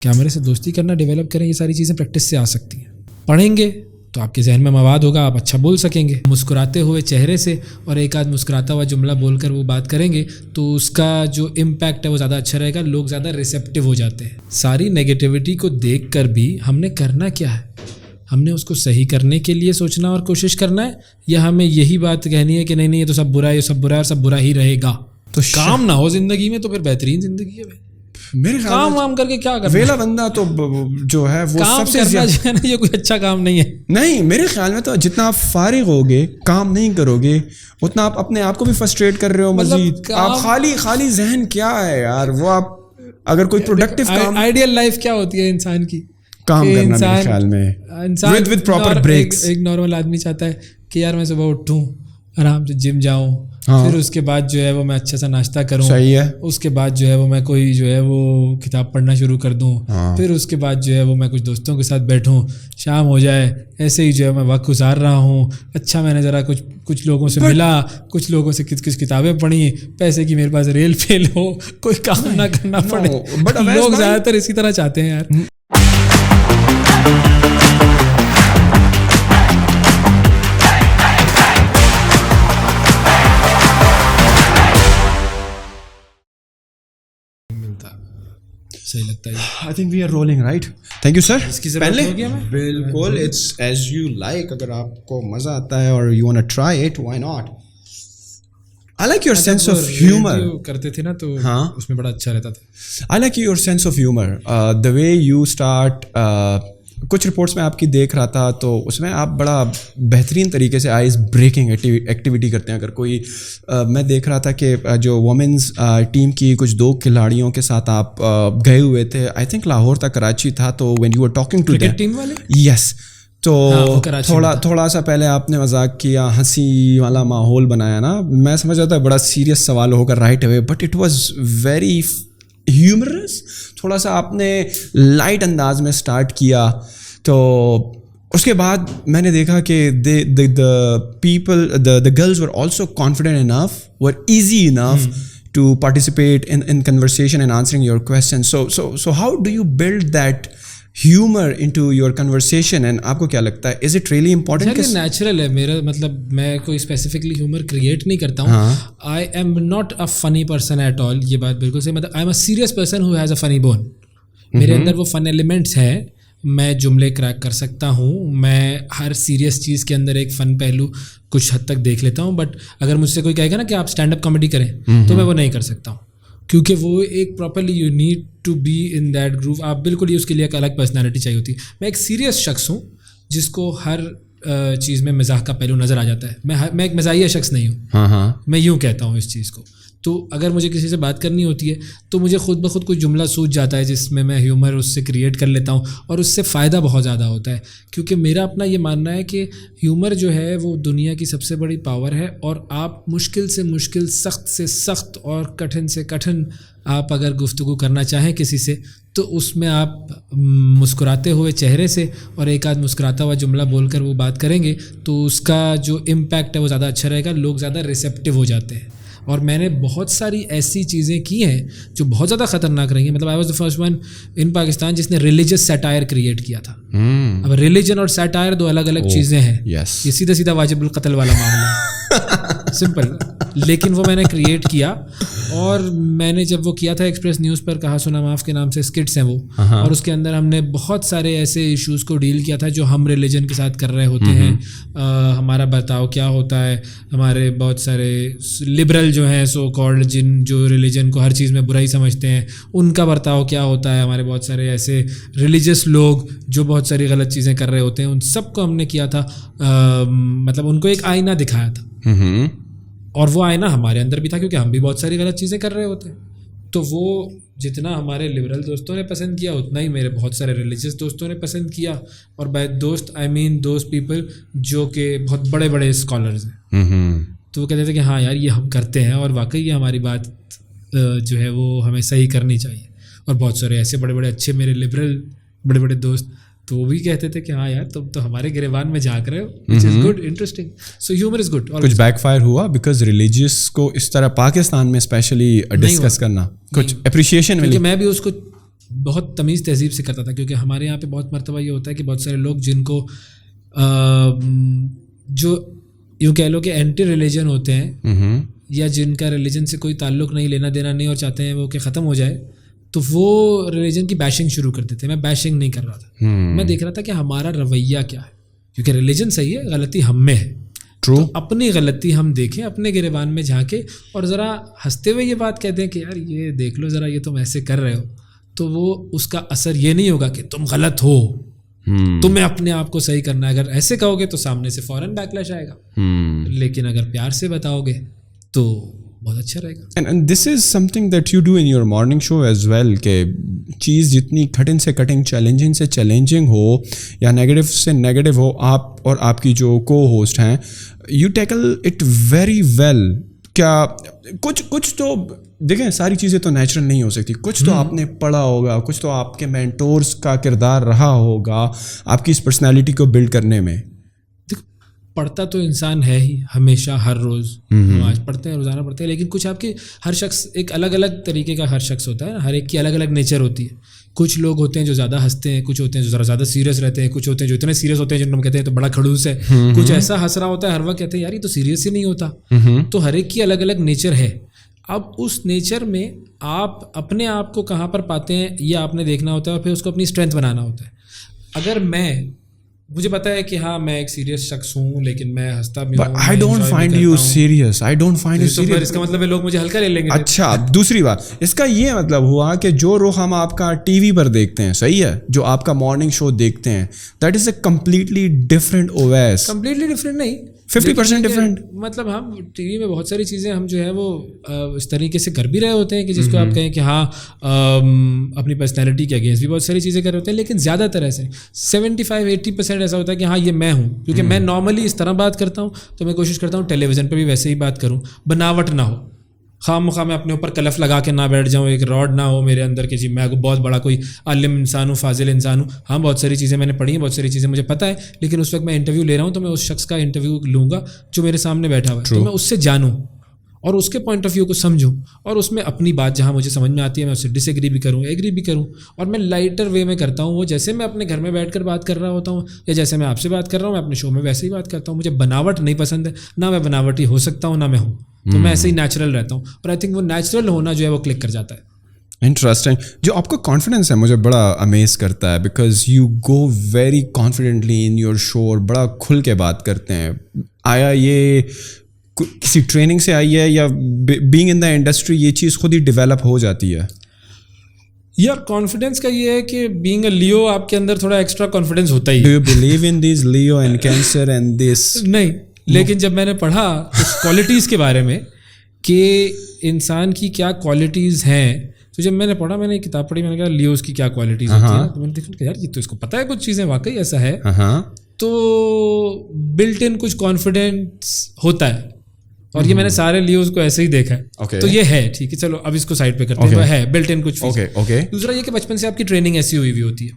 کیمرے سے دوستی کرنا ڈیولپ کریں, یہ ساری چیزیں پریکٹس سے آ سکتی ہیں. پڑھیں گے تو آپ کے ذہن میں مواد ہوگا, آپ اچھا بول سکیں گے. مسکراتے ہوئے چہرے سے اور ایک آدھ مسکراتا ہوا جملہ بول کر وہ بات کریں گے تو اس کا جو امپیکٹ ہے وہ زیادہ اچھا رہے گا, لوگ زیادہ ریسیپٹیو ہو جاتے ہیں. ساری نگیٹیوٹی کو دیکھ کر بھی ہم نے کرنا کیا ہے؟ ہم نے اس کو صحیح کرنے کے لیے سوچنا اور کوشش کرنا ہے, یا ہمیں یہی بات کہنی ہے کہ نہیں یہ تو سب برا ہے, یہ سب برا ہے اور سب برا ہی رہے گا؟ تو کام نہ ہو زندگی میں تو پھر بہترین زندگی ہے. میرے کام وام کر کے کیا کرنا؟ ویلا بندہ تو جو ہے وہ سب سے زیادہ یہ کوئی اچھا کام نہیں ہے. نہیں, میرے خیال میں تو جتنا آپ فارغ ہوگے, کام نہیں کرو گے, اتنا آپ اپنے آپ کو بھی فرسٹریٹ کر رہے ہو مزید. آپ خالی ذہن کیا ہے یار, وہ آپ اگر کوئی پروڈکٹیو کام, آئیڈیل لائف کیا ہوتی ہے انسان کی؟ کام کرنا میرے خیال میں with proper breaks. ایک نارمل آدمی چاہتا ہے کہ یار میں صبح اٹھوں, آرام سے جم جاؤں, پھر اس کے بعد جو ہے وہ میں اچھا سا ناشتہ کروں, صحیح ہے, اس کے بعد جو ہے وہ میں کوئی جو ہے وہ کتاب پڑھنا شروع کر دوں, پھر اس کے بعد جو ہے وہ میں کچھ دوستوں کے ساتھ بیٹھوں, شام ہو جائے, ایسے ہی جو ہے میں وقت گزار رہا ہوں. اچھا میں نے ذرا کچھ لوگوں سے ملا, کچھ لوگوں سے کچھ کتابیں پڑھی, پیسے کی میرے پاس ریل فیل ہو, کوئی کام نہ کرنا پڑے. لوگ زیادہ تر اسی طرح چاہتے ہیں یار. صحیح لگتا ہے. I think we are rolling right. Thank you sir. اس کی ضرورت ہوگی ہمیں. بالکل, it's as you like. اگر آپ کو مزہ آتا ہے اور you wanna try it, why not? I like your sense of humor. کرتے تھے نا تو اس میں بڑا اچھا رہتا تھا. I like your sense of humor. The way you start. کچھ رپورٹس میں آپ کی دیکھ رہا تھا تو اس میں آپ بڑا بہترین طریقے سے آئز بریکنگ ایکٹیویٹی کرتے ہیں. اگر کوئی میں دیکھ رہا تھا کہ جو وومنز ٹیم کی کچھ 2 کھلاڑیوں کے ساتھ آپ گئے ہوئے تھے, آئی تھنک لاہور تھا کراچی تھا, تو when you are talking to cricket team والے, یس, تو تھوڑا سا پہلے آپ نے مذاق کیا, ہنسی والا ماحول بنایا نا, میں سمجھ رہا تھا بڑا سیریس سوال ہوگا right away, but it was very humorous. تھوڑا سا آپ نے لائٹ انداز میں اسٹارٹ کیا, تو اس کے بعد میں نے دیکھا کہ the girls were also confident enough, were easy enough to participate in conversation and answering your questions. So how do you build that humor into your conversation, and آپ کو کیا لگتا ہے, is it really important? یہ natural ہے میرا, مطلب میں کوئی اسپیسیفکلی ہیومر کریٹ نہیں کرتا ہوں. I am not a funny person at all. یہ بات بالکل صحیح, مطلب I am a serious person who has a funny bone. میرے اندر وہ فن ایلیمنٹس ہیں, میں جملے کریک کر سکتا ہوں, میں ہر سیریس چیز کے اندر ایک فن پہلو کچھ حد تک دیکھ لیتا ہوں. بٹ اگر مجھ سے کوئی کہے گا نا کہ آپ اسٹینڈ اپ کامیڈی کریں تو میں وہ نہیں کر سکتا ہوں, کیونکہ وہ ایک properly you need to be in that group. آپ بالکل ہی اس کے لیے ایک الگ پرسنالٹی چاہیے ہوتی ہے. میں ایک سیریس شخص ہوں جس کو ہر چیز میں مزاح کا پہلو نظر آ جاتا ہے. میں ایک مزاحیہ شخص نہیں ہوں, میں یوں کہتا ہوں اس چیز کو. تو اگر مجھے کسی سے بات کرنی ہوتی ہے تو مجھے خود بخود کوئی جملہ سوچ جاتا ہے جس میں ہیومر اس سے کریٹ کر لیتا ہوں, اور اس سے فائدہ بہت زیادہ ہوتا ہے. کیونکہ میرا اپنا یہ ماننا ہے کہ ہیومر جو ہے وہ دنیا کی سب سے بڑی پاور ہے, اور آپ مشکل سے مشکل, سخت سے سخت اور کٹھن سے کٹھن آپ اگر گفتگو کرنا چاہیں کسی سے تو اس میں آپ مسکراتے ہوئے چہرے سے اور ایک آدھ مسکراتا ہوا جملہ بول کر وہ بات کریں گے تو اس کا جو امپیکٹ ہے وہ زیادہ اچھا رہے گا, لوگ زیادہ ریسیپٹیو ہو جاتے ہیں. اور میں نے بہت ساری ایسی چیزیں کی ہیں جو بہت زیادہ خطرناک رہی ہیں. مطلب I was the first one in Pakistan جس نے ریلیجس سیٹائر کریٹ کیا تھا. اب ریلیجن اور سیٹائر 2 الگ الگ چیزیں ہیں. یہ سیدھا واجب القتل والا معاملہ ہے, سمپل. لیکن وہ میں نے کریٹ کیا, اور میں نے جب وہ کیا تھا ایکسپریس نیوز پر, کہا سنا معاف کے نام سے اسکٹس ہیں وہ, اور اس کے اندر ہم نے بہت سارے ایسے ایشوز کو ڈیل کیا تھا جو ہم ریلیجن کے ساتھ کر رہے ہوتے ہیں. ہمارا برتاؤ کیا ہوتا ہے, ہمارے بہت سارے لبرل جو ہیں سو کالڈ, جو ریلیجن کو ہر چیز میں برائی سمجھتے ہیں, ان کا برتاؤ کیا ہوتا ہے. ہمارے بہت سارے ایسے ریلیجس لوگ جو بہت ساری غلط چیزیں کر رہے ہوتے ہیں, ان سب کو ہم نے کیا تھا, مطلب ان کو ایک آئینہ دکھایا تھا. اور وہ آئینہ ہمارے اندر بھی تھا, کیونکہ ہم بھی بہت ساری غلط چیزیں کر رہے ہوتے ہیں. تو وہ جتنا ہمارے لبرل دوستوں نے پسند کیا اتنا ہی میرے بہت سارے ریلیجس دوستوں نے پسند کیا. اور بائی دوست آئی مین دوز پیپل جو کہ بہت بڑے بڑے اسکالرز ہیں. تو وہ کہتے تھے کہ ہاں یار یہ ہم کرتے ہیں, اور واقعی یہ ہماری بات جو ہے وہ ہمیں صحیح کرنی چاہیے. اور بہت سارے ایسے بڑے بڑے اچھے میرے لبرل بڑے بڑے دوست تو وہ بھی کہتے تھے کہ ہاں یار تم تو ہمارے گریبان میں جھانک رہے ہو, which is good, interesting. So humor is good. کچھ بیک فائر ہوا بیکاز ریلیجیس کو اس طرح پاکستان میں اسپیشلی ڈسکس کرنا, کچھ اپریشیشن ملی؟ میں بھی اس کو بہت تمیز تہذیب سے کرتا تھا, کیونکہ ہمارے یہاں پہ بہت مرتبہ یہ ہوتا ہے کہ بہت سارے لوگ جن کو جو یوں کہہ لو کہ اینٹی ریلیجن ہوتے ہیں, یا جن کا ریلیجن سے کوئی تعلق نہیں, لینا دینا نہیں, اور چاہتے ہیں وہ کہ ختم ہو جائے, تو وہ ریلیجن کی بیشنگ شروع کر دیتے ہیں. میں بیشنگ نہیں کر رہا تھا, میں دیکھ رہا تھا کہ ہمارا رویہ کیا ہے, کیونکہ ریلیجن صحیح ہے, غلطی ہم میں ہے. تو اپنی غلطی ہم دیکھیں, اپنے گریبان میں جھانکیں, اور ذرا ہنستے ہوئے یہ بات کہتے ہیں کہ یار یہ دیکھ لو ذرا, یہ تم ایسے کر رہے ہو, تو وہ اس کا اثر یہ نہیں ہوگا کہ تم غلط ہو, تمہیں اپنے آپ کو صحیح کرنا ہے. اگر ایسے کہو گے تو سامنے سے فوراً بیکلیش آئے گا, لیکن اگر پیار سے بتاؤ گے تو بہت اچھا رہے گا. And this is something that you do in your morning show as well, کہ چیز جتنی کٹنگ سے کٹنگ, چیلنجنگ سے چیلنجنگ ہو, یا نیگیٹو سے نیگیٹو ہو, آپ اور آپ کی جو کو ہوسٹ ہیں, you tackle it very well. کیا کچھ تو دیکھیں, ساری چیزیں تو نیچرل نہیں ہو سکتی, کچھ تو آپ نے پڑھا ہوگا, کچھ تو آپ کے مینٹورس کا کردار رہا ہوگا آپ کی اس پرسنالٹی کو بلڈ کرنے میں. پڑھتا تو انسان ہے ہی ہمیشہ, ہر روز نماز پڑھتے ہیں, روزانہ پڑھتے ہیں, لیکن کچھ آپ کے ہر شخص ایک الگ الگ طریقے کا ہر شخص ہوتا ہے, ہر ایک کی الگ الگ نیچر ہوتی ہے. کچھ لوگ ہوتے ہیں جو زیادہ ہنستے ہیں, کچھ ہوتے ہیں جو ذرا زیادہ سیریس رہتے ہیں, کچھ ہوتے ہیں جو اتنے سیریس ہوتے ہیں جن کو ہم کہتے ہیں تو بڑا کھڑوس ہے, کچھ ایسا ہنس رہا ہوتا ہے ہر وقت کہتے ہیں یار یہ تو سیریس ہی نہیں ہوتا. تو ہر ایک کی الگ الگ نیچر ہے. اب اس نیچر میں آپ اپنے آپ کو کہاں پر پاتے ہیں یہ آپ نے دیکھنا ہوتا ہے, اور پھر اس کو اپنی اسٹرینتھ بنانا ہوتا ہے. اگر مجھے پتا ہے کہ ہاں میں ایک سیریس شخص ہوں, لیکن میں ہنستا بھی ہوں. I don't find you serious. I don't find you serious. اس کا مطلب ہے لوگ مجھے ہلکا لے لیں گے. اچھا, دوسری بات اس کا یہ مطلب ہوا کہ جو رخ ہم آپ کا ٹی وی پر دیکھتے ہیں, صحیح ہے, جو آپ کا مارننگ شو دیکھتے ہیں, that is a completely different Awais. Completely different نہیں, 50% ڈفرینٹ. مطلب ہم ٹی وی میں بہت ساری چیزیں ہم جو ہے وہ اس طریقے سے کر بھی رہے ہوتے ہیں کہ جس کو آپ کہیں کہ ہاں اپنی پرسنالٹی کے اگینسٹ بھی بہت ساری چیزیں کر رہے ہوتے ہیں, لیکن زیادہ تر ایسے 75-80% ایسا ہوتا ہے کہ ہاں یہ میں ہوں, کیونکہ میں نارملی اس طرح بات کرتا ہوں, تو میں کوشش کرتا ہوں ٹیلی ویژن پہ بھی ویسے ہی بات کروں, بناوٹ نہ ہو, خواہ مخواہ میں اپنے اوپر کلف لگا کے نہ بیٹھ جاؤں, ایک راڈ نہ ہو میرے اندر کہ جی میں بہت بڑا کوئی عالم انسان ہوں, فاضل انسان ہوں. ہاں بہت ساری چیزیں میں نے پڑھی ہیں, بہت ساری چیزیں مجھے پتہ ہے, لیکن اس وقت میں انٹرویو لے رہا ہوں تو میں اس شخص کا انٹرویو لوں گا جو میرے سامنے بیٹھا ہوا ہے, تو میں اس سے جانوں اور اس کے پوائنٹ آف ویو کو سمجھوں, اور اس میں اپنی بات جہاں مجھے سمجھ میں آتی ہے میں اس سے ڈس ایگری بھی کروں, ایگری بھی کروں, اور میں لائٹر وے میں کرتا ہوں. وہ جیسے میں اپنے گھر میں بیٹھ کر بات کر رہا ہوتا ہوں, یا جیسے میں آپ سے بات کر رہا ہوں, میں اپنے شو میں ویسے ہی بات کرتا ہوں. مجھے بناوٹ نہیں پسند ہے, نہ میں بناوٹی ہو سکتا ہوں, نہ میں ہوں, تو میں ایسے ہی نیچرل رہتا ہوں. اور آئی تھنک وہ نیچرل ہونا جو ہے وہ کلک کر جاتا ہے. انٹرسٹنگ. جو آپ کا کانفیڈنس ہے مجھے بڑا امیز کرتا ہے, because you go very confidently in your show, اور بڑا کھل کے بات کرتے ہیں. آیا یہ کسی ٹریننگ سے آئی ہے, یا بینگ ان دا انڈسٹری یہ چیز خود ہی ڈیولپ ہو جاتی ہے؟ یار کانفیڈنس کا یہ ہے کہ بینگ اے لیو آپ کے اندر تھوڑا ایکسٹرا کانفیڈنس ہوتا ہی. Do you believe in these love and cancer and this? نہیں, لیکن جب میں نے پڑھا اس کوالٹیز کے بارے میں کہ انسان کی کیا کوالٹیز ہیں, تو جب میں نے پڑھا, میں نے ایک کتاب پڑھی, میں نے کہا لیوز کی کیا کوالٹیز ہوتی ہیں, تو میں نے دیکھا کہ یار یہ تو اس کو پتہ ہے کچھ چیزیں, واقعی ایسا ہے. تو بلٹ ان کچھ کانفیڈنس ہوتا ہے, اور یہ میں نے سارے لیوز کو ایسے ہی دیکھا ہے, تو یہ ہے ٹھیک ہے. چلو اب اس کو سائڈ پہ کرتے ہیں, ہے بلٹ ان کچھ. دوسرا یہ کہ بچپن سے آپ کی ٹریننگ ایسی ہوئی ہوئی ہوتی ہے,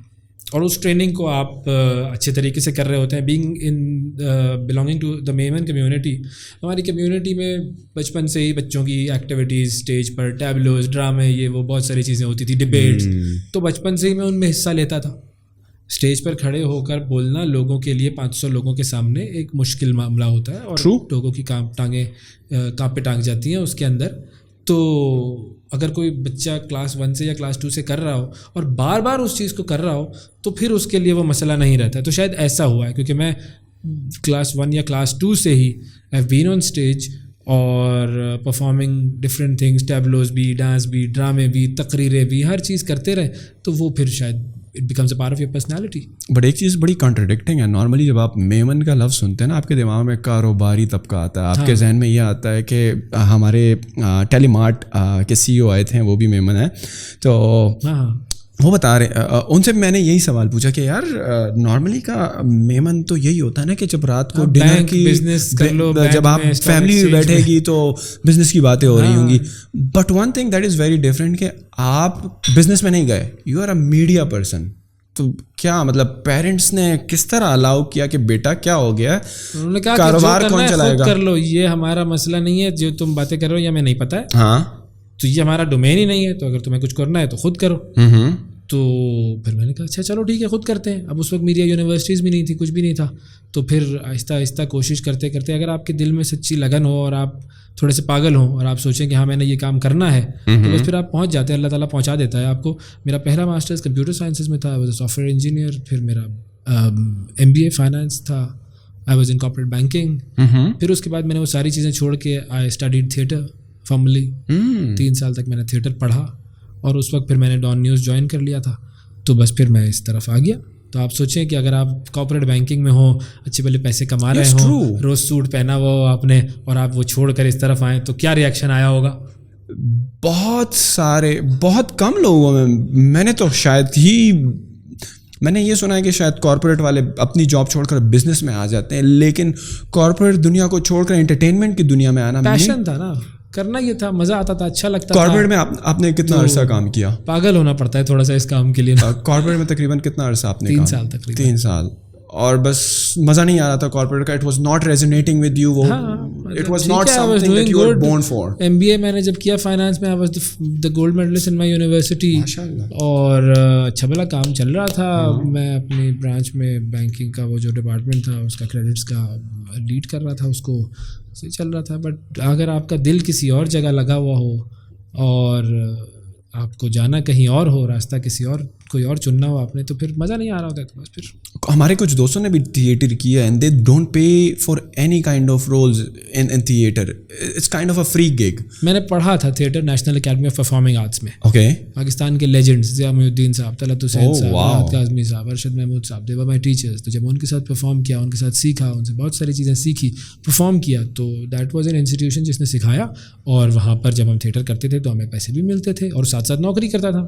اور اس ٹریننگ کو آپ اچھے طریقے سے کر رہے ہوتے ہیں. Being in belonging to the Memon community, ہماری کمیونٹی میں بچپن سے ہی بچوں کی ایکٹیویٹیز, اسٹیج پر ٹیبلوز, ڈرامے, یہ وہ بہت ساری چیزیں ہوتی تھی, ڈبیٹس, تو بچپن سے ہی میں ان میں حصہ لیتا تھا. اسٹیج پر کھڑے ہو کر بولنا لوگوں کے لیے 500 لوگوں کے سامنے ایک مشکل معاملہ ہوتا ہے, اور لوگوں کی ٹانگیں کانپ پہ ٹانگ جاتی ہیں اس کے اندر. تو اگر کوئی بچہ کلاس 1 سے یا کلاس 2 سے کر رہا ہو اور بار بار اس چیز کو کر رہا ہو, تو پھر اس کے لیے وہ مسئلہ نہیں رہتا ہے. تو شاید ایسا ہوا ہے, کیونکہ میں کلاس 1 یا کلاس 2 سے ہی I have been on stage اور پرفارمنگ ڈفرینٹ تھنگس, ٹیبلوز بھی, ڈانس بھی, ڈرامے بھی, تقریریں بھی, ہر چیز کرتے رہے, تو وہ پھر شاید it becomes a part of your personality. But ایک چیز بڑی کانٹرڈکٹنگ ہے. نارملی جب آپ میمن کا لفظ سنتے ہیں نا, آپ کے دماغ میں کاروباری طبقہ آتا ہے, آپ کے ذہن میں یہ آتا ہے کہ ہمارے ٹیلی مارٹ کے سی او آئے تھے, وہ بھی میمن ہیں, تو وہ بتا رہے, ان سے میں نے یہی سوال پوچھا کہ یار نارملی کا میمن تو یہی ہوتا ہے نا کہ جب رات کو ڈنر کی جب آپ فیملی بیٹھے گی تو بزنس کی باتیں ہو رہی ہوں گی. But one thing that is very different کہ آپ بزنس میں نہیں گئے, you are a media person. تو کیا مطلب پیرنٹس نے کس طرح الاؤ کیا کہ بیٹا کیا ہو گیا, انہوں نے کہا کاروبار کون چلائے گا, کر لو, یہ ہمارا مسئلہ نہیں ہے, جو تم باتیں کر رہے ہو یہ ہمیں نہیں پتہ ہے, ہاں تو یہ ہمارا ڈومین ہی نہیں ہے, تو اگر تمہیں کچھ کرنا ہے تو خود کرو. تو پھر میں نے کہا اچھا چلو ٹھیک ہے خود کرتے ہیں. اب اس وقت میری یونیورسٹیز بھی نہیں تھی, کچھ بھی نہیں تھا. تو پھر آہستہ آہستہ کوشش کرتے کرتے اگر آپ کے دل میں سچی لگن ہو اور آپ تھوڑے سے پاگل ہوں اور آپ سوچیں کہ ہاں میں نے یہ کام کرنا ہے تو بس پھر آپ پہنچ جاتے ہیں, اللہ تعالیٰ پہنچا دیتا ہے آپ کو. میرا پہلا ماسٹرز کمپیوٹر سائنسز میں تھا, آئی was a soft where engineer. پھر میرا MBA فائنانس تھا, I was in corporate banking. پھر اس کے بعد میں نے وہ ساری چیزیں چھوڑ کے آئی اسٹڈیڈ تھیٹر فارملی. 3 سال تک میں نے تھیٹر پڑھا اور اس وقت پھر میں نے ڈان نیوز جوائن کر لیا تھا. تو بس پھر میں اس طرف آ گیا. تو آپ سوچیں کہ اگر آپ کارپوریٹ بینکنگ میں ہوں, اچھے بھلے پیسے کما رہے ہوں, روز سوٹ پہنا ہوا ہو آپ نے, اور آپ وہ چھوڑ کر اس طرف آئیں تو کیا ریئیکشن آیا ہوگا؟ بہت کم لوگوں میں نے تو شاید ہی میں نے یہ سنا ہے کہ شاید کارپوریٹ والے اپنی جاب چھوڑ کر بزنس میں آ جاتے ہیں, لیکن کارپوریٹ دنیا کو چھوڑ کر انٹرٹینمنٹ کی دنیا میں آنا پیشن تھا نا, کرنا یہ تھا, مزہ آتا تھا, اچھا لگتا تھا. کارپوریٹ میں آپ نے کتنا عرصہ کام کیا؟ پاگل ہونا پڑتا ہے تھوڑا سا اس کام کے لیے. کارپوریٹ میں تقریباً کتنا عرصہ آپ نے؟ 3 سال تقریباً. 3 سال. اور بس مزہ نہیں آ رہا تھا کارپوریٹ کا, it was not resonating with you, it was not something that you were born for. MBA میں نے جب کیا فائنانس میں, I was the gold medallist in my university, اور اچھا بھلا کام چل رہا تھا. میں اپنی برانچ میں بینکنگ کا وہ جو ڈپارٹمنٹ تھا اس کا کریڈٹس کا لیڈ کر رہا تھا, اس کو صحیح چل رہا تھا. بٹ اگر آپ کا دل کسی اور جگہ لگا ہوا ہو اور آپ کو جانا کہیں اور ہو, راستہ کسی اور کوئی اور چننا ہو آپ نے, تو پھر مزہ نہیں آ رہا ہوتا. تو بس پھر ہمارے کچھ دوستوں نے بھی تھیٹر کیا ہے, and they don't pay for any kind of roles in theatre, it's kind of a free gig. میں نے پڑھا تھا theatre National Academy of Performing Arts میں. اوکے. پاکستان کے لیجنڈس ضیاء محی الدین صاحب, طلعت حسین صاحب, راحت کاظمی صاحب, ارشد محمود صاحب, دے ور مائی ٹیچرز. تو جب ان کے ساتھ پرفارم کیا, ان کے ساتھ سیکھا, ان سے بہت ساری چیزیں سیکھی, پرفارم کیا, تو دیٹ واز این انسٹیٹیوشن جس نے سکھایا. اور وہاں پر جب ہم تھیٹر کرتے تھے تو ہمیں پیسے بھی ملتے تھے اور ساتھ ساتھ نوکری کرتا تھا.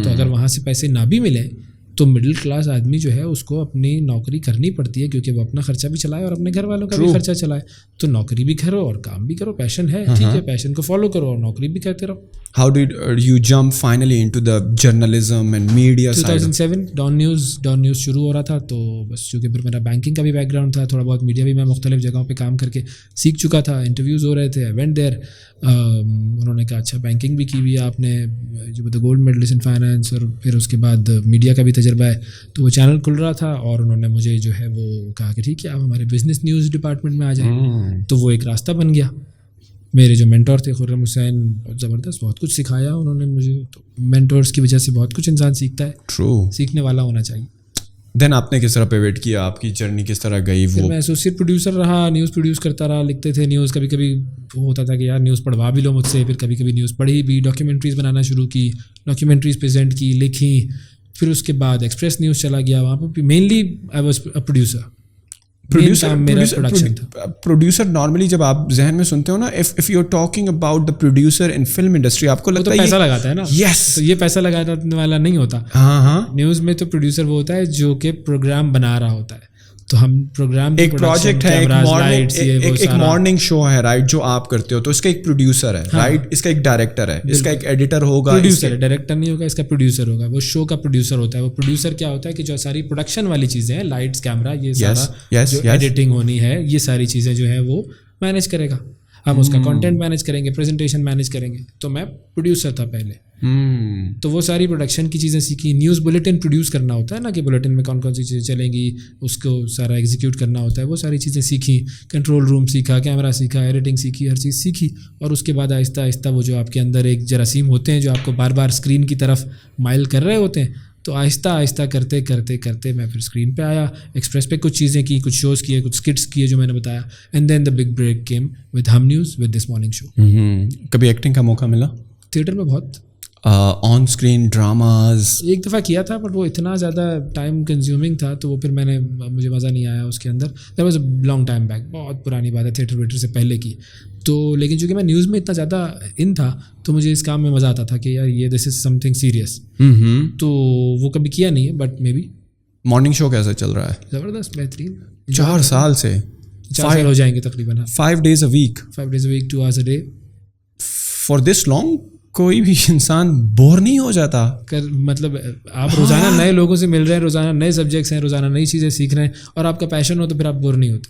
تو اگر وہاں سے پیسے نہ بھی ملیں تو مڈل کلاس آدمی جو ہے اس کو اپنی نوکری کرنی پڑتی ہے, کیونکہ وہ اپنا خرچہ بھی چلائے اور اپنے گھر والوں کا بھی خرچہ چلائے. تو نوکری بھی کرو اور کام بھی کرو, پیشن ہے ٹھیک ہے, پیشن کو فالو کرو اور نوکری بھی کرتے رہو. How did you jump finally into the journalism and media side? 2007 Dawn News شروع ہو رہا تھا. تو بس چونکہ پھر میرا بینکنگ کا بھی بیک گراؤنڈ تھا, تھوڑا بہت میڈیا بھی میں مختلف جگہوں پہ کام کر کے سیکھ چکا تھا, انٹرویوز ہو رہے تھے, I went there. انہوں نے کہا اچھا بینکنگ بھی کی ہوئی ہے آپ نے, جو گولڈ میڈلسٹ ان فائنانس, اور پھر اس کے بعد میڈیا کا بھی تجربہ ہے. تو وہ چینل کھل رہا تھا اور انہوں نے مجھے جو ہے وہ کہا کہ ٹھیک ہے آپ ہمارے بزنس نیوز ڈپارٹمنٹ میں آ جائیں. تو وہ ایک راستہ بن گیا. میرے جو مینٹور تھے خرم حسین, بہت زبردست, بہت کچھ سکھایا انہوں نے مجھے. تو مینٹورس کی وجہ سے بہت کچھ انسان سیکھتا ہے. ٹرو. سیکھنے والا ہونا چاہیے. دین آپ نے کس طرح پیوٹ کیا, آپ کی جرنی کس طرح گئی؟ وہ میں ایسوسیٹ پروڈیوسر رہا, نیوز پروڈیوس کرتا رہا, لکھتے تھے نیوز. کبھی کبھی ہوتا تھا کہ یار نیوز پڑھوا بھی لو مجھ سے, پھر کبھی کبھی نیوز پڑھی بھی. ڈاکیومنٹریز بنانا شروع کی, ڈاکیومنٹریز پریزنٹ کی, لکھی. پھر اس کے بعد ایکسپریس نیوز چلا گیا, وہاں پہ mainly I was a producer. Producer normally جب آپ ذہن میں سنتے ہو نا, if you are talking about the producer in film industry, آپ کو لگتا ہے پیسہ لگاتا ہے نا. یس. تو یہ پیسہ لگانے والا نہیں ہوتا. ہاں. نیوز میں تو پروڈیوسر وہ ہوتا ہے جو کہ پروگرام بنا رہا ہوتا ہے. تو ہم پروگرام ایک پروجیکٹ ہے, ایک مارننگ شو ہے رائٹ, جو آپ کرتے ہو, تو اس کا ایک پروڈیوسر ہے رائٹ, اس کا ایک ڈائریکٹر ہے, اس کا ایک ایڈیٹر ہوگا. ڈائریکٹر نہیں ہوگا, اس کا پروڈیوسر ہوگا. وہ شو کا پروڈیوسر ہوتا ہے. وہ پروڈیوسر کیا ہوتا ہے کہ جو ساری پروڈکشن والی چیزیں ہیں, لائٹس, کیمرہ, یہ سارا جو ایڈیٹنگ ہونی ہے, یہ ساری چیزیں جو ہیں وہ مینیج کرے گا. ہم اس کا کانٹینٹ مینیج کریں گے, پریزنٹیشن مینیج کریں گے. تو میں پروڈیوسر تھا پہلے. تو وہ ساری پروڈکشن کی چیزیں سیکھی. نیوز بلیٹن پروڈیوس کرنا ہوتا ہے نا, کہ بلیٹن میں کون کون سی چیزیں چلیں گی, اس کو سارا ایگزیکیوٹ کرنا ہوتا ہے. وہ ساری چیزیں سیکھی. کنٹرول روم سیکھا, کیمرہ سیکھا, ایڈیٹنگ سیکھی, ہر چیز سیکھی. اور اس کے بعد آہستہ آہستہ وہ جو آپ کے اندر ایک جراثیم ہوتے ہیں جو آپ کو بار بار اسکرین کی طرف مائل کر رہے ہوتے ہیں, تو آہستہ آہستہ کرتے کرتے کرتے میں پھر اسکرین پہ آیا. ایکسپریس پہ کچھ چیزیں کی, کچھ شوز کیے, کچھ اسکٹس کیے جو میں نے بتایا. And then the big break came with Hum News, with this morning show. کبھی ایکٹنگ کا موقع ملا؟ تھیٹر میں بہت آن اسکرین ڈراماز ایک دفعہ کیا تھا, بٹ وہ اتنا زیادہ ٹائم کنزیومنگ تھا, تو وہ پھر مجھے مزہ نہیں آیا اس کے اندر. That was a long time back, بہت پرانی بات ہے, تھیٹر ویٹر سے پہلے کی. تو لیکن چونکہ میں نیوز میں اتنا زیادہ ان تھا, تو مجھے اس کام میں مزہ آتا تھا کہ یار یہ دس از سم تھنگ سیریس. تو وہ کبھی کیا نہیں ہے, but maybe. Morning show کیسا چل رہا ہے؟ زبردست, بہترین. 4 سال سے 4 سال ہو جائیں گے تقریباً. 5 days a week 2 hours a day. For this long کوئی بھی انسان بور نہیں ہو جاتا؟ مطلب آپ روزانہ نئے لوگوں سے مل رہے ہیں, روزانہ نئے سبجیکٹس ہیں, روزانہ نئی چیزیں سیکھ رہے ہیں, اور آپ کا پیشن ہو تو پھر آپ بور نہیں ہوتے.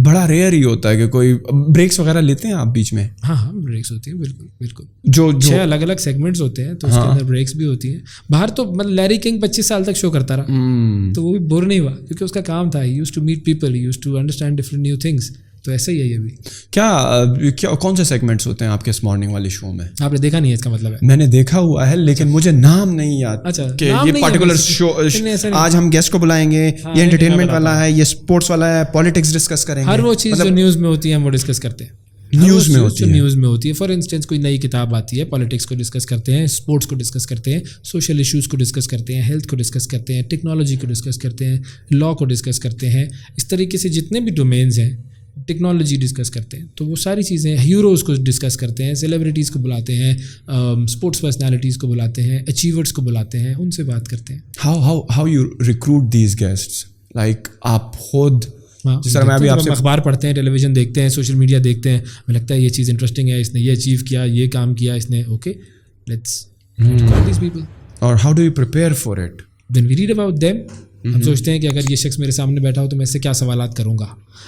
بڑا ریئر ہی ہوتا ہے کہ کوئی بریکس وغیرہ لیتے ہیں آپ بیچ میں؟ ہاں ہاں بریکس ہوتی ہیں بالکل بالکل. جو 6 الگ الگ سیگمنٹس ہوتے ہیں تو اس کے اندر بریکس بھی ہوتی ہیں. باہر تو مطلب لیری کنگ 25 سال تک شو کرتا رہا تو وہ بھی بور نہیں ہوا کیونکہ اس کا کام تھا. He used to meet people, he used to understand different new things. تو ایسا ہی ہے یہ بھی. کیا کون سے سیگمنٹس ہوتے ہیں آپ کے اس مارننگ والے شو میں؟ آپ نے دیکھا نہیں ہے اس کا مطلب ہے؟ میں نے دیکھا ہوا ہے لیکن مجھے نام نہیں یاد کہ یہ پرٹیکولر شو آج ہم گیسٹ کو بلائیں گے, یہ انٹرٹینمنٹ والا ہے, یہ اسپورٹس والا ہے, پالیٹکس ڈسکس کریں گے. ہر وہ چیز جو نیوز میں ہوتی ہے ہم وہ ڈسکس کرتے ہیں. نیوز میں ہوتی ہے. فار انسٹنس کوئی نئی کتاب آتی ہے, پالیٹکس کو ڈسکس کرتے ہیں, اسپورٹس کو ڈسکس کرتے ہیں, سوشل ایشوز کو ڈسکس کرتے ہیں, ہیلتھ کو ڈسکس کرتے ہیں, ٹیکنالوجی کو ڈسکس کرتے ہیں, لا کو ڈسکس کرتے ہیں. اس طریقے سے جتنے بھی ڈومینز ہیں ٹیکنالوجی ڈسکس کرتے ہیں. تو وہ ساری چیزیں, ہیروز کو ڈسکس کرتے ہیں, سیلیبریٹیز کو بلاتے ہیں, اسپورٹس پرسنالٹیز کو بلاتے ہیں, اچیورس کو بلاتے ہیں, ان سے بات کرتے ہیں. How you recruit these guests? Like آپ خود جس طرح میں ابھی آپ سے اخبار پڑھتے ہیں, ٹیلی ویژن دیکھتے ہیں, سوشل میڈیا دیکھتے ہیں, ہمیں لگتا ہے یہ چیز انٹرسٹنگ ہے, اس نے یہ اچیو کیا, یہ کام کیا اس نے, okay let's call these people. اور how do you prepare for it? Then we read about them. ہم سوچتے ہیں کہ اگر یہ شخص میرے سامنے بیٹھا ہو تو میں اس سے کیا سوالات کروں گا,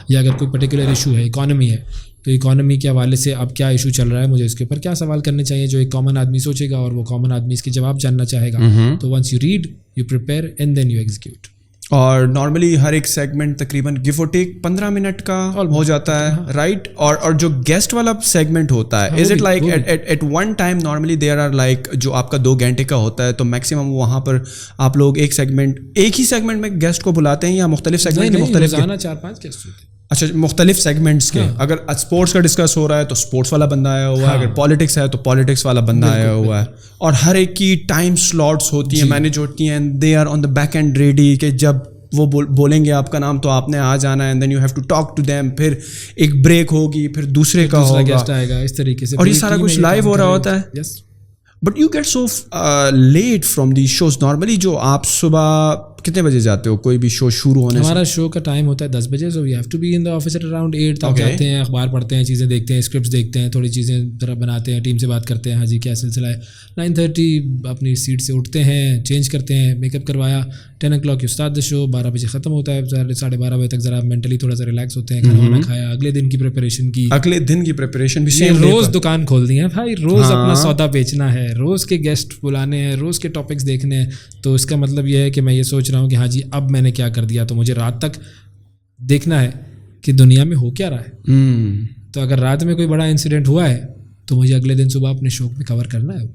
یا اگر کوئی پرٹیکولر ایشو ہے, اکانومی ہے, تو اکانومی کے حوالے سے اب کیا ایشو چل رہا ہے, مجھے اس کے اوپر کیا سوال کرنے چاہیے جو ایک کامن آدمی سوچے گا اور وہ کامن آدمی اس کے جواب جاننا چاہے گا. تو once you read, you prepare and then you execute. اور نارملی ہر ایک سیگمنٹ تقریباً گیو اور ٹیک 15 منٹ کا ہو جاتا ہے, رائٹ؟ اور جو گیسٹ والا سیگمنٹ ہوتا ہے, is it like at one time normally there are like جو آپ کا 2 گھنٹے کا ہوتا ہے تو میکسیمم وہاں پر آپ لوگ ایک ہی سیگمنٹ میں گیسٹ کو بلاتے ہیں یا مختلف سیگمنٹ کے مختلف؟ 4-5 گیسٹ ہوتے ہیں. اچھا, مختلف سیگمنٹس کے. اگر اسپورٹس کا ڈسکس ہو رہا ہے تو اسپورٹس والا بندہ آیا ہوا ہے, اگر پالیٹکس ہے تو پالیٹکس والا بندہ آیا ہوا ہے, اور ہر ایک کی ٹائم سلاٹس ہوتی ہیں, مینیج ہوتی ہیں, they are on the back end ready کہ جب وہ بولیں گے آپ کا نام تو آپ نے آ جانا ہے, and then you have to talk to them. پھر ایک بریک ہوگی, پھر دوسرے کا ہوگا, گیسٹ آئے گا, اس طریقے سے. اور یہ سارا کچھ لائیو ہو رہا ہوتا ہے. But you get so late from the shows. Normally جو آپ صبح کتنے بجے جاتے ہو کوئی بھی شو شروع ہونے سے؟ ہمارا شو کا ٹائم ہوتا ہے 10 بجے, so we have to be in the office at around 8 تک. جاتے ہیں, اخبار پڑھتے ہیں, چیزیں دیکھتے ہیں, اسکرپٹس دیکھتے ہیں, تھوڑی چیزیں ذرا بناتے ہیں, ٹیم سے بات کرتے ہیں, ہاں جی کیا سلسلہ ہے. 9:30 اپنی سیٹ سے اٹھتے ہیں, چینج کرتے ہیں, میک اپ کروایا, 10 o'clock یو اسٹارٹ دا شو, 12 بجے ختم ہوتا ہے. 12:30 بجے تک ذرا مینٹلی تھوڑا سا ریلیکس ہوتے ہیں, کھانا کھایا, اگلے دن کی پریپریشن کی. اگلے دن کی پریپریشن بھی سیم. روز دکان کھول دی ہے بھائی, روز اپنا سودا بیچنا ہے, روز کے گیسٹ بلانے ہیں, روز کے ٹاپکس دیکھنے ہیں. تو اس کا مطلب یہ ہے کہ میں یہ سوچ رہا ہوں کہ ہاں جی اب میں نے کیا کر دیا, تو مجھے رات تک دیکھنا ہے کہ دنیا میں ہو کیا رہا ہے. تو اگر رات میں کوئی بڑا انسیڈنٹ ہوا ہے تو مجھے اگلے دن صبح اپنے شو میں کور کرنا ہے,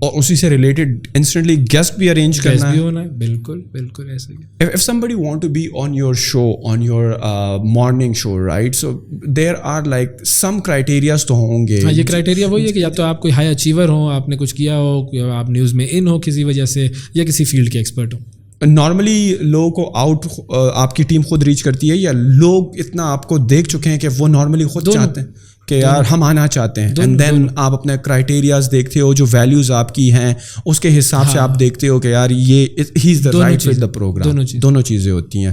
اور اسی سے ریلیٹڈ انسٹنٹلی گیسٹ بھی ارینج کرنا بھی ہونا ہے. بالکل بالکل ایسے ہی. If somebody want to be on your show, on your morning show, right? So there are like some criterias تو ہوں گے. ہاں, یہ کرائٹیریا وہی ہے کہ یا تو آپ کوئی ہائی اچیور ہوں, آپ نے کچھ کیا ہو, آپ نیوز میں ان ہو کسی وجہ سے, یا کسی فیلڈ کے ایکسپرٹ ہو. نارملی لوگوں کو آپ کی ٹیم خود ریچ کرتی ہے, یا لوگ اتنا آپ کو دیکھ چکے ہیں کہ وہ نارملی خود چاہتے ہیں کہ یار ہم آنا چاہتے ہیں, اینڈ دین آپ اپنے کرائٹیریاز دیکھتے ہو, جو ویلیوز آپ کی ہیں اس کے حساب سے آپ دیکھتے ہو کہ یار یہ ہی is the right fit the program. دونوں چیزیں ہوتی ہیں.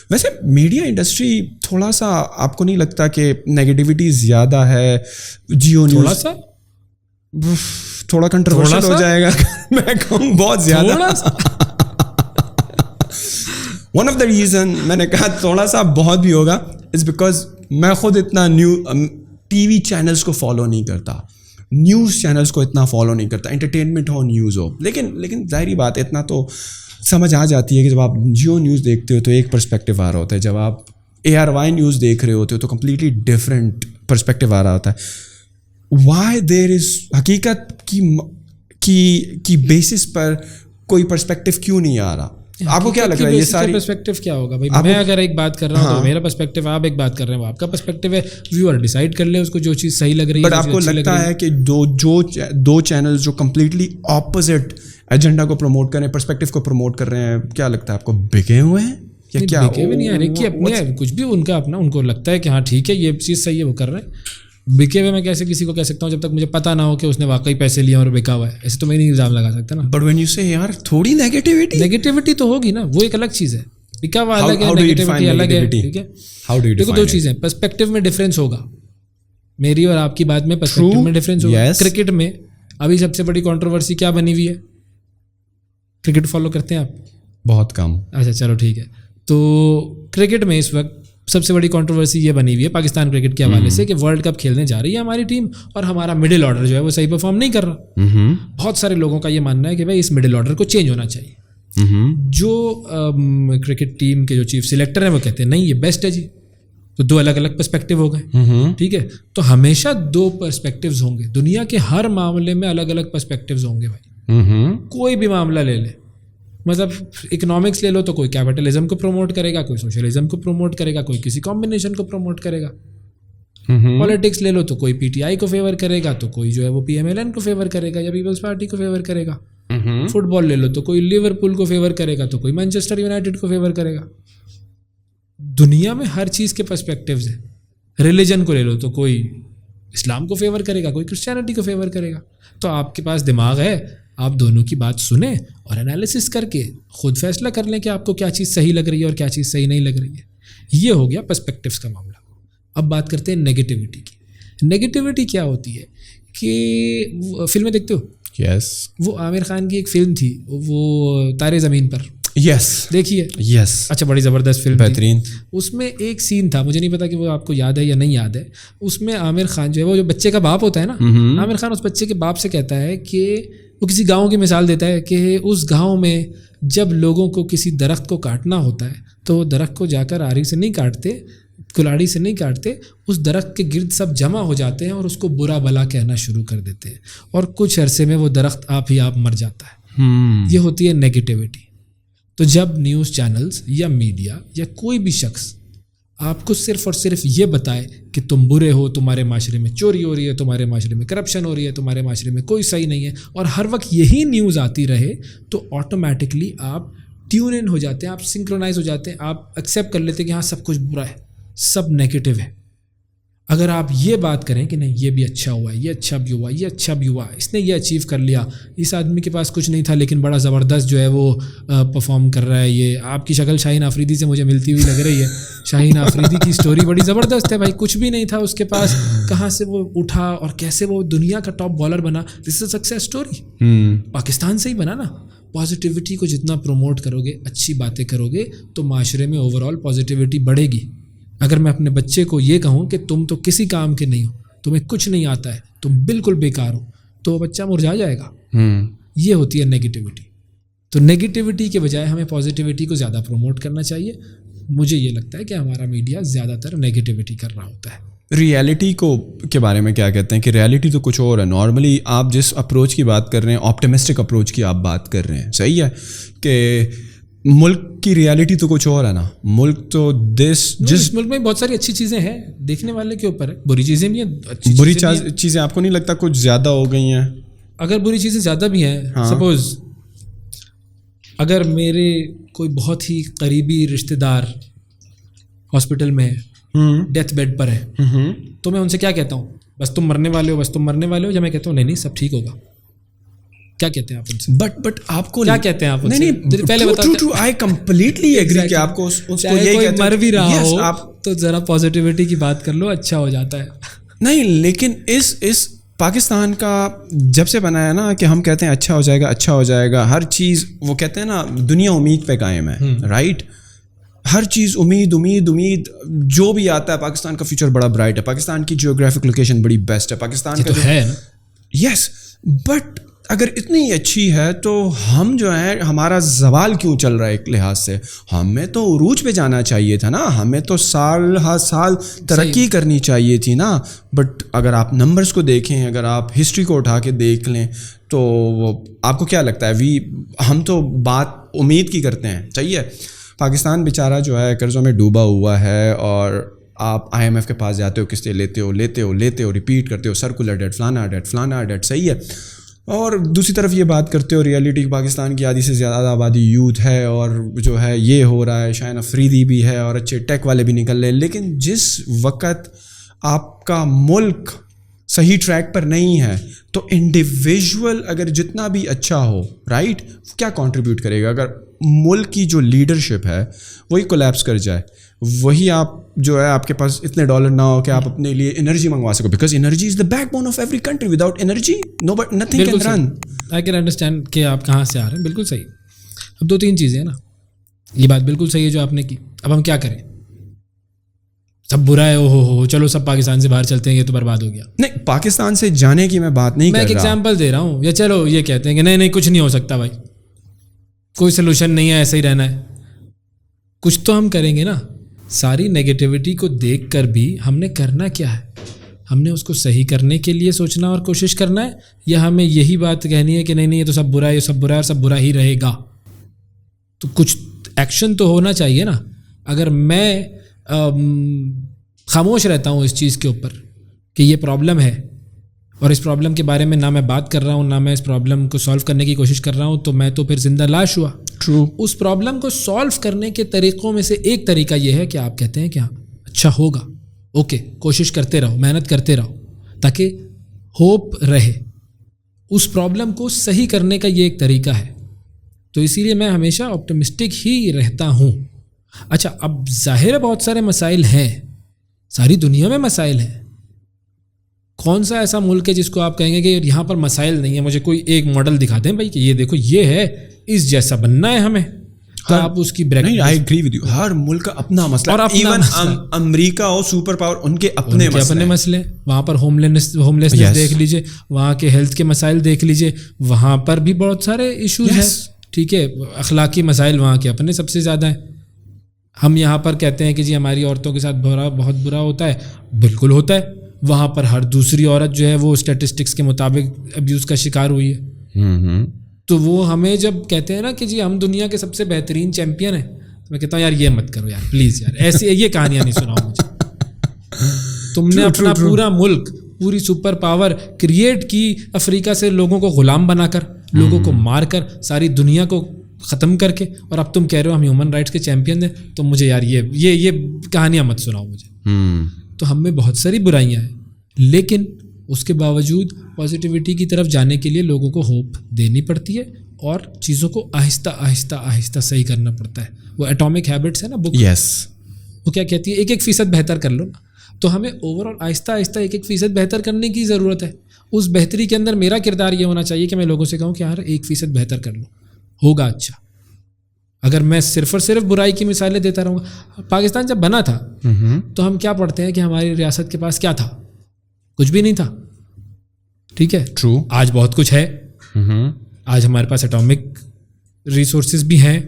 ویسے میڈیا انڈسٹری تھوڑا سا آپ کو نہیں لگتا کہ نیگیٹیوٹی زیادہ ہے؟ جیو نیوز تھوڑا کنٹروورشل ہو جائے گا میں کہوں, بہت زیادہ. ون آف دا ریزن میں نے کہا تھوڑا سا بہت بھی ہوگا, از بیکاز میں خود اتنا ٹی وی چینلس کو فالو نہیں کرتا, نیوز چینلس کو اتنا فالو نہیں کرتا, انٹرٹینمنٹ ہو, نیوز ہو. لیکن ظاہری بات ہے اتنا تو سمجھ آ جاتی ہے کہ جب آپ جیو نیوز دیکھتے ہو تو ایک پرسپیکٹیو آ رہا ہوتا ہے, جب آپ ARY نیوز دیکھ رہے ہوتے ہو تو کمپلیٹلی ڈفرینٹ پرسپیکٹیو آ رہا ہوتا ہے. وائی دیر از حقیقت کی بیسس پر کوئی پرسپیکٹیو کیوں نہیں آ رہا؟ آپ کو کیا لگ رہا ہے یہ ساری پرسپیکٹو کیا ہوگا بھائی؟ میں اگر ایک بات کر رہا ہوں تو میرا پرسپیکٹو, آپ ایک بات کر رہے ہیں وہ آپ کا پرسپیکٹو ہے, ویور ڈیسائیڈ کر لے اس کو جو چیز صحیح لگ رہی ہے. بٹ آپ کو لگتا ہے کہ دو چینل جو کمپلیٹلی اپوزٹ ایجنڈا کو پروموٹ کر رہے ہیں, پرسپیکٹو کو پروموٹ کر رہے ہیں, کیا لگتا ہے آپ کو بکے ہوئے ہیں یا کیا؟ بکے ہوئے نہیں, ہر ایک کی اپنی ہے, کچھ بھی ان کا اپنا, ان کو لگتا ہے کہ ہاں ٹھیک ہے یہ چیز صحیح ہے وہ کر رہے ہیں. بکے ہوئے میں کیسے کسی کو کہہ سکتا ہوں جب تک مجھے پتہ نہ ہو کہ اس نے واقعی پیسے لیے اور بکا ہوا ہے؟ ایسے تو میں نہیں الزام لگا سکتا نا. بٹ وین یو سے یار تھوڑی نیگیٹیوٹی تو ہوگی نا, وہ ایک الگ چیز ہے. بکا ہوا الگ ہے, نیگیٹیوٹی الگ ہے. ٹھیک ہے, دیکھو دو چیزیں, پرسپیکٹو میں ڈفرینس ہوگا. میری اور آپ کی بات میں پرسپیکٹو میں ڈفرینس ہوگا. کرکٹ میں ابھی سب سے بڑی کنٹروورسی کیا بنی ہوئی ہے؟ کرکٹ فالو کرتے ہیں آپ؟ بہت کم. اچھا چلو ٹھیک ہے. تو کرکٹ میں اس وقت سب سے بڑی کنٹروورسی یہ بنی ہوئی ہے پاکستان کرکٹ کے حوالے سے کہ ورلڈ کپ کھیلنے جا رہی ہے ہماری ٹیم اور ہمارا مڈل آرڈر جو ہے وہ صحیح پرفارم نہیں کر رہا. بہت سارے لوگوں کا یہ ماننا ہے کہ بھائی اس مڈل آرڈر کو چینج ہونا چاہیے. جو کرکٹ ٹیم کے جو چیف سلیکٹر ہیں وہ کہتے ہیں نہیں یہ بیسٹ ہے جی. تو دو الگ الگ پرسپیکٹو ہو گئے. ٹھیک ہے, تو ہمیشہ دو پرسپیکٹوز ہوں گے دنیا کے ہر معاملے میں, الگ الگ پرسپیکٹوز ہوں گے بھائی. کوئی بھی معاملہ لے لے, مطلب اکنامکس لے لو تو کوئی کیپٹلزم کو پروموٹ کرے گا, کوئی سوشلزم کو پروموٹ کرے گا, کوئی کسی کمبینیشن کو پروموٹ کرے گا. پالیٹکس لے لو تو کوئی پی ٹی آئی کو فیور کرے گا, تو کوئی جو ہے وہ پی ایم ایل این کو فیور کرے گا یا پیپلز پارٹی کو فیور کرے گا. فٹ بال لے لو تو کوئی لیورپول کو فیور کرے گا, تو کوئی مانچسٹر یونائٹیڈ کو فیور کرے گا. دنیا میں ہر چیز کے پرسپیکٹیوز ہیں. ریلیجن کو لے لو تو کوئی اسلام کو فیور کرے گا, کوئی کرسچینٹی کو فیور کرے گا. تو آپ کے پاس دماغ ہے, آپ دونوں کی بات سنیں اور انالیسس کر کے خود فیصلہ کر لیں کہ آپ کو کیا چیز صحیح لگ رہی ہے اور کیا چیز صحیح نہیں لگ رہی ہے. یہ ہو گیا پرسپیکٹیوز کا معاملہ. اب بات کرتے ہیں نیگیٹیوٹی کی. نیگیٹیوٹی کیا ہوتی ہے کہ فلمیں دیکھتے ہو؟ یس. وہ عامر خان کی ایک فلم تھی وہ تارے زمین پر. یس دیکھیے. یس. اچھا, بڑی زبردست فلم, بہترین. اس میں ایک سین تھا, مجھے نہیں پتا کہ وہ آپ کو یاد ہے یا نہیں یاد ہے. اس میں عامر خان جو ہے وہ جو بچے کا باپ ہوتا ہے نا, عامر خان اس بچے کے باپ سے کہتا ہے کہ وہ کسی گاؤں کی مثال دیتا ہے کہ اس گاؤں میں جب لوگوں کو کسی درخت کو کاٹنا ہوتا ہے تو وہ درخت کو جا کر آری سے نہیں کاٹتے, کلاڑی سے نہیں کاٹتے, اس درخت کے گرد سب جمع ہو جاتے ہیں اور اس کو برا بلا کہنا شروع کر دیتے ہیں اور کچھ عرصے میں وہ درخت آپ ہی آپ مر جاتا ہے. یہ ہوتی ہے نیگیٹیوٹی. تو جب نیوز چینلز یا میڈیا یا کوئی بھی شخص آپ کو صرف اور صرف یہ بتائے کہ تم برے ہو, تمہارے معاشرے میں چوری ہو رہی ہے, تمہارے معاشرے میں کرپشن ہو رہی ہے, تمہارے معاشرے میں کوئی صحیح نہیں ہے, اور ہر وقت یہی نیوز آتی رہے, تو آٹومیٹکلی آپ ٹیون ان ہو جاتے ہیں, آپ سنکرونائز ہو جاتے ہیں, آپ ایکسیپٹ کر لیتے ہیں کہ ہاں سب کچھ برا ہے, سب نیگیٹو ہے. اگر آپ یہ بات کریں کہ نہیں یہ بھی اچھا ہوا ہے, یہ اچھا بھی ہوا, یہ اچھا بھی ہوا, اس نے یہ اچیو کر لیا, اس آدمی کے پاس کچھ نہیں تھا لیکن بڑا زبردست جو ہے وہ پرفارم کر رہا ہے, یہ آپ کی شکل شاہین آفریدی سے مجھے ملتی ہوئی لگ رہی ہے. شاہین آفریدی کی سٹوری بڑی زبردست ہے بھائی, کچھ بھی نہیں تھا اس کے پاس, کہاں سے وہ اٹھا اور کیسے وہ دنیا کا ٹاپ بالر بنا. دس از سکسیس اسٹوری. پاکستان سے ہی بنا نا. پازیٹیوٹی کو جتنا پروموٹ کرو گے, اچھی باتیں کرو گے, تو معاشرے میں اوور آل پازیٹیوٹی بڑھے گی. اگر میں اپنے بچے کو یہ کہوں کہ تم تو کسی کام کے نہیں ہو, تمہیں کچھ نہیں آتا ہے, تم بالکل بیکار ہو, تو وہ بچہ مرجھا جائے گا. یہ ہوتی ہے نیگیٹیوٹی. تو نیگیٹیوٹی کے بجائے ہمیں پازیٹیوٹی کو زیادہ پروموٹ کرنا چاہیے. مجھے یہ لگتا ہے کہ ہمارا میڈیا زیادہ تر نیگیٹیوٹی کر رہا ہوتا ہے. ریئلٹی کو کے بارے میں کیا کہتے ہیں کہ ریئلٹی تو کچھ اور ہے. نارملی آپ جس اپروچ کی بات کر رہے ہیں, آپٹیمسٹک اپروچ کی آپ بات کر رہے ہیں, صحیح ہے کہ ملک کی ریئلٹی تو کچھ اور ہے نا. ملک تو جس ملک میں بہت ساری اچھی چیزیں ہیں, دیکھنے والے کے اوپر ہے. بری چیزیں بھی ہیں, بری چیزیں آپ کو نہیں لگتا کچھ زیادہ ہو گئی ہیں؟ اگر بری چیزیں زیادہ بھی ہیں, سپوز اگر میرے کوئی بہت ہی قریبی رشتہ دار ہاسپٹل میں ہے, ڈیتھ بیڈ پر ہے, تو میں ان سے کیا کہتا ہوں, بس تم مرنے والے ہو, بس تم مرنے والے ہو, یا میں کہتا ہوں نہیں سب ٹھیک ہوگا؟ کیا کہتے ہیں آپ ان سے؟ بٹ آپ کو کیا کہتے ہیں آپ ان سے؟ پہلے بتاؤ. آئی کمپلیٹلی ایگری کہ آپ کو اس کو یہ کہتے ہیں مر بھی رہا ہو آپ تو ذرا پازیٹیوٹی کی بات کر لو, اچھا ہو جاتا ہے. نہیں, لیکن اس پاکستان کا جب سے بنا ہے نا کہ ہم کہتے ہیں اچھا ہو جائے گا, اچھا ہو جائے گا, ہر چیز وہ کہتے ہیں نا دنیا امید پہ قائم ہے, رائٹ. ہر چیز امید جو بھی آتا ہے. پاکستان کا فیوچر بڑا برائٹ ہے, پاکستان کی جیوگرافک لوکیشن بڑی بیسٹ ہے, پاکستان کا ہے. یس, بٹ اگر اتنی اچھی ہے تو ہم جو ہے ہمارا زوال کیوں چل رہا ہے؟ ایک لحاظ سے ہمیں تو عروج پہ جانا چاہیے تھا نا, ہمیں تو سال ہر سال ترقی کرنی چاہیے تھی نا. بٹ اگر آپ نمبرز کو دیکھیں, اگر آپ ہسٹری کو اٹھا کے دیکھ لیں, تو آپ کو کیا لگتا ہے ہم تو بات امید کی کرتے ہیں, صحیح ہے. پاکستان بیچارہ جو ہے قرضوں میں ڈوبا ہوا ہے, اور آپ IMF کے پاس جاتے ہو, قسطیں لیتے ہو, ریپیٹ کرتے ہو, سرکولر ڈیٹ, فلانا ڈیٹ, صحیح ہے. اور دوسری طرف یہ بات کرتے ہو ریئلٹی پاکستان کی آدھی سے زیادہ آبادی یوتھ ہے, اور جو ہے یہ ہو رہا ہے, شاہین آفریدی بھی ہے اور اچھے ٹیک والے بھی نکل رہے ہیں. لیکن جس وقت آپ کا ملک صحیح ٹریک پر نہیں ہے, تو انڈیویژول اگر جتنا بھی اچھا ہو, رائٹ, کیا کنٹریبیوٹ کرے گا؟ اگر ملک کی جو لیڈرشپ ہے وہی کولیپس کر جائے, وہی آپ جو ہے آپ کے پاس اتنے ڈالر نہ ہو کہ آپ اپنے لیے انرجی منگوا سکو, because energy is the back bone of every country. Without energy nothing can run. I can understand کہ آپ کہاں سے آ رہے ہیں, بالکل صحیح. اب 2-3 چیزیں ہیں نا, یہ بات بالکل صحیح ہے جو آپ نے کی. اب ہم کیا کریں؟ سب برا ہے, او ہو چلو سب پاکستان سے باہر چلتے ہیں, یہ تو برباد ہو گیا. نہیں, پاکستان سے جانے کی میں بات نہیں کر رہا, میں ایک ایگزامپل دے رہا ہوں. یا چلو یہ کہتے ہیں کہ نہیں کچھ نہیں ہو سکتا بھائی, کوئی سلوشن نہیں ہے, ایسے ہی رہنا ہے. کچھ تو ہم کریں گے نا. ساری نگیٹیوٹی کو دیکھ کر بھی ہم نے کرنا کیا ہے؟ ہم نے اس کو صحیح کرنے کے لیے سوچنا اور کوشش کرنا ہے, یا ہمیں یہی بات کہنی ہے کہ نہیں یہ تو سب برا ہے, یہ سب برا ہے اور سب برا ہی رہے گا؟ تو کچھ ایکشن تو ہونا چاہیے نا. اگر میں خاموش رہتا ہوں اس چیز کے اوپر کہ یہ پرابلم ہے, اور اس پرابلم کے بارے میں نہ میں بات کر رہا ہوں, نہ میں اس پرابلم کو سالو کرنے کی کوشش کر رہا ہوں, تو میں تو پھر زندہ لاش ہوا. ٹرو. اس پرابلم کو سالو کرنے کے طریقوں میں سے ایک طریقہ یہ ہے کہ آپ کہتے ہیں کہ ہاں اچھا ہوگا, اوکے, کوشش کرتے رہو, محنت کرتے رہو, تاکہ ہوپ رہے. اس پرابلم کو صحیح کرنے کا یہ ایک طریقہ ہے. تو اسی لیے میں ہمیشہ آپٹمسٹک ہی رہتا ہوں. اچھا, اب ظاہر ہے بہت سارے مسائل ہیں, ساری دنیا میں مسائل ہیں. کون سا ایسا ملک ہے جس کو آپ کہیں گے کہ یہاں پر مسائل نہیں ہے؟ مجھے کوئی ایک ماڈل دکھا دیں بھائی کہ یہ دیکھو یہ ہے, اس جیسا بننا ہے ہمیں, تو آپ اس کی نہیں, آئی ایگری ود یو. ہر ملک کا اپنا مسئلہ, اور ایون امریکہ ہو سپر پاور, ان کے اپنے مسئلے. وہاں پر ہوملیسنس دیکھ لیجیے, وہاں کے ہیلتھ کے مسائل دیکھ لیجیے, وہاں پر بھی بہت سارے ایشوز ہیں. ٹھیک ہے, اخلاقی مسائل وہاں کے اپنے سب سے زیادہ ہیں. ہم یہاں پر کہتے ہیں کہ جی ہماری عورتوں کے ساتھ بہت برا ہوتا ہے, بالکل ہوتا ہے. وہاں پر ہر دوسری عورت جو ہے وہ اسٹیٹسٹکس کے مطابق ابیوز کا شکار ہوئی ہے. تو وہ ہمیں جب کہتے ہیں نا کہ جی ہم دنیا کے سب سے بہترین چیمپئن ہیں, تو میں کہتا ہوں یار یہ مت کرو یار پلیز یار, ایسی یہ کہانیاں نہیں سناؤ مجھے. تم نے اپنا پورا ملک, پوری سپر پاور کریٹ کی افریقہ سے, لوگوں کو غلام بنا کر, لوگوں کو مار کر, ساری دنیا کو ختم کر کے, اور اب تم کہہ رہے ہو ہم ہیومن رائٹس کے چیمپئن ہیں. تو مجھے یار یہ کہانیاں مت سناؤ مجھے. تو ہم میں بہت ساری برائیاں ہیں, لیکن اس کے باوجود پازیٹیوٹی کی طرف جانے کے لیے لوگوں کو ہوپ دینی پڑتی ہے, اور چیزوں کو آہستہ آہستہ آہستہ صحیح کرنا پڑتا ہے. وہ ایٹامک ہیبٹس ہے نا بک, وہ کیا کہتی ہے 1% بہتر کر لو نا. تو ہمیں اوور آل آہستہ آہستہ 1% بہتر کرنے کی ضرورت ہے. اس بہتری کے اندر میرا کردار یہ ہونا چاہیے کہ میں لوگوں سے کہوں کہ یار 1% بہتر کر لو, ہوگا اچھا. اگر میں صرف اور صرف برائی کی مثالیں دیتا رہوں گا. پاکستان جب بنا تھا تو ہم کیا پڑھتے ہیں کہ ہماری ریاست کے پاس کیا تھا؟ کچھ بھی نہیں تھا. ٹھیک ہے, ٹرو. آج بہت کچھ ہے. آج ہمارے پاس ایٹامک ریسورسز بھی ہیں.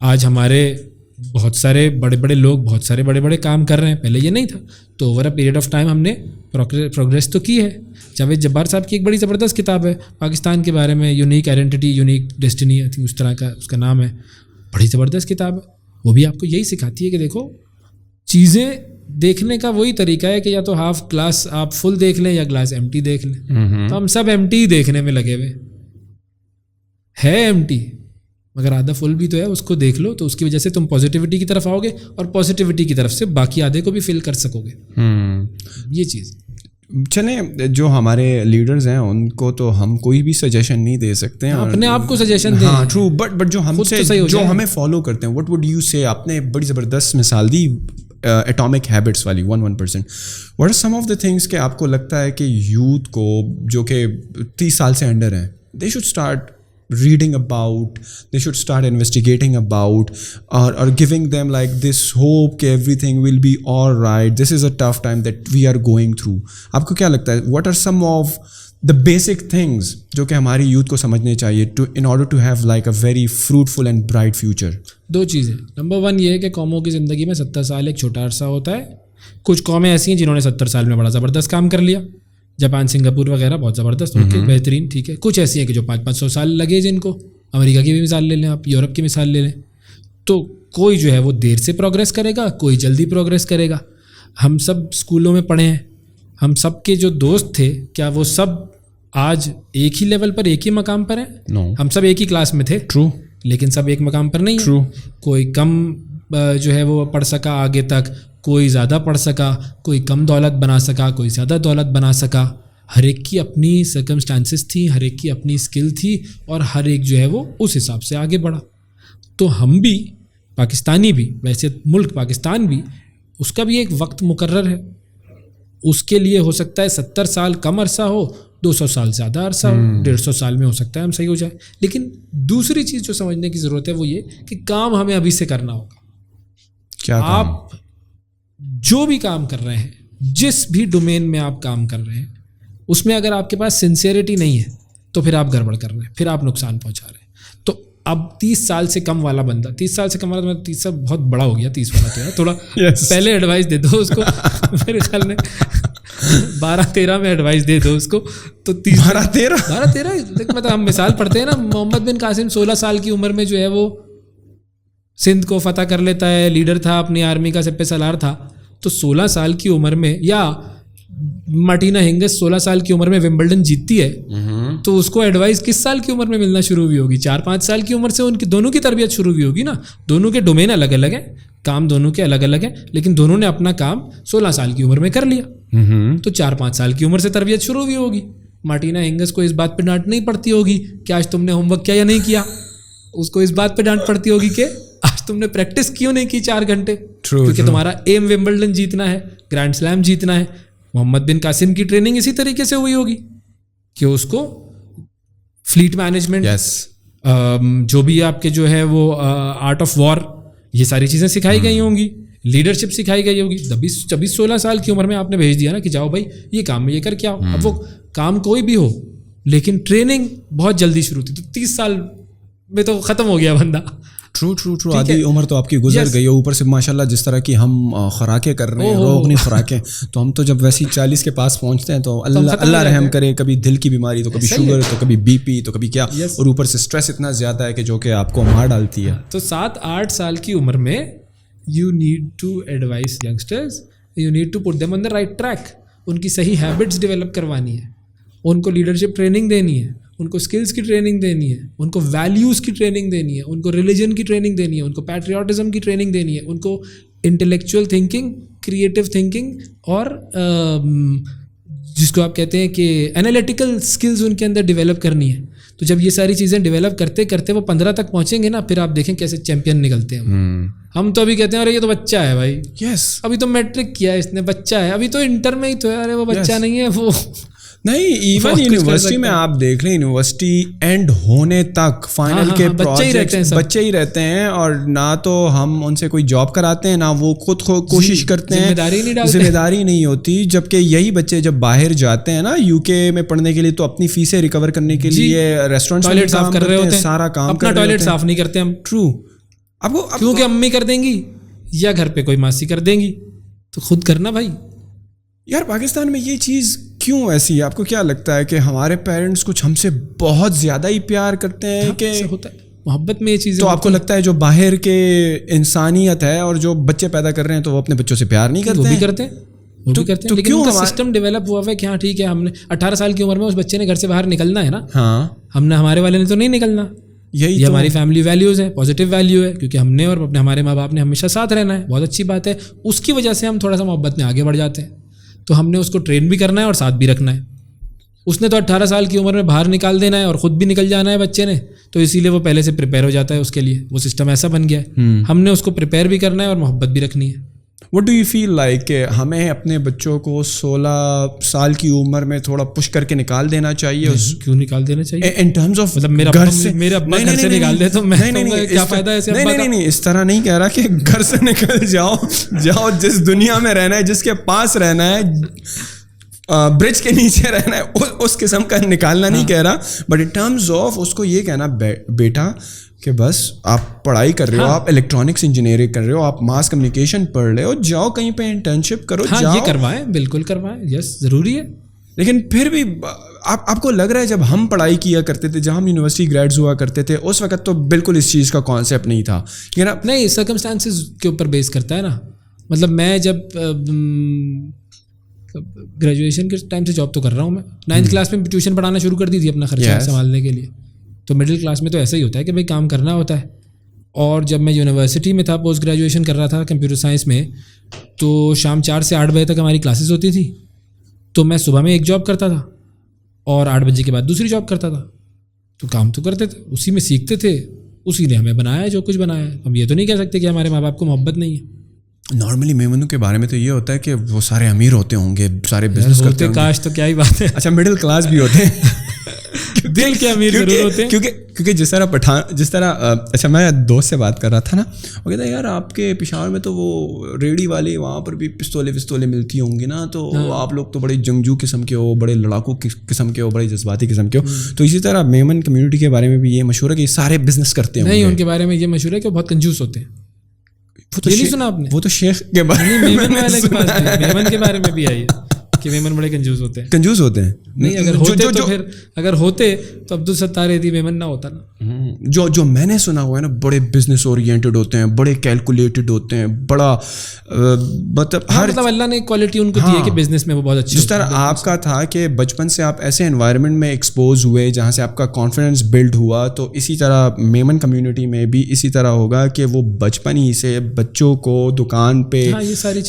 آج ہمارے بہت سارے بڑے بڑے لوگ بہت سارے بڑے بڑے کام کر رہے ہیں. پہلے یہ نہیں تھا. تو over a period of time ہم نے پروگریس تو کی ہے. جاوید جبار صاحب کی ایک بڑی زبردست کتاب ہے پاکستان کے بارے میں, یونیک آئیڈینٹی یونیک ڈیسٹینی, اس طرح کا اس کا نام ہے. بڑی زبردست کتاب ہے. وہ بھی آپ کو یہی سکھاتی ہے کہ دیکھو چیزیں دیکھنے کا وہی طریقہ ہے کہ یا تو ہاف گلاس آپ فل دیکھ لیں یا گلاس ایمٹی دیکھ لیں. تو ہم سب ایمٹی دیکھنے میں لگے ہوئے ہے. ایمٹی مگر آدھا فل بھی تو ہے, اس کو دیکھ لو. تو اس کی وجہ سے تم پازیٹیوٹی کی طرف آؤ گے, اور پازیٹیوٹی کی طرف سے باقی آدھے کو بھی فل کر سکو گے. یہ چیز چلیں, جو ہمارے لیڈرز ہیں ان کو تو ہم کوئی بھی سجیشن نہیں دے سکتے ہیں, اپنے آپ کو سجیشن دیں. ہاں ٹرو. بٹ جو ہم سے جو ہمیں فالو کرتے ہیں, وٹ وڈ یو سے, آپ نے بڑی زبردست مثال دی ایٹامک ہیبٹس والی 1%. What are some of the things کہ آپ کو لگتا ہے کہ یوتھ کو جو کہ 30 سال سے انڈر ہیں, they should start reading about, they should start investigating about, or giving them like this hope کہ everything will be all right, this is a tough time that we are going through. آپ کو کیا لگتا ہے, what are some of the basic things جو کہ ہماری youth کو سمجھنے چاہیے in order to have like a very fruitful and bright future؟ دو چیزیں. نمبر 1 یہ ہے کہ قوموں کی زندگی میں 70 سال ایک چھوٹا عرصہ ہوتا ہے. کچھ قومیں ایسی ہیں جنہوں نے 70 سال میں بڑا زبردست کام کر لیا, جاپان, سنگاپور وغیرہ بہت زبردست, ان کے بہترین. ٹھیک ہے, کچھ ایسی ہیں کہ جو 500 سال لگے جن کو. امریکہ کی بھی مثال لے لیں آپ, یورپ کی مثال لے لیں. تو کوئی جو ہے وہ دیر سے پروگریس کرے گا, کوئی جلدی پروگریس کرے گا. ہم سب اسکولوں میں پڑھے ہیں, ہم سب کے جو دوست تھے کیا وہ سب آج ایک ہی لیول پر ایک ہی مقام پر ہیں؟ ہم سب ایک ہی کلاس میں تھے, ٹرو, لیکن سب ایک مقام پر نہیں. ٹرو. کوئی کم جو ہے وہ پڑھ سکا آگے تک, کوئی زیادہ پڑھ سکا, کوئی کم دولت بنا سکا, کوئی زیادہ دولت بنا سکا. ہر ایک کی اپنی سرکمسٹانسز تھیں, ہر ایک کی اپنی اسکل تھی, اور ہر ایک جو ہے وہ اس حساب سے آگے بڑھا. تو ہم بھی پاکستانی بھی, ویسے ملک پاکستان بھی, اس کا بھی ایک وقت مقرر ہے. اس کے لیے ہو سکتا ہے 70 سال کم عرصہ ہو, 200 سال زیادہ عرصہ ہو, 150 سال میں ہو سکتا ہے ہم صحیح ہو جائے. لیکن دوسری چیز جو سمجھنے کی ضرورت ہے وہ یہ کہ کام ہمیں ابھی سے کرنا ہوگا. کیا آپ جو بھی کام کر رہے ہیں, جس بھی ڈومین میں آپ کام کر رہے ہیں, اس میں اگر آپ کے پاس سنسیئرٹی نہیں ہے تو پھر آپ گڑبڑ کر رہے ہیں, پھر آپ نقصان پہنچا رہے ہیں. تو اب 30 سال سے کم والا بندہ, 30 سال سے کم والا, 30 سال بہت بڑا ہو گیا, 30 والا تو ہے تھوڑا, پہلے ایڈوائس دے دو اس کو, میرے خیال میں 12-13 میں ایڈوائس دے دو اس کو. تو 12-13 مطلب ہم مثال پڑھتے ہیں نا, محمد بن قاسم 16 سال کی عمر میں جو ہے وہ سندھ کو فتح کر لیتا ہے, لیڈر تھا اپنی آرمی کا, سپہ سالار تھا. تو 16 سال کی عمر میں, یا مارٹینا ہنگس 16 سال کی عمر میں ومبلڈن جیتتی ہے, تو اس کو ایڈوائس کس سال کی عمر میں ملنا شروع ہوئی ہوگی؟ 4-5 سال کی عمر سے ان کی دونوں کی تربیت شروع ہوئی ہوگی نا. دونوں کے ڈومین الگ الگ ہیں, کام دونوں کے الگ الگ ہیں, لیکن دونوں نے اپنا کام 16 سال کی عمر میں کر لیا. تو 4-5 سال کی عمر سے تربیت شروع ہوئی ہوگی. مارٹینا ہنگس کو اس بات پہ ڈانٹ نہیں پڑتی ہوگی کہ آج تم نے ہوم ورک کیا یا نہیں کیا, اس کو اس بات پہ ڈانٹ پڑتی ہوگی کہ آج تم نے پریکٹس کیوں نہیں کی 4 گھنٹے, کیونکہ تمہارا ایم ومبلڈن جیتنا ہے, گرینڈ سلیم جیتنا ہے. محمد بن قاسم کی ٹریننگ اسی طریقے سے ہوئی ہوگی کہ اس کو فلیٹ مینجمنٹ, جو بھی آپ کے جو ہے وہ آرٹ آف وار, یہ ساری چیزیں سکھائی گئی ہوں گی, لیڈرشپ سکھائی گئی ہوگی. 24-16 سال کی عمر میں آپ نے بھیج دیا نا کہ جاؤ بھائی یہ کام میں یہ کر کے آؤ. اب وہ کام کوئی بھی ہو, لیکن ٹریننگ بہت جلدی شروع تھی, تو 30 سال میں تو ختم ہو گیا بندہ. ٹرو آدھی عمر تو آپ کی گزر گئی ہے. اوپر سے ماشاءاللہ جس طرح کی ہم خوراکیں کر رہے ہیں, روغنی خوراکیں, تو ہم تو جب ویسی 40 کے پاس پہنچتے ہیں تو اللہ رحم کرے, کبھی دل کی بیماری, تو کبھی شوگر, تو کبھی بی پی, تو کبھی کیا, اور اوپر سے اسٹریس اتنا زیادہ ہے کہ جو کہ آپ کو مار ڈالتی ہے. تو 7-8 سال کی عمر میں you need to advise youngsters, you need to put them on the right track. ان کی صحیح ہیبٹس ڈیولپ کروانی ہے, ان کو لیڈرشپ ٹریننگ دینی ہے, ان کو اسکلس کی ٹریننگ دینی ہے, ان کو ویلیوز کی ٹریننگ دینی ہے, ان کو ریلیجن کی ٹریننگ دینی ہے, ان کو پیٹریوٹزم کی ٹریننگ دینی ہے, ان کو انٹلیکچوئل تھنکنگ, کریٹو تھنکنگ, اور جس کو آپ کہتے ہیں کہ انالیٹیکل اسکلز ان کے اندر ڈیولپ کرنی ہے. تو جب یہ ساری چیزیں ڈیولپ کرتے کرتے وہ 15 تک پہنچیں گے نا, پھر آپ دیکھیں کیسے چیمپئن نکلتے ہیں. ہم تو ابھی کہتے ہیں ارے یہ تو بچہ ہے بھائی, ابھی تو میٹرک کیا ہے اس نے, بچہ ہے, ابھی تو انٹر میں ہی تو ہے, ارے وہ بچہ نہیں ہے وہ نہیں. ایون یونیورسٹی میں آپ دیکھ لیں, یونیورسٹی اینڈ ہونے تک فائنل کے پروجیکٹس بچے ہی رہتے ہیں, اور نہ تو ہم ان سے کوئی جاب کراتے ہیں, نہ وہ خود کوشش کرتے ہیں, ذمہ داری نہیں ہوتی. جبکہ یہی بچے جب باہر جاتے ہیں نا یو کے میں پڑھنے کے لیے, تو اپنی فیسیں ریکور کرنے کے لیے ریسٹورینٹس ٹوائلٹ صاف کر رہے ہوتے ہیں, سارا کام اپنا ٹوائلٹ صاف نہیں کرتے ہم. ٹرو, اب وہ کیونکہ امی کر دیں گی یا گھر پہ کوئی ماسی کر دیں گی, تو خود کرنا بھائی. یار پاکستان میں یہ چیز کیوں ایسی ہے؟ آپ کو کیا لگتا ہے کہ ہمارے پیرنٹس کچھ ہم سے بہت زیادہ ہی پیار کرتے ہیں کہ ہوتا ہے محبت میں یہ چیزیں؟ تو آپ کو لگتا ہے جو باہر کے انسانیت ہے اور جو بچے پیدا کر رہے ہیں تو وہ اپنے بچوں سے پیار نہیں کرتے؟ وہ بھی کرتے ہیں, لیکن ان کا سسٹم ڈیولپ ہوا ہے کہ ہاں ٹھیک ہے, ہم نے 18 سال کی عمر میں اس بچے نے گھر سے باہر نکلنا ہے نا. ہاں, ہمارے والے نے تو نہیں نکلنا. یہ ہماری فیملی ویلیوز ہے, پازیٹیو ویلیو ہے, کیونکہ ہم نے اور ہمارے ماں باپ نے ہمیشہ ساتھ رہنا ہے, بہت اچھی بات ہے. اس کی وجہ سے ہم تھوڑا سا محبت میں آگے بڑھ جاتے ہیں. تو ہم نے اس کو ٹرین بھی کرنا ہے اور ساتھ بھی رکھنا ہے. اس نے تو 18 سال کی عمر میں باہر نکال دینا ہے اور خود بھی نکل جانا ہے بچے نے, تو اسی لیے وہ پہلے سے پریپیئر ہو جاتا ہے اس کے لیے. وہ سسٹم ایسا بن گیا ہے. ہم نے اس کو پریپیئر بھی کرنا ہے اور محبت بھی رکھنی ہے. What do you feel like کہ ہمیں اپنے بچوں کو 16 سال کی عمر میں تھوڑا پش کر کے نکال دینا چاہیے؟ کیوں نکال دینا چاہیے ان ٹرمز آف مطلب میرا ابا گھر سے نکال دے تو میں کیا فائدہ ہے ایسے ابا کا؟ نہیں, اس طرح نہیں کہہ رہا کہ گھر سے نکل جاؤ جس دنیا میں رہنا ہے, جس کے پاس رہنا ہے, برج کے نیچے رہنا ہے, اس قسم کا نکالنا نہیں کہہ رہا. بٹ ان ٹرمز آف اس کو یہ کہنا بیٹا کہ بس آپ پڑھائی کر رہے ہو, آپ الیکٹرانکس انجینئرنگ کر رہے ہو, آپ ماس کمیونیکیشن پڑھ رہے ہو, جاؤ کہیں پہ انٹرنشپ کرو. یہ کروائیں, بالکل کروائیں, یس ضروری ہے. لیکن پھر بھی آپ کو لگ رہا ہے جب ہم پڑھائی کیا کرتے تھے, جب ہم یونیورسٹی گریڈز ہوا کرتے تھے, اس وقت تو بالکل اس چیز کا کانسیپٹ نہیں تھا. نہیں, سرکمسٹانسز کے اوپر بیس کرتا ہے نا. مطلب میں جب گریجویشن کے ٹائم سے جاب تو کر رہا ہوں, میں 9th کلاس میں ٹیوشن پڑھانا شروع کر دی تھی اپنا خرچہ سنبھالنے کے لیے. تو مڈل کلاس میں تو ایسا ہی ہوتا ہے کہ بھائی کام کرنا ہوتا ہے. اور جب میں یونیورسٹی میں تھا, پوسٹ گریجویشن کر رہا تھا کمپیوٹر سائنس میں, تو شام 4 سے 8 بجے تک ہماری کلاسز ہوتی تھی. تو میں صبح میں ایک جاب کرتا تھا اور 8 بجے کے بعد دوسری جاب کرتا تھا. تو کام تو کرتے تھے, اسی میں سیکھتے تھے, اسی نے ہمیں بنایا ہے جو کچھ بنایا ہے. ہم یہ تو نہیں کہہ سکتے کہ ہمارے ماں باپ کو محبت نہیں ہے. نارملی میمنوں کے بارے میں تو یہ ہوتا ہے کہ وہ سارے امیر ہوتے ہوں گے, سارے بزنس کرتے ہوں گے. کاش, تو کیا ہی بات ہے. اچھا, مڈل کلاس بھی ہوتے ہیں. دل کے امیر ضرور ہوتے ہیں. کیونکہ جس طرح اچھا میں دوست سے بات کر رہا تھا نا, وہ کہتا ہے یار آپ کے پشاور میں تو وہ ریڑھی والے وہاں پر بھی پستولے ملتی ہوں گی نا, تو آپ لوگ تو بڑے جنگجو قسم کے ہو, بڑے لڑاکو قسم کے ہو, بڑے جذباتی قسم کے ہو. تو اسی طرح میمن کمیونٹی کے بارے میں بھی یہ مشہور ہے کہ یہ سارے بزنس کرتے ہیں. نہیں, ان کے بارے میں یہ مشہور ہے کہ وہ بہت کنجوس ہوتے ہیں. یہ نہیں سنا آپ نے؟ وہ تو شیخ کے بارے میں, میمن والے کے پاس میمن کے بارے میں بھی آئی ہے کہ میمن بڑے کنجوس ہوتے ہیں. نہیں, اگر ہوتے تو عبدالستار ایدھی میمن نہ ہوتا نا. جو میں نے سنا ہوا ہے نا, بڑے بزنس اورینٹڈ ہوتے ہیں, بڑے کیلکولیٹڈ ہوتے ہیں, بڑا مطلب اللہ نے کوالٹی ان کو دی ہے کہ بزنس میں وہ بہت اچھے. جس طرح آپ کا تھا کہ بچپن سے آپ ایسے انوائرمنٹ میں ایکسپوز ہوئے جہاں سے آپ کا کانفیڈنس بلڈ ہوا, تو اسی طرح میمن کمیونٹی میں بھی اسی طرح ہوگا کہ وہ بچپن ہی سے بچوں کو دکان پہ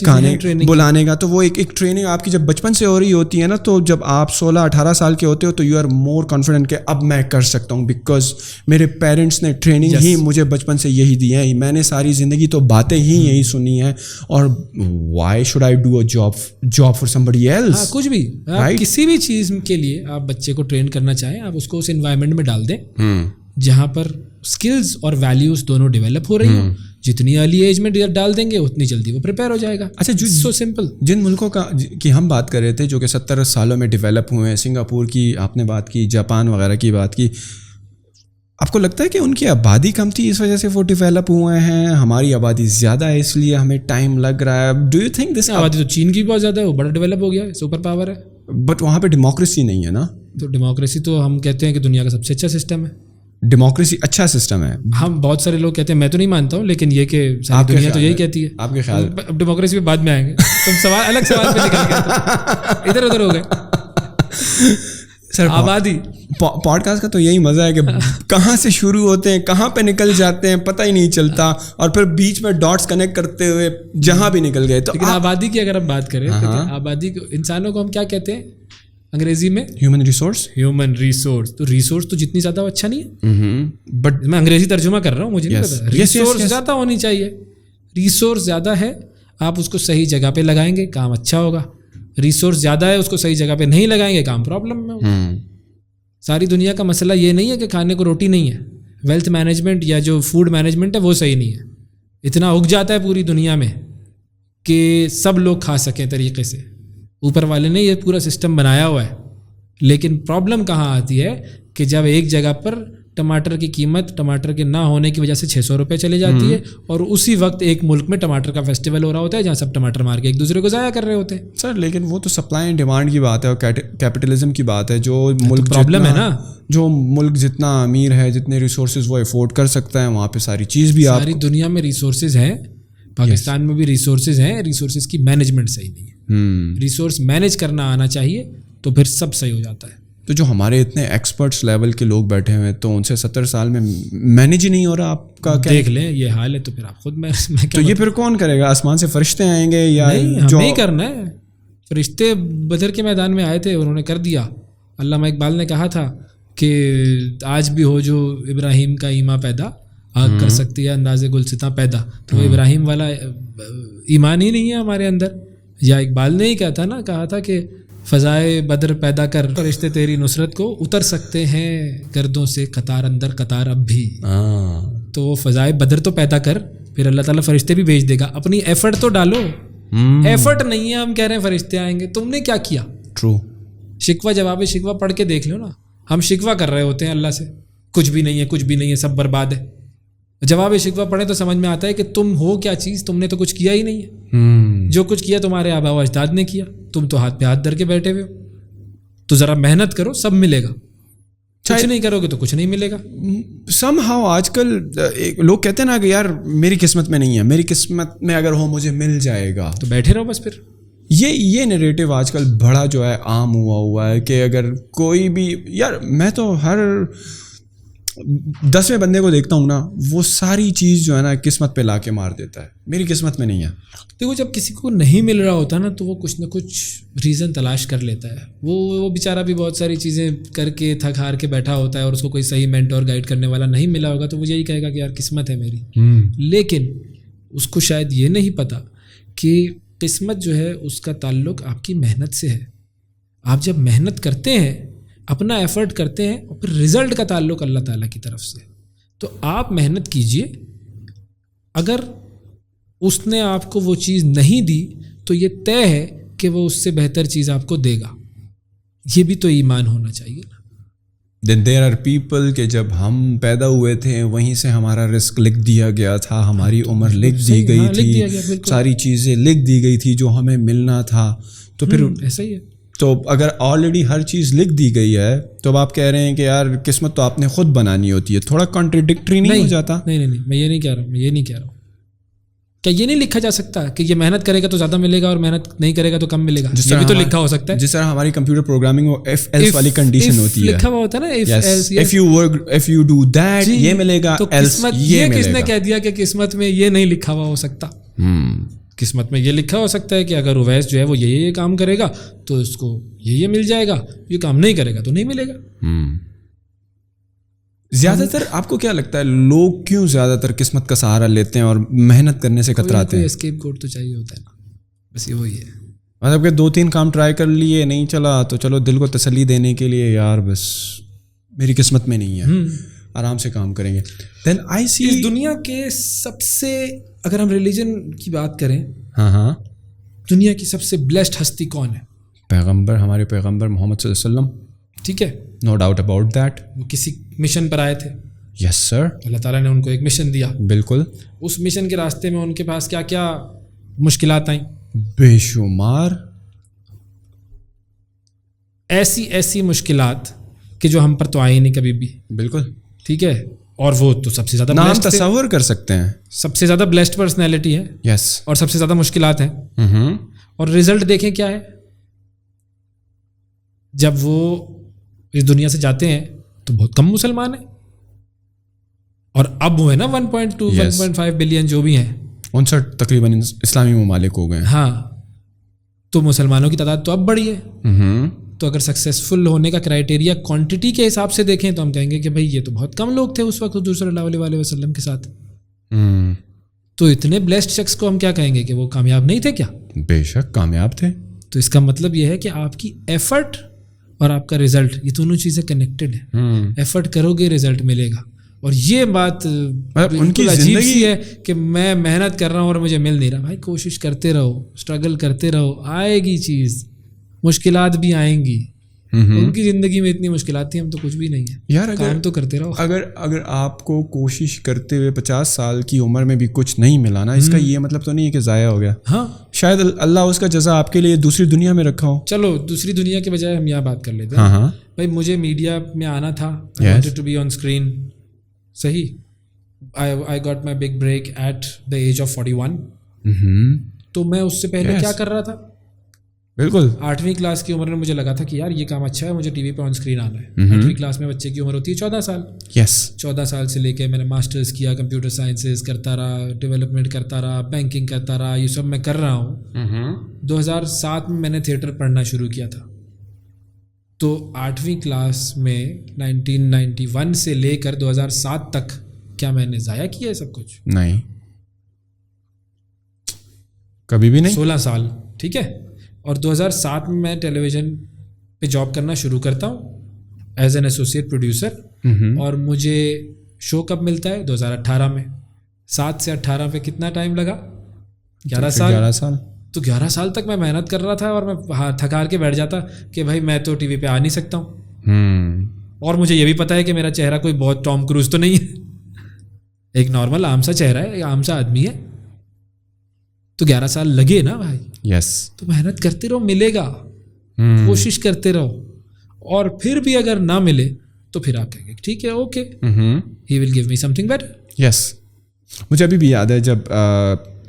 کھانے بلانے کا, تو وہ ایک ٹریننگ آپ کی جب بچپن سے ہو رہی ہوتی ہے نا, تو جب آپ 16-18 سال کے ہوتے ہو تو یو آر مور کانفیڈنٹ کہ اب میں کر سکتا ہوں, بیکاز میرے پیرنٹس نے ٹریننگ ہی مجھے بچپن سے یہی دی ہے, میں نے ساری زندگی تو باتیں ہی یہی سنی ہیں, اور why should I do a job for somebody else. کچھ بھی کسی بھی چیز کے لیے آپ بچے کو ٹرین کرنا چاہیں, آپ اس کو اس انوائرمنٹ میں ڈال دیں جہاں پر اسکلز اور ویلیوز دونوں ڈیولپ ہو رہی ہوں. جتنی ارلی ایج میں ڈال دیں گے اتنی جلدی وہ پریپیئر ہو جائے گا. اچھا, سو سمپل. جن ملکوں کا کی ہم بات کر رہے تھے جو کہ 70 سالوں میں ڈیولپ ہوئے ہیں, سنگاپور کی آپ نے بات کی, جاپان وغیرہ کی بات کی, آپ کو لگتا ہے کہ ان کی آبادی کم تھی اس وجہ سے وہ ڈیولپ ہوئے ہیں؟ ہماری آبادی زیادہ ہے اس لیے ہمیں ٹائم لگ رہا ہے. ڈو یو تھنک دس؟ آبادی تو چین کی بہت زیادہ ہے, وہ بڑا ڈیولپ ہو گیا ہے, سپر پاور ہے, بٹ وہاں پہ ڈیموکریسی نہیں ہے نا. تو ڈیموکریسی تو ہم کہتے ہیں کہ دنیا کا سب سے اچھا سسٹم ہے. ڈیموکریسی اچھا سسٹم ہے, ہم بہت سارے لوگ کہتے ہیں, میں تو نہیں مانتا ہوں, لیکن یہ کہ ساری دنیا تو یہی کہتی ہے. آپ کے خیال؟ اب ڈیموکریسی پہ بعد میں آئیں گے, تم سوال الگ سوال پہ نکل گئے, ادھر ادھر ہو گئے. سر آبادی پوڈ کاسٹ کا تو یہی مزہ ہے کہ کہاں سے شروع ہوتے ہیں کہاں پہ نکل جاتے ہیں پتہ ہی نہیں چلتا, اور پھر بیچ میں ڈاٹس کنیکٹ کرتے ہوئے جہاں بھی نکل گئے. تو لیکن آبادی کی اگر ہم بات کریں, آبادی کو, انسانوں کو ہم کیا کہتے ہیں انگریزی میں؟ Human resource. تو ریسورس تو جتنی زیادہ اچھا نہیں ہے, بٹ میں انگریزی ترجمہ کر رہا ہوں, مجھے نہیں پتا. ریسورس زیادہ ہونی چاہیے, ریسورس زیادہ ہے, آپ اس کو صحیح جگہ پہ لگائیں گے کام اچھا ہوگا. ریسورس زیادہ ہے, اس کو صحیح جگہ پہ نہیں لگائیں گے کام پرابلم میں ہوگا. ساری دنیا کا مسئلہ یہ نہیں ہے کہ کھانے کو روٹی نہیں ہے, ویلتھ مینجمنٹ یا جو فوڈ مینجمنٹ ہے وہ صحیح نہیں ہے. اتنا اگ جاتا ہے پوری دنیا میں کہ سب لوگ کھا سکیں طریقے سے, اوپر والے نے یہ پورا سسٹم بنایا ہوا ہے. لیکن پرابلم کہاں آتی ہے کہ جب ایک جگہ پر ٹماٹر کی قیمت ٹماٹر کے نہ ہونے کی وجہ سے 600 روپے چلے جاتی ہے, اور اسی وقت ایک ملک میں ٹماٹر کا فیسٹیول ہو رہا ہوتا ہے جہاں سب ٹماٹر مار کے ایک دوسرے کو ضائع کر رہے ہوتے ہیں. سر لیکن وہ تو سپلائی اینڈ ڈیمانڈ کی بات ہے اور کیپٹلزم کی بات ہے. جو ملک پرابلم ہے نا, جو ملک جتنا امیر ہے, جتنے ریسورسز وہ افورڈ کر سکتا ہے, وہاں پہ ساری چیز بھی, ساری دنیا میں ریسورسز ہیں, پاکستان میں بھی ریسورسز ہیں, ریسورسز کی مینجمنٹ صحیح نہیں ہے. ریسورس مینیج کرنا آنا چاہیے تو پھر سب صحیح ہو جاتا ہے. تو جو ہمارے اتنے ایکسپرٹس لیول کے لوگ بیٹھے ہوئے ہیں تو ان سے 70 سال میں مینیج ہی نہیں ہو رہا. آپ کا کیا دیکھ لیں یہ حال ہے تو پھر آپ خود میں تو یہ پھر کون کرے گا؟ آسمان سے فرشتے آئیں گے یا ہمیں ہی کرنا ہے؟ فرشتے بدر کے میدان میں آئے تھے, انہوں نے کر دیا. علامہ اقبال نے کہا تھا کہ آج بھی ہو جو ابراہیم کا ایما پیدا, آگ کر سکتی ہے انداز گلستاں پیدا. تو ابراہیم والا ایمان ہی نہیں ہے ہمارے اندر. یا اقبال نے ہی کہا تھا کہ فضائے بدر پیدا کر, فرشتے تیری نصرت کو اتر سکتے ہیں گردوں سے قطار اندر قطار اب بھی. تو وہ فضائے بدر تو پیدا کر, پھر اللہ تعالیٰ فرشتے بھی بھیج دے گا. اپنی ایفرٹ تو ڈالو. ایفرٹ نہیں ہے, ہم کہہ رہے ہیں فرشتے آئیں گے, تم نے کیا کیا؟ ٹرو. شکوہ جواب شکوہ پڑھ کے دیکھ لو نا. ہم شکوہ کر رہے ہوتے ہیں اللہ سے, کچھ بھی نہیں ہے, کچھ بھی نہیں ہے, سب برباد ہے. جواب شکوہ پڑھیں تو سمجھ میں آتا ہے کہ تم ہو کیا چیز, تم نے تو کچھ کیا ہی نہیں ہے. جو کچھ کیا تمہارے آباء و اجداد نے کیا, تم تو ہاتھ پہ ہاتھ دھر کے بیٹھے ہوئے ہو. تو ذرا محنت کرو, سب ملے گا. کچھ نہیں کرو گے تو کچھ نہیں ملے گا. سم ہاؤ آج کل لوگ کہتے ہیں نا کہ یار میری قسمت میں نہیں ہے, میری قسمت میں اگر ہو مجھے مل جائے گا. تو بیٹھے رہو بس. پھر یہ نیریٹو آج کل بڑا جو ہے عام ہوا ہے کہ اگر کوئی بھی, یار میں تو ہر 10ویں بندے کو دیکھتا ہوں نا, وہ ساری چیز جو ہے نا قسمت پہ لا کے مار دیتا ہے, میری قسمت میں نہیں ہے. دیکھو جب کسی کو نہیں مل رہا ہوتا نا تو وہ کچھ نہ کچھ ریزن تلاش کر لیتا ہے. وہ بیچارہ بھی بہت ساری چیزیں کر کے تھک ہار کے بیٹھا ہوتا ہے, اور اس کو کوئی صحیح مینٹور گائیڈ کرنے والا نہیں ملا ہوگا تو وہ یہی کہے گا کہ یار قسمت ہے میری. لیکن اس کو شاید یہ نہیں پتا کہ قسمت جو ہے اس کا تعلق آپ کی محنت سے ہے. آپ جب محنت کرتے ہیں, اپنا ایفرٹ کرتے ہیں اور پھر رزلٹ کا تعلق اللہ تعالیٰ کی طرف سے. تو آپ محنت کیجئے, اگر اس نے آپ کو وہ چیز نہیں دی تو یہ طے ہے کہ وہ اس سے بہتر چیز آپ کو دے گا. یہ بھی تو ایمان ہونا چاہیے نا. دین دیر آر پیپل کہ جب ہم پیدا ہوئے تھے وہیں سے ہمارا رزق لکھ دیا گیا تھا, ہماری عمر لکھ دی گئی تھی, ساری چیزیں لکھ دی گئی تھی جو ہمیں ملنا تھا. تو پھر ایسا ہی ہے. تو اگر آلریڈی ہر چیز لکھ دی گئی ہے تو اب آپ کہہ رہے ہیں کہ یار قسمت تو آپ نے خود بنانی ہوتی ہے, تھوڑا کانٹریڈکٹری نہیں ہو جاتا؟ نہیں, میں یہ نہیں کہہ رہا ہوں. کیا یہ نہیں لکھا جا سکتا کہ یہ محنت کرے گا تو زیادہ ملے گا اور محنت نہیں کرے گا تو کم ملے گا؟ یہ بھی تو لکھا ہو سکتا ہے. جس طرح ہماری کمپیوٹر پروگرامنگ میں ایف ایلس والی کنڈیشن ہوتی ہے, لکھا ہوا ہوتا ہے نا, if you do that یہ ملے گا, else یہ ملے گا. کس نے کہہ دیا کہ قسمت میں یہ نہیں لکھا ہوا ہو سکتا؟ قسمت میں یہ لکھا ہو سکتا ہے کہ اگر اویس جو ہے وہ یہ کام کرے گا تو اس کو یہ مل جائے گا, یہ کام نہیں کرے گا تو نہیں ملے گا. زیادہ تر آپ کو کیا لگتا ہے لوگ کیوں زیادہ تر قسمت کا سہارا لیتے ہیں اور محنت کرنے سے کتراتے ہیں؟ اسکیپ کوڈ تو چاہیے ہوتا ہے نا, بس یہ وہی ہے. مطلب کہ 2-3 کام ٹرائی کر لیے, نہیں چلا تو چلو دل کو تسلی دینے کے لیے یار بس میری قسمت میں نہیں ہے, آرام سے کام کریں گے. دین آئی سی اس دنیا کے سب سے, اگر ہم ریلیجن کی بات کریں, ہاں دنیا کی سب سے بلیسڈ ہستی کون ہے؟ پیغمبر, ہمارے پیغمبر محمد صلی اللہ علیہ وسلم. ٹھیک ہے, نو ڈاؤٹ اباؤٹ دیٹ. وہ کسی مشن پر آئے تھے. یس سر. اللہ تعالیٰ نے ان کو ایک مشن دیا. بالکل. اس مشن کے راستے میں ان کے پاس کیا کیا مشکلات آئیں؟ بے شمار. ایسی مشکلات کہ جو ہم پر تو آئی نہیں کبھی بھی. بالکل. ٹھیک ہے, اور وہ تو سب سے زیادہ نام تصور کر سکتے ہیں, سب سے زیادہ بلیسڈ پرسنالٹی ہے. یس. اور سب سے زیادہ مشکلات ہیں. اور رزلٹ دیکھیں کیا ہے. جب وہ اس دنیا سے جاتے ہیں تو بہت کم مسلمان ہیں, اور اب وہ ہے نا 1.2 1.5 بلین جو بھی ہیں, 59 تقریباً اسلامی ممالک ہو گئے. ہاں, تو مسلمانوں کی تعداد تو اب بڑھی ہے. تو اگر سکسیزفل ہونے کا کرائٹیریا کوانٹٹی کے حساب سے دیکھیں تو ہم کہیں گے کہ بھائی یہ تو بہت کم لوگ تھے اس وقت حضور صلی اللہ علیہ وسلم کے ساتھ. تو اتنے بلیسڈ شخص کو ہم کیا کہیں گے کہ وہ کامیاب نہیں تھے کیا؟ بے شک کامیاب تھے. تو اس کا مطلب یہ ہے کہ آپ کی ایفرٹ اور آپ کا رزلٹ, یہ دونوں چیزیں کنیکٹڈ ہیں. ایفرٹ کرو گے رزلٹ ملے گا. اور یہ بات ان کی عجیب سی ہے کہ میں محنت کر رہا ہوں اور مجھے مل نہیں رہا. بھائی کوشش کرتے رہو, اسٹرگل کرتے رہو, آئے گی چیز. مشکلات بھی آئیں گی. ان کی زندگی میں اتنی مشکلات تھیں, ہم تو کچھ بھی نہیں ہے یار. کام تو کرتے رہو. اگر آپ کو کوشش کرتے ہوئے 50 سال کی عمر میں بھی کچھ نہیں ملا نا, اس کا یہ مطلب تو نہیں ہے کہ ضائع ہو گیا. ہاں, شاید اللہ اس کا جزا آپ کے لیے دوسری دنیا میں رکھا ہو. چلو دوسری دنیا کے بجائے ہم یہاں بات کر لیتے ہیں. ہاں بھائی, مجھے میڈیا میں آنا تھا. I wanted to be on screen. صحیح. I got my big break at the age of 41. تو میں اس سے پہلے کیا کر رہا تھا؟ بالکل 8ویں کلاس کی عمر میں مجھے لگا تھا کہ یار یہ کام اچھا ہے, مجھے ٹی وی پہ آن اسکرین آنا ہے. 8ویں کلاس میں بچے کی عمر ہوتی ہے 14 سال. یس. 14 سال سے لے کے میں نے ماسٹرز کیا, کمپیوٹر سائنسز کرتا رہا, ڈیولپمنٹ کرتا رہا, بینکنگ کرتا رہا, یہ سب میں کر رہا ہوں. 2007 میں نے تھیٹر پڑھنا شروع کیا تھا. تو 8ویں کلاس میں 1991 سے لے کر 2007 تک کیا میں نے ضائع کیا ہے سب کچھ؟ نہیں, کبھی بھی نہیں. 16 سال. ٹھیک ہے. اور 2007 میں ٹیلی ویژن پہ جاب کرنا شروع کرتا ہوں ایز این ایسوسیٹ پروڈیوسر. اور مجھے شو کب ملتا ہے؟ 2018 میں. 7 سے 18 پہ کتنا ٹائم لگا؟ 11 سال. تو 11 سال تک میں محنت کر رہا تھا اور میں تھکار کے بیٹھ جاتا کہ بھائی میں تو ٹی وی پہ آ نہیں سکتا ہوں. اور مجھے یہ بھی پتا ہے کہ میرا چہرہ کوئی بہت ٹام کروز تو نہیں ہے, ایک نارمل عام سا چہرہ ہے, ایک عام سا آدمی ہے. تو 11 سال لگے نا بھائی. یس. تو محنت کرتے رہو, ملے گا. کوشش کرتے رہو, اور پھر بھی اگر نہ ملے تو پھر آپ کہیں گے ٹھیک ہے, okay, he will give me something better. Yes. مجھے ابھی بھی یاد ہے جب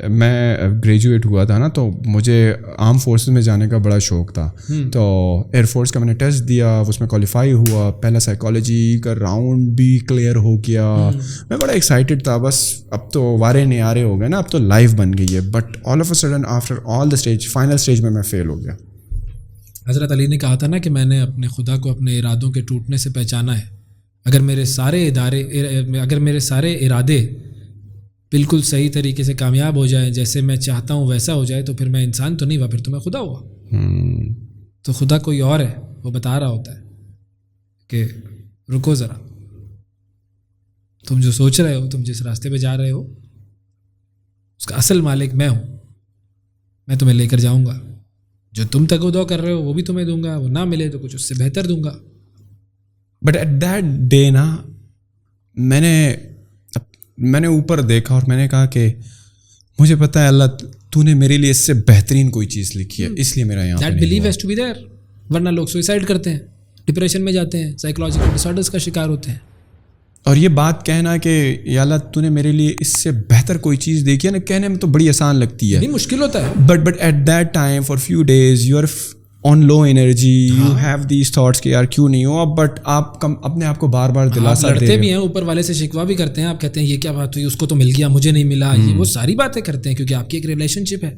میں گریجویٹ ہوا تھا نا, تو مجھے آرم فورسز میں جانے کا بڑا شوق تھا. تو ایئر فورس کا میں نے ٹیسٹ دیا, اس میں کوالیفائی ہوا, پہلا سائیکالوجی کا راؤنڈ بھی کلیئر ہو گیا. میں بڑا ایکسائٹیڈ تھا, بس اب تو وارے نیارے ہو گئے نا, اب تو لائف بن گئی ہے. But all of a sudden after all the stage, final stage میں فیل ہو گیا. حضرت علی نے کہا تھا نا کہ میں نے اپنے خدا کو اپنے ارادوں کے ٹوٹنے سے پہچانا ہے. اگر میرے سارے ارادے بالکل صحیح طریقے سے کامیاب ہو جائیں, جیسے میں چاہتا ہوں ویسا ہو جائے, تو پھر میں انسان تو نہیں ہوا, پھر تو میں خدا ہوا. تو خدا کوئی اور ہے, وہ بتا رہا ہوتا ہے. کہ رکو ذرا, تم جو سوچ رہے ہو, تم جس راستے پہ جا رہے ہو, اس کا اصل مالک میں ہوں. میں تمہیں لے کر جاؤں گا, جو تم تک ودو کر رہے ہو وہ بھی تمہیں دوں گا, وہ نہ ملے تو کچھ اس سے بہتر دوں گا. بٹ ایٹ دیٹ ڈے نا میں نے اوپر دیکھا اور میں نے کہا کہ مجھے پتہ ہے اللہ تو نے میرے لیے اس سے بہترین کوئی چیز لکھی ہے, اس لیے میرا یہاں that belief has to be there. ورنہ لوگ سوئسائڈ کرتے ہیں, ڈپریشن میں جاتے ہیں, سائیکولوجیکل ڈس آرڈرز کا شکار ہوتے ہیں. اور یہ بات کہنا کہ یا اللہ تو نے میرے لیے اس سے بہتر کوئی چیز دیکھی ہے نا, کہنے میں تو بڑی آسان لگتی ہے, نہیں مشکل ہوتا ہے. But at that time for few days you are on low energy, you have these thoughts کہ یار کیوں نہیں ہو, بٹ آپ اپنے آپ کو بار بار دلاسا دے لڑتے بھی ہیں, اوپر والے سے شکوا بھی کرتے ہیں, آپ کہتے ہیں یہ کیا بات ہوئی, اس کو تو مل گیا مجھے نہیں ملا, یہ وہ ساری باتیں کرتے ہیں کیونکہ آپ کی ایک ریلیشن شپ ہے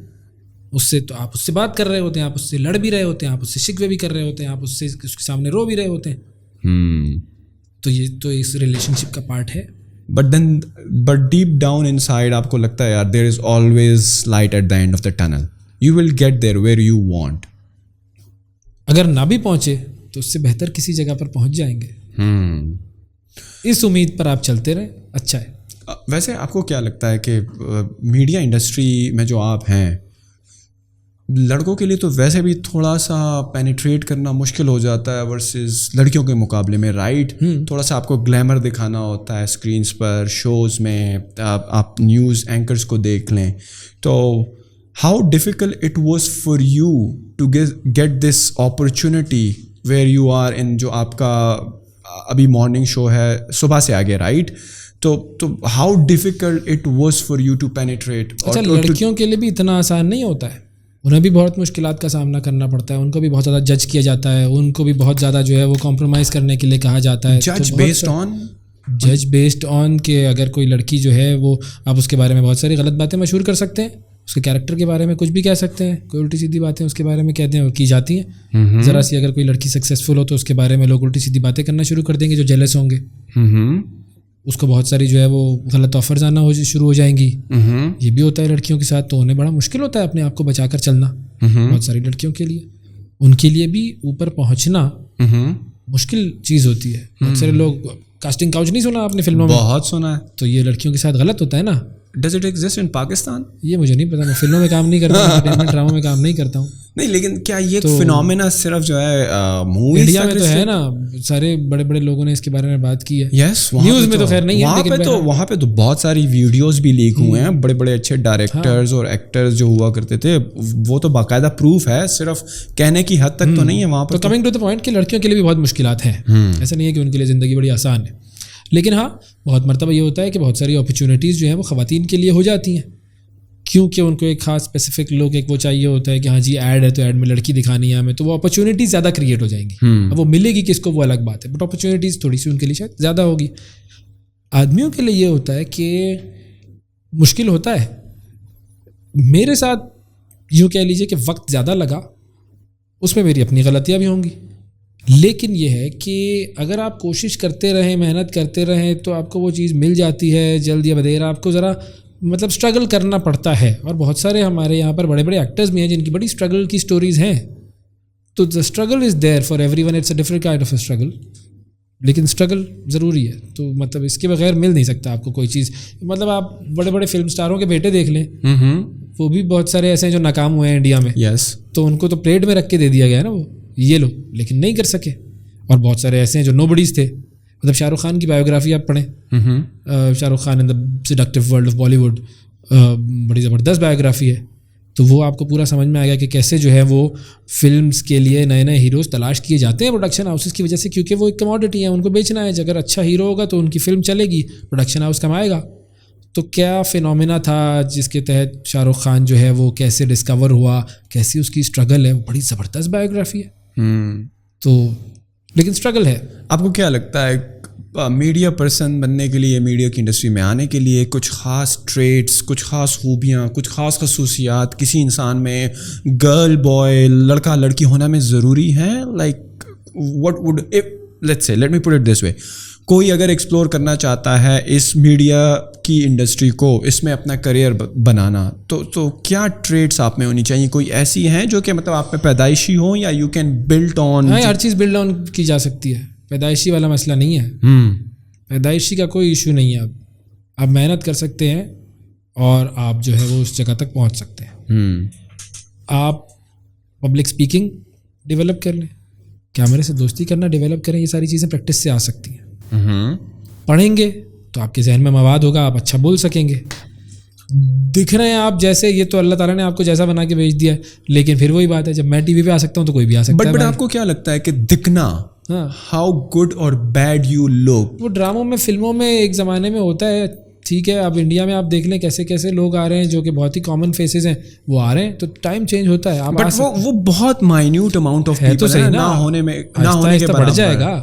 اس سے, تو آپ اس سے بات کر رہے ہوتے ہیں, آپ اس سے لڑ بھی رہے ہوتے ہیں, آپ اس سے شکوے بھی کر رہے ہوتے ہیں, آپ اس کے سامنے رو بھی رہے ہوتے ہیں. تو یہ تو اس ریلیشن شپ کا پارٹ ہے. بٹ ڈیپ ڈاؤن ان سائڈ آپ کو لگتا ہے یار there is always light at the end of the tunnel, you will get there where you want. اگر نہ بھی پہنچے تو اس سے بہتر کسی جگہ پر پہنچ جائیں گے. اس امید پر آپ چلتے رہیں, اچھا ہے. ویسے آپ کو کیا لگتا ہے کہ میڈیا انڈسٹری میں جو آپ ہیں, لڑکوں کے لیے تو ویسے بھی تھوڑا سا پینیٹریٹ کرنا مشکل ہو جاتا ہے ورسز لڑکیوں کے مقابلے میں, رائٹ؟ تھوڑا سا آپ کو گلیمر دکھانا ہوتا ہے اسکرینس پر, شوز میں, آپ نیوز اینکرز کو دیکھ لیں. تو how difficult it was for you to get this opportunity where you are in, جو آپ کا ابھی مارننگ شو ہے صبح سے آگے, رائٹ؟ تو how difficult it was for you to penetrate. اچھا, لڑکیوں کے لیے بھی اتنا آسان نہیں ہوتا ہے, انہیں بھی بہت مشکلات کا سامنا کرنا پڑتا ہے, ان کو بھی بہت زیادہ جج کیا جاتا ہے, ان کو بھی بہت زیادہ جو ہے وہ کمپرومائز کرنے کے لیے کہا جاتا ہے. جج بیسڈ آن کہ اگر کوئی لڑکی جو ہے وہ, آپ اس کے بارے میں بہت ساری غلط باتیں مشہور کر سکتے ہیں, اس کے کیریکٹر کے بارے میں کچھ بھی کہہ سکتے ہیں, کوئی الٹی سیدھی باتیں اس کے بارے میں کہتے ہیں اور کی جاتی ہیں. ذرا سی اگر کوئی لڑکی سکسیزفل ہو تو اس کے بارے میں لوگ الٹی سیدھی باتیں کرنا شروع کر دیں گے جو جیلس ہوں گے. اس کو بہت ساری جو ہے وہ غلط آفرز آنا شروع ہو جائیں گی. یہ بھی ہوتا ہے لڑکیوں کے ساتھ, تو انہیں بڑا مشکل ہوتا ہے اپنے آپ کو بچا کر چلنا. بہت ساری لڑکیوں کے لیے, ان کے لیے بھی اوپر پہنچنا مشکل چیز ہوتی ہے. بہت سارے لوگ, کاسٹنگ کاؤچ نہیں سنا آپ نے فلموں میں؟ بہت سنا ہے. تو یہ لڑکیوں کے ساتھ غلط ہوتا ہے نا. Does it exist in Pakistan? یہ مجھے نہیں پتا, میں فلموں میں کام نہیں کرتا ہوں, انٹرٹینمنٹ ڈراموں میں کام نہیں کرتا ہوں. نہیں, لیکن کیا یہ فینومینا صرف جو ہے موویز انڈیا میں تو ہے نا, سارے بڑے بڑے لوگوں نے اس کے بارے میں بات کی ہے. یس, نیوز میں تو خیر نہیں ہے, لیکن وہاں پہ تو بہت ساری ویڈیوز بھی لیک ہوئے ہیں. بڑے بڑے اچھے ڈائریکٹرز اور ایکٹرز جو ہوا کرتے تھے, وہ تو باقاعدہ پروف ہے, صرف کہنے کی حد تک تو نہیں ہے وہاں پر. تو کمنگ ٹو دا پوائنٹ کہ لڑکیوں کے لیے بھی بہت مشکلات ہیں, ایسا نہیں ہے کہ ان کے لیے زندگی بڑی آسان ہے. لیکن ہاں, بہت مرتبہ یہ ہوتا ہے کہ بہت ساری اپرچونیٹیز جو ہیں وہ خواتین کے لیے ہو جاتی ہیں, کیونکہ ان کو ایک خاص اسپیسیفک لوگ ایک وہ چاہیے ہوتا ہے کہ ہاں جی ایڈ ہے تو ایڈ میں لڑکی دکھانی ہے ہمیں, تو وہ اپرچونیٹیز زیادہ کریٹ ہو جائیں گی. اب وہ ملے گی کس کو وہ الگ بات ہے, بٹ اپرچونیٹیز تھوڑی سی ان کے لیے شاید زیادہ ہوگی. آدمیوں کے لیے یہ ہوتا ہے کہ مشکل ہوتا ہے. میرے ساتھ یوں کہہ لیجیے کہ وقت زیادہ لگا, اس میں میری اپنی غلطیاں بھی ہوں گی, لیکن یہ ہے کہ اگر آپ کوشش کرتے رہیں, محنت کرتے رہیں, تو آپ کو وہ چیز مل جاتی ہے جلد یا بدیر. آپ کو ذرا مطلب اسٹرگل کرنا پڑتا ہے, اور بہت سارے ہمارے یہاں پر بڑے بڑے ایکٹرز بھی ہیں جن کی بڑی اسٹرگل کی اسٹوریز ہیں. تو the struggle is there for everyone, it's a different kind of a struggle, لیکن اسٹرگل ضروری ہے. تو مطلب اس کے بغیر مل نہیں سکتا آپ کو کوئی چیز. مطلب آپ بڑے بڑے فلم اسٹاروں کے بیٹے دیکھ لیں, وہ بھی بہت سارے ایسے ہیں جو ناکام ہوئے ہیں انڈیا میں. یس, تو ان کو تو پلیٹ میں رکھ کے دے دیا گیا نا وہ, یہ لو, لیکن نہیں کر سکے. اور بہت سارے ایسے ہیں جو نو بڈیز تھے. مطلب شاہ رخ خان کی بایوگرافی آپ پڑھیں, شاہ رخ خان ان دا سیڈکٹیو ورلڈ آف بالی ووڈ, بڑی زبردست بایوگرافی ہے. تو وہ آپ کو پورا سمجھ میں آ گیا کہ کیسے جو ہے وہ فلمز کے لیے نئے نئے ہیروز تلاش کیے جاتے ہیں پروڈکشن ہاؤسز کی وجہ سے, کیونکہ وہ ایک کموڈٹی ہے, ان کو بیچنا ہے. اگر اچھا ہیرو ہوگا تو ان کی فلم چلے گی, پروڈکشن ہاؤس کمائے گا. تو کیا فینومینا تھا جس کے تحت شاہ رخ خان جو ہے وہ کیسے ڈسکور ہوا, کیسی اس کی اسٹرگل ہے, وہ بڑی زبردست بایوگرافی ہے. تو لیکن اسٹرگل ہے. آپ کو کیا لگتا ہے میڈیا پرسن بننے کے لیے, میڈیا کی انڈسٹری میں آنے کے لیے کچھ خاص ٹریٹس, کچھ خاص خوبیاں, کچھ خاص خصوصیات کسی انسان میں, گرل بوائے, لڑکا لڑکی ہونا میں ضروری ہیں؟ Like what would, let's say let me put it this way, کوئی اگر ایکسپلور کرنا چاہتا ہے اس میڈیا کی انڈسٹری کو, اس میں اپنا کریئر بنانا, تو کیا ٹریٹس آپ میں ہونی چاہیے؟ کوئی ایسی ہیں جو کہ مطلب آپ میں پیدائشی ہوں, یا یو کین بلڈ آن؟ ہر چیز بلڈ آن کی جا سکتی ہے. پیدائشی والا مسئلہ نہیں ہے. پیدائشی کا کوئی ایشو نہیں ہے. اب آپ محنت کر سکتے ہیں اور آپ جو ہے وہ اس جگہ تک پہنچ سکتے ہیں. آپ پبلک اسپیکنگ ڈیولپ کر لیں, کیمرے سے دوستی کرنا ڈیولپ کریں, یہ ساری چیزیں پریکٹس سے آ سکتی ہیں. پڑھیں گے تو آپ کے ذہن میں مواد ہوگا, آپ اچھا بول سکیں گے. دکھ رہے ہیں آپ جیسے, یہ تو اللہ تعالیٰ نے آپ کو جیسا بنا کے بھیج دیا ہے, لیکن پھر وہی بات ہے, جب میں ٹی وی پہ آ سکتا ہوں تو کوئی بھی آ سکتا ہے. بٹ آپ کو کیا لگتا ہے کہ دکھنا, ہاؤ گڈ اور بیڈ یو لک, وہ ڈراموں میں, فلموں میں ایک زمانے میں ہوتا ہے, ٹھیک ہے. اب انڈیا میں آپ دیکھ لیں کیسے کیسے لوگ آ رہے ہیں جو کہ بہت ہی کامن فیسز ہیں, وہ آ رہے ہیں, تو ٹائم چینج ہوتا ہے. بٹ وہ بہت مائنیوٹ اماؤنٹ آف پیپل ہے, نہ ہونے میں نہ ہونے کے بڑھ جائے گا.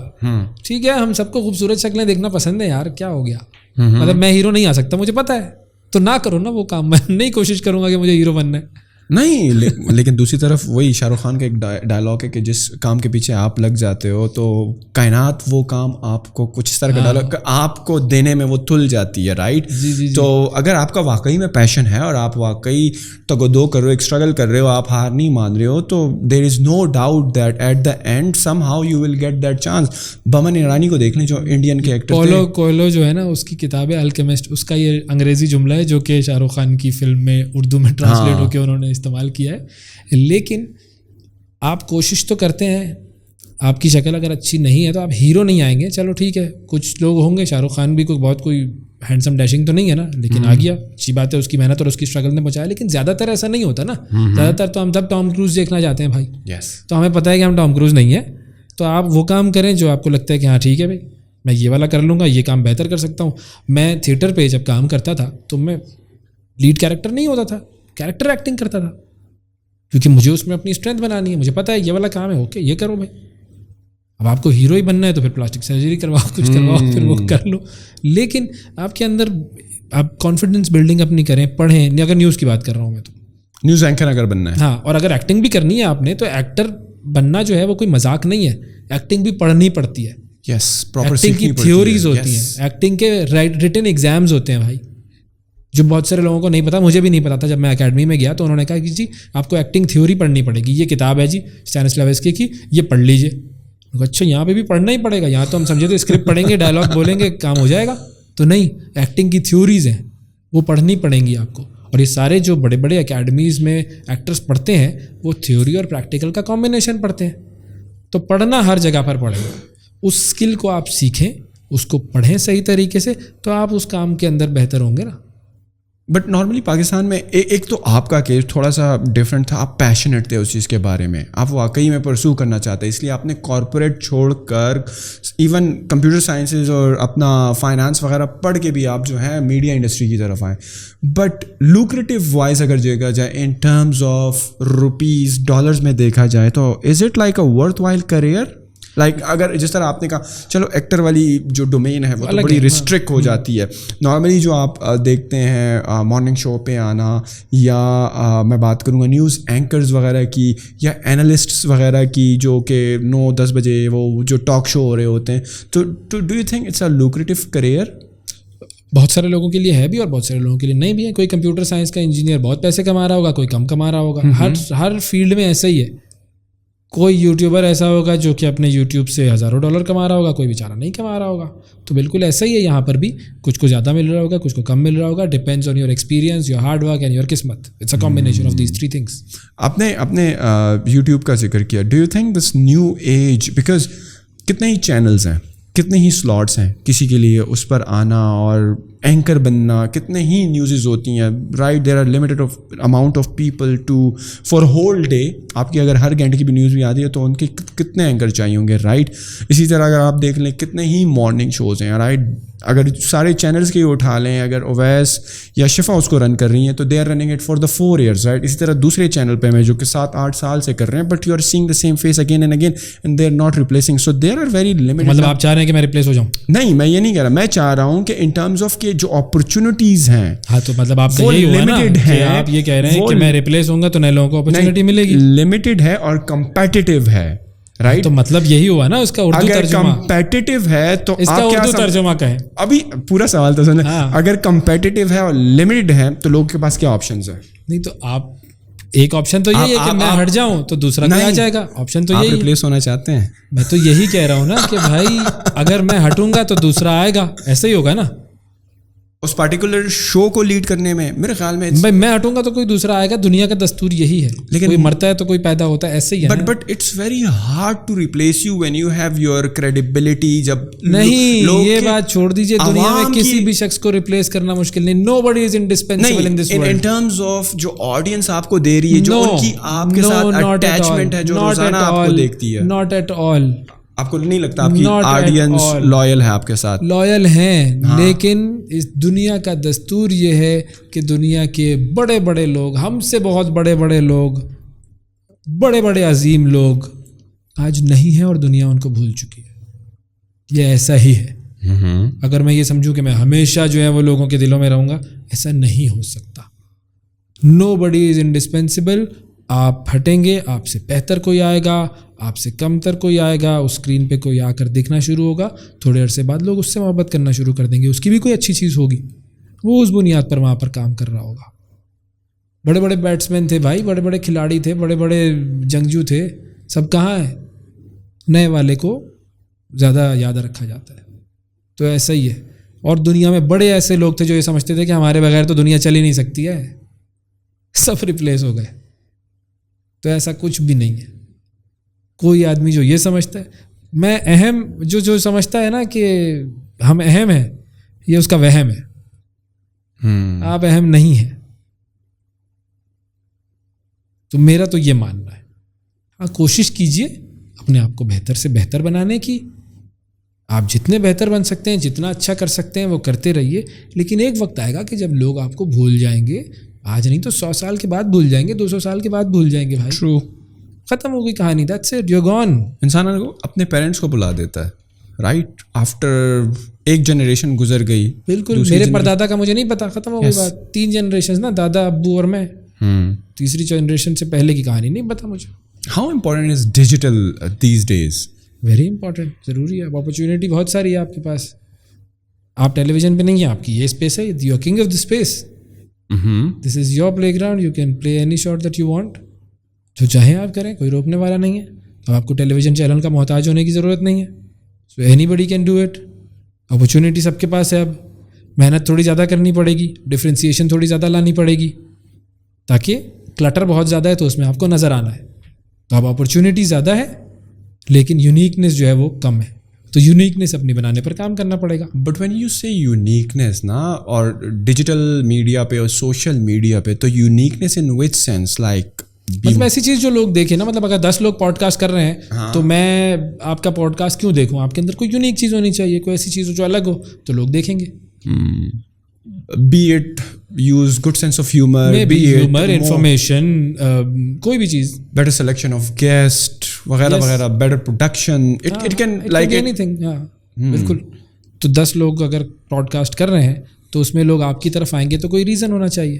ٹھیک ہے, ہم سب کو خوبصورت شکلیں دیکھنا پسند ہے یار, کیا ہو گیا, مطلب میں ہیرو نہیں آ سکتا, مجھے پتا ہے, تو نہ کرو نا وہ کام. میں نہیں کوشش کروں گا کہ مجھے ہیرو بننا ہے. نہیں, لیکن دوسری طرف وہی شاہ رخ خان کا ایک ڈائلاگ ہے کہ جس کام کے پیچھے آپ لگ جاتے ہو تو کائنات وہ کام آپ کو کچھ اس طرح کا ڈائلاگ آپ کو دینے میں وہ تھل جاتی ہے, رائٹ. تو اگر آپ کا واقعی میں پیشن ہے اور آپ واقعی تگودو کر رہے ہو, ایک اسٹرگل کر رہے ہو, آپ ہار نہیں مان رہے ہو, تو there is no doubt that at the end somehow you will get that chance. Boman Irani کو دیکھ لیں جو انڈین کے ایکٹر پولو کوئلو جو ہے نا, اس کی کتاب ہے الکیمسٹ, اس کا یہ انگریزی جملہ ہے جو کہ شاہ رخ خان کی فلم میں اردو میں ٹرانسلیٹ ہو کے انہوں نے استعمال کیا ہے. لیکن آپ کوشش تو کرتے ہیں, آپ کی شکل اگر اچھی نہیں ہے تو آپ ہیرو نہیں آئیں گے. چلو ٹھیک ہے, کچھ لوگ ہوں گے, شاہ رخ خان بھی کوئی ہینڈسم ڈیشنگ تو نہیں ہے نا, لیکن آ گیا, اچھی بات ہے, اس کی محنت اور اس کی اسٹرگل نے پہنچایا. لیکن زیادہ تر ایسا نہیں ہوتا نا, زیادہ تر تو ہم تب ٹام کروز دیکھنا چاہتے ہیں بھائی. تو ہمیں پتہ ہے کہ ہم ٹام کروز نہیں ہیں, تو آپ وہ کام کریں جو آپ کو لگتا ہے کہ ہاں ٹھیک ہے بھائی, میں یہ والا کر لوں گا, یہ کام بہتر کر سکتا ہوں. میں تھیٹر پہ جب کام کرتا تھا تو میں لیڈ کیریکٹر نہیں ہوتا تھا, کیریکٹر ایکٹنگ کرتا تھا, کیونکہ مجھے اس میں اپنی اسٹرینتھ بنانی ہے. مجھے پتا ہے یہ والا کام ہے, اوکے یہ کرو بھائی. اب آپ کو ہیرو ہی بننا ہے تو پھر پلاسٹک سرجری کرواؤ, کچھ کرواؤ, پھر وہ کر لو. لیکن آپ کے اندر آپ کانفیڈنس بلڈنگ اپنی کریں, پڑھیں. اگر نیوز کی بات کر رہا ہوں میں, تو نیوز اینکر اگر بننا ہے, ہاں, اور اگر ایکٹنگ بھی کرنی ہے آپ نے, تو ایکٹر بننا جو ہے وہ کوئی مذاق نہیں ہے. ایکٹنگ بھی پڑھنی پڑتی ہے. ایکٹنگ کی تھیوریز ہوتی ہیں, ایکٹنگ کے ریٹن ایگزامز ہوتے ہیں بھائی, جو بہت سارے لوگوں کو نہیں پتا. مجھے بھی نہیں پتا تھا. جب میں اکیڈمی میں گیا تو انہوں نے کہا کہ جی آپ کو ایکٹنگ تھیوری پڑھنی پڑے گی, یہ کتاب ہے جی اسٹینسلاوسکی کی, یہ پڑھ لیجیے. اچھا, یہاں پہ بھی پڑھنا ہی پڑے گا؟ یہاں تو ہم سمجھے تو اسکرپٹ پڑھیں گے, ڈائلاگ بولیں گے, کام ہو جائے گا. تو نہیں, ایکٹنگ کی تھیوریز ہیں, وہ پڑھنی پڑیں گی آپ کو. اور یہ سارے جو بڑے بڑے اکیڈمیز میں ایکٹرس پڑھتے ہیں, وہ تھیوری اور پریکٹیکل کا کمبینیشن پڑھتے ہیں. تو پڑھنا ہر جگہ پر پڑھیں, اس اسکل کو آپ سیکھیں, اس کو پڑھیں صحیح طریقے سے, تو آپ اس کام کے اندر بہتر ہوں گے نا. بٹ نارملی پاکستان میں ایک تو آپ کا کیس تھوڑا سا ڈفرینٹ تھا, آپ پیشنیٹ تھے اس چیز کے بارے میں, آپ واقعی میں پرسو کرنا چاہتے, اس لیے آپ نے کارپوریٹ چھوڑ کر ایون کمپیوٹر سائنسز اور اپنا فائنانس وغیرہ پڑھ کے بھی آپ جو ہے میڈیا انڈسٹری کی طرف آئیں. بٹ لوکریٹو وائز اگر دیکھا جائے ان ٹرمز آف روپیز, ڈالرز میں دیکھا جائے, تو از it like a worth while career? Like اگر جس طرح آپ نے کہا چلو ایکٹر والی جو ڈومین ہے وہ تو بڑی ریسٹرکٹ ہو جاتی ہے. نارملی جو آپ دیکھتے ہیں مارننگ شو پہ آنا, یا میں بات کروں گا نیوز اینکرز وغیرہ کی, یا اینالسٹس وغیرہ کی, جو کہ 9-10 بجے وہ جو ٹاک شو ہو رہے ہوتے ہیں, تو do you think it's a lucrative career? بہت سارے لوگوں کے لیے ہے بھی اور بہت سارے لوگوں کے لیے نہیں بھی ہے. کوئی کمپیوٹر سائنس کا انجینئر بہت پیسے کما رہا ہوگا, کوئی کم کما رہا ہوگا. ہر فیلڈ میں ایسا ہی ہے. کوئی یوٹیوبر ایسا ہوگا جو کہ اپنے یوٹیوب سے ہزاروں ڈالر کما رہا ہوگا, کوئی بیچارہ نہیں کما رہا ہوگا. تو بالکل ایسا ہی ہے یہاں پر بھی, کچھ کو زیادہ مل رہا ہوگا, کچھ کو کم مل رہا ہوگا. Depends on your experience, your hard work and your قسمت. It's a combination of these 3 things. آپ نے یوٹیوب کا ذکر کیا. Do you think this new age, because کتنے ہی چینلز ہیں, کتنے ہی سلاٹس ہیں کسی کے لیے اس پر آنا اور اینکر بننا, کتنے ہی نیوزز ہوتی ہیں, right. There are limited amount of people to for whole day. آپ کی اگر ہر گھنٹے کی بھی نیوز بھی آتی ہے تو ان کے کتنے اینکر چاہیے ہوں گے, رائٹ. اسی طرح اگر آپ دیکھ لیں کتنے ہی مارننگ شوز ہیں, رائٹ. اگر سارے چینلز کے اٹھا لیں, اگر اویس یا شفا اس کو رن کر رہی ہیں تو they are running it for the 4 years, right. اسی طرح دوسرے چینل پہ میں جو کہ 7-8 سال سے کر رہے ہیں, but you are seeing the same face again and again and they are not replacing. So there are very limited. مطلب آپ چاہ رہے ہیں کہ میں ریپلیس ہو جاؤں؟ نہیں, میں یہ نہیں کہہ رہا. میں چاہ رہا ہوں کہ ان ٹرمز آف کہ جو اپرچونیٹیز ہیں, ہاں, تو مطلب آپ کا یہی ہوا نا کہ آپ یہ کہہ رہے ہیں کہ میں ریپلیس ہوں گا تو نئے لوگوں کو اپرچونیٹی ملے گی. لمیٹڈ ہے اور کمپیٹیٹیو ہے, رائٹ. تو مطلب یہی ہوا نا اس کا اردو ترجمہ. اگر کمپیٹیٹیو ہے تو اس کا اردو ترجمہ کہیں. ابھی پورا سوال تو سنیں. اگر کمپیٹیٹیو ہے اور لمیٹڈ ہے تو لوگوں کے پاس کیا آپشنز ہیں؟ نہیں, تو آپ ایک آپشن تو یہی ہے کہ میں ہٹ جاؤں تو دوسرا کوئی آ جائے گا. آپشن تو یہی. ریپلیس ہونا چاہتے ہیں؟ میں تو یہی کہہ رہا ہوں نا کہ بھائی اگر میں ہٹوں گا تو دوسرا آئے گا, ایسا ہی ہوگا نا اس پارٹیکولر شو کو لیڈ کرنے میں. میرے خیال میں بھائی میں ہٹوں گا تو کوئی دوسرا آئے گا, دنیا کا دستور یہی ہے. لیکن کوئی مرتا ہے تو کوئی پیدا ہوتا ہے, ایسے ہی ہے. But it's very hard to replace you when you have your credibility. جب نہیں, یہ بات چھوڑ دیجیے, دنیا میں کسی بھی شخص کو ریپلیس کرنا مشکل نہیں. Nobody is indispensable in this world. In terms of جو آڈینس آپ کو دے رہی ہے, جو ان کی آپ کے ساتھ اٹیچمنٹ ہے, جو روزانہ آپ کو دیکھتی ہے. Not at all. آپ کو نہیں لگتا آپ کی آڈینس لائل ہے آپ کے ساتھ؟ لائل ہیں, لیکن اس دنیا کا دستور یہ ہے کہ دنیا کے بڑے بڑے لوگ, ہم سے بہت بڑے بڑے لوگ, بڑے بڑے عظیم لوگ آج نہیں ہیں اور دنیا ان کو بھول چکی ہے. یہ ایسا ہی ہے. اگر میں یہ سمجھوں کہ میں ہمیشہ جو ہے وہ لوگوں کے دلوں میں رہوں گا, ایسا نہیں ہو سکتا. نو بڈی از انڈسپینسیبل. آپ ہٹیں گے, آپ سے بہتر کوئی آئے گا, آپ سے کم تر کوئی آئے گا, اس اسکرین پہ کوئی آ کر دیکھنا شروع ہوگا, تھوڑے عرصے بعد لوگ اس سے محبت کرنا شروع کر دیں گے. اس کی بھی کوئی اچھی چیز ہوگی, وہ اس بنیاد پر وہاں پر کام کر رہا ہوگا. بڑے بڑے بیٹسمین تھے بھائی, بڑے بڑے کھلاڑی تھے, بڑے بڑے جنگجو تھے, سب کہاں ہیں؟ نئے والے کو زیادہ یاد رکھا جاتا ہے. تو ایسا ہی ہے. اور دنیا میں بڑے ایسے لوگ تھے جو یہ سمجھتے تھے کہ ہمارے بغیر تو دنیا چل ہی نہیں سکتی ہے, سب ریپلیس ہو گئے. تو ایسا کچھ بھی نہیں ہے. کوئی آدمی جو یہ سمجھتا ہے میں اہم, جو سمجھتا ہے نا کہ ہم اہم ہیں, یہ اس کا وہم ہے. آپ اہم نہیں ہیں. تو میرا تو یہ ماننا ہے. ہاں, کوشش کیجئے اپنے آپ کو بہتر سے بہتر بنانے کی. آپ جتنے بہتر بن سکتے ہیں, جتنا اچھا کر سکتے ہیں وہ کرتے رہیے. لیکن ایک وقت آئے گا کہ جب لوگ آپ کو بھول جائیں گے. آج نہیں تو 100 سال کے بعد بھول جائیں گے, 200 سال کے بعد بھول جائیں گے بھائی. ٹرو. ختم ہو گئی کہانی. That's it, you gone. انسان اپنے پیرنٹس کو بلا دیتا ہے, رائٹ, آفٹر ایک جنریشن گزر گئی. بالکل. میرے پردادا کا مجھے نہیں پتا, ختم ہو گئی بات. 3 جنریشن نا, دادا, ابو اور میں. تیسری جنریشن سے پہلے کی کہانی نہیں پتا مجھے. How important is digital these days? Very important, ضروری ہے. اپرچونیٹی بہت ساری ہے آپ کے پاس. آپ ٹیلی ویژن پہ نہیں ہیں, آپ کی یہ اسپیس ہے, you are king of the space. This is your playground, you can play any shot that you want. جو چاہیں آپ کریں, کوئی روکنے والا نہیں ہے. تو آپ کو ٹیلی ویژن چینل کا محتاج ہونے کی ضرورت نہیں ہے. So anybody can do it. Opportunity سب کے پاس ہے. اب محنت تھوڑی زیادہ کرنی پڑے گی, ڈفرینسیشن تھوڑی زیادہ لانی پڑے گی, تاکہ کلٹر بہت زیادہ ہے تو اس میں آپ کو نظر آنا ہے. تو اب اپرچونیٹی زیادہ ہے لیکن یونیکنیس جو ہے وہ کم ہے. تو یونیکنیس اپنی بنانے پر کام کرنا پڑے گا. بٹ وین یو سے یونیکنیس نا, اور ڈیجیٹل میڈیا پہ اور سوشل میڈیا پہ, تو یونیکنیس ان وچ سینس لائک مطلب ایسی چیز جو لوگ دیکھیں نا, مطلب اگر 10 لوگ پوڈ کاسٹ کر رہے ہیں تو میں آپ کا پوڈ کاسٹ کیوں دیکھوں؟ آپ کے اندر کوئی یونیک چیز ہونی چاہیے, کوئی ایسی چیز ہو جو الگ ہو, تو لوگ دیکھیں گے. Be it use good sense of humour, humour, information, کوئی بھی چیز, بیٹر سلیکشن آف گیسٹ وغیرہ وغیرہ, better production, it can like anything. بالکل. تو 10 لوگ اگر پوڈ کاسٹ کر رہے ہیں تو اس میں لوگ آپ کی طرف آئیں گے تو کوئی ریزن ہونا چاہیے.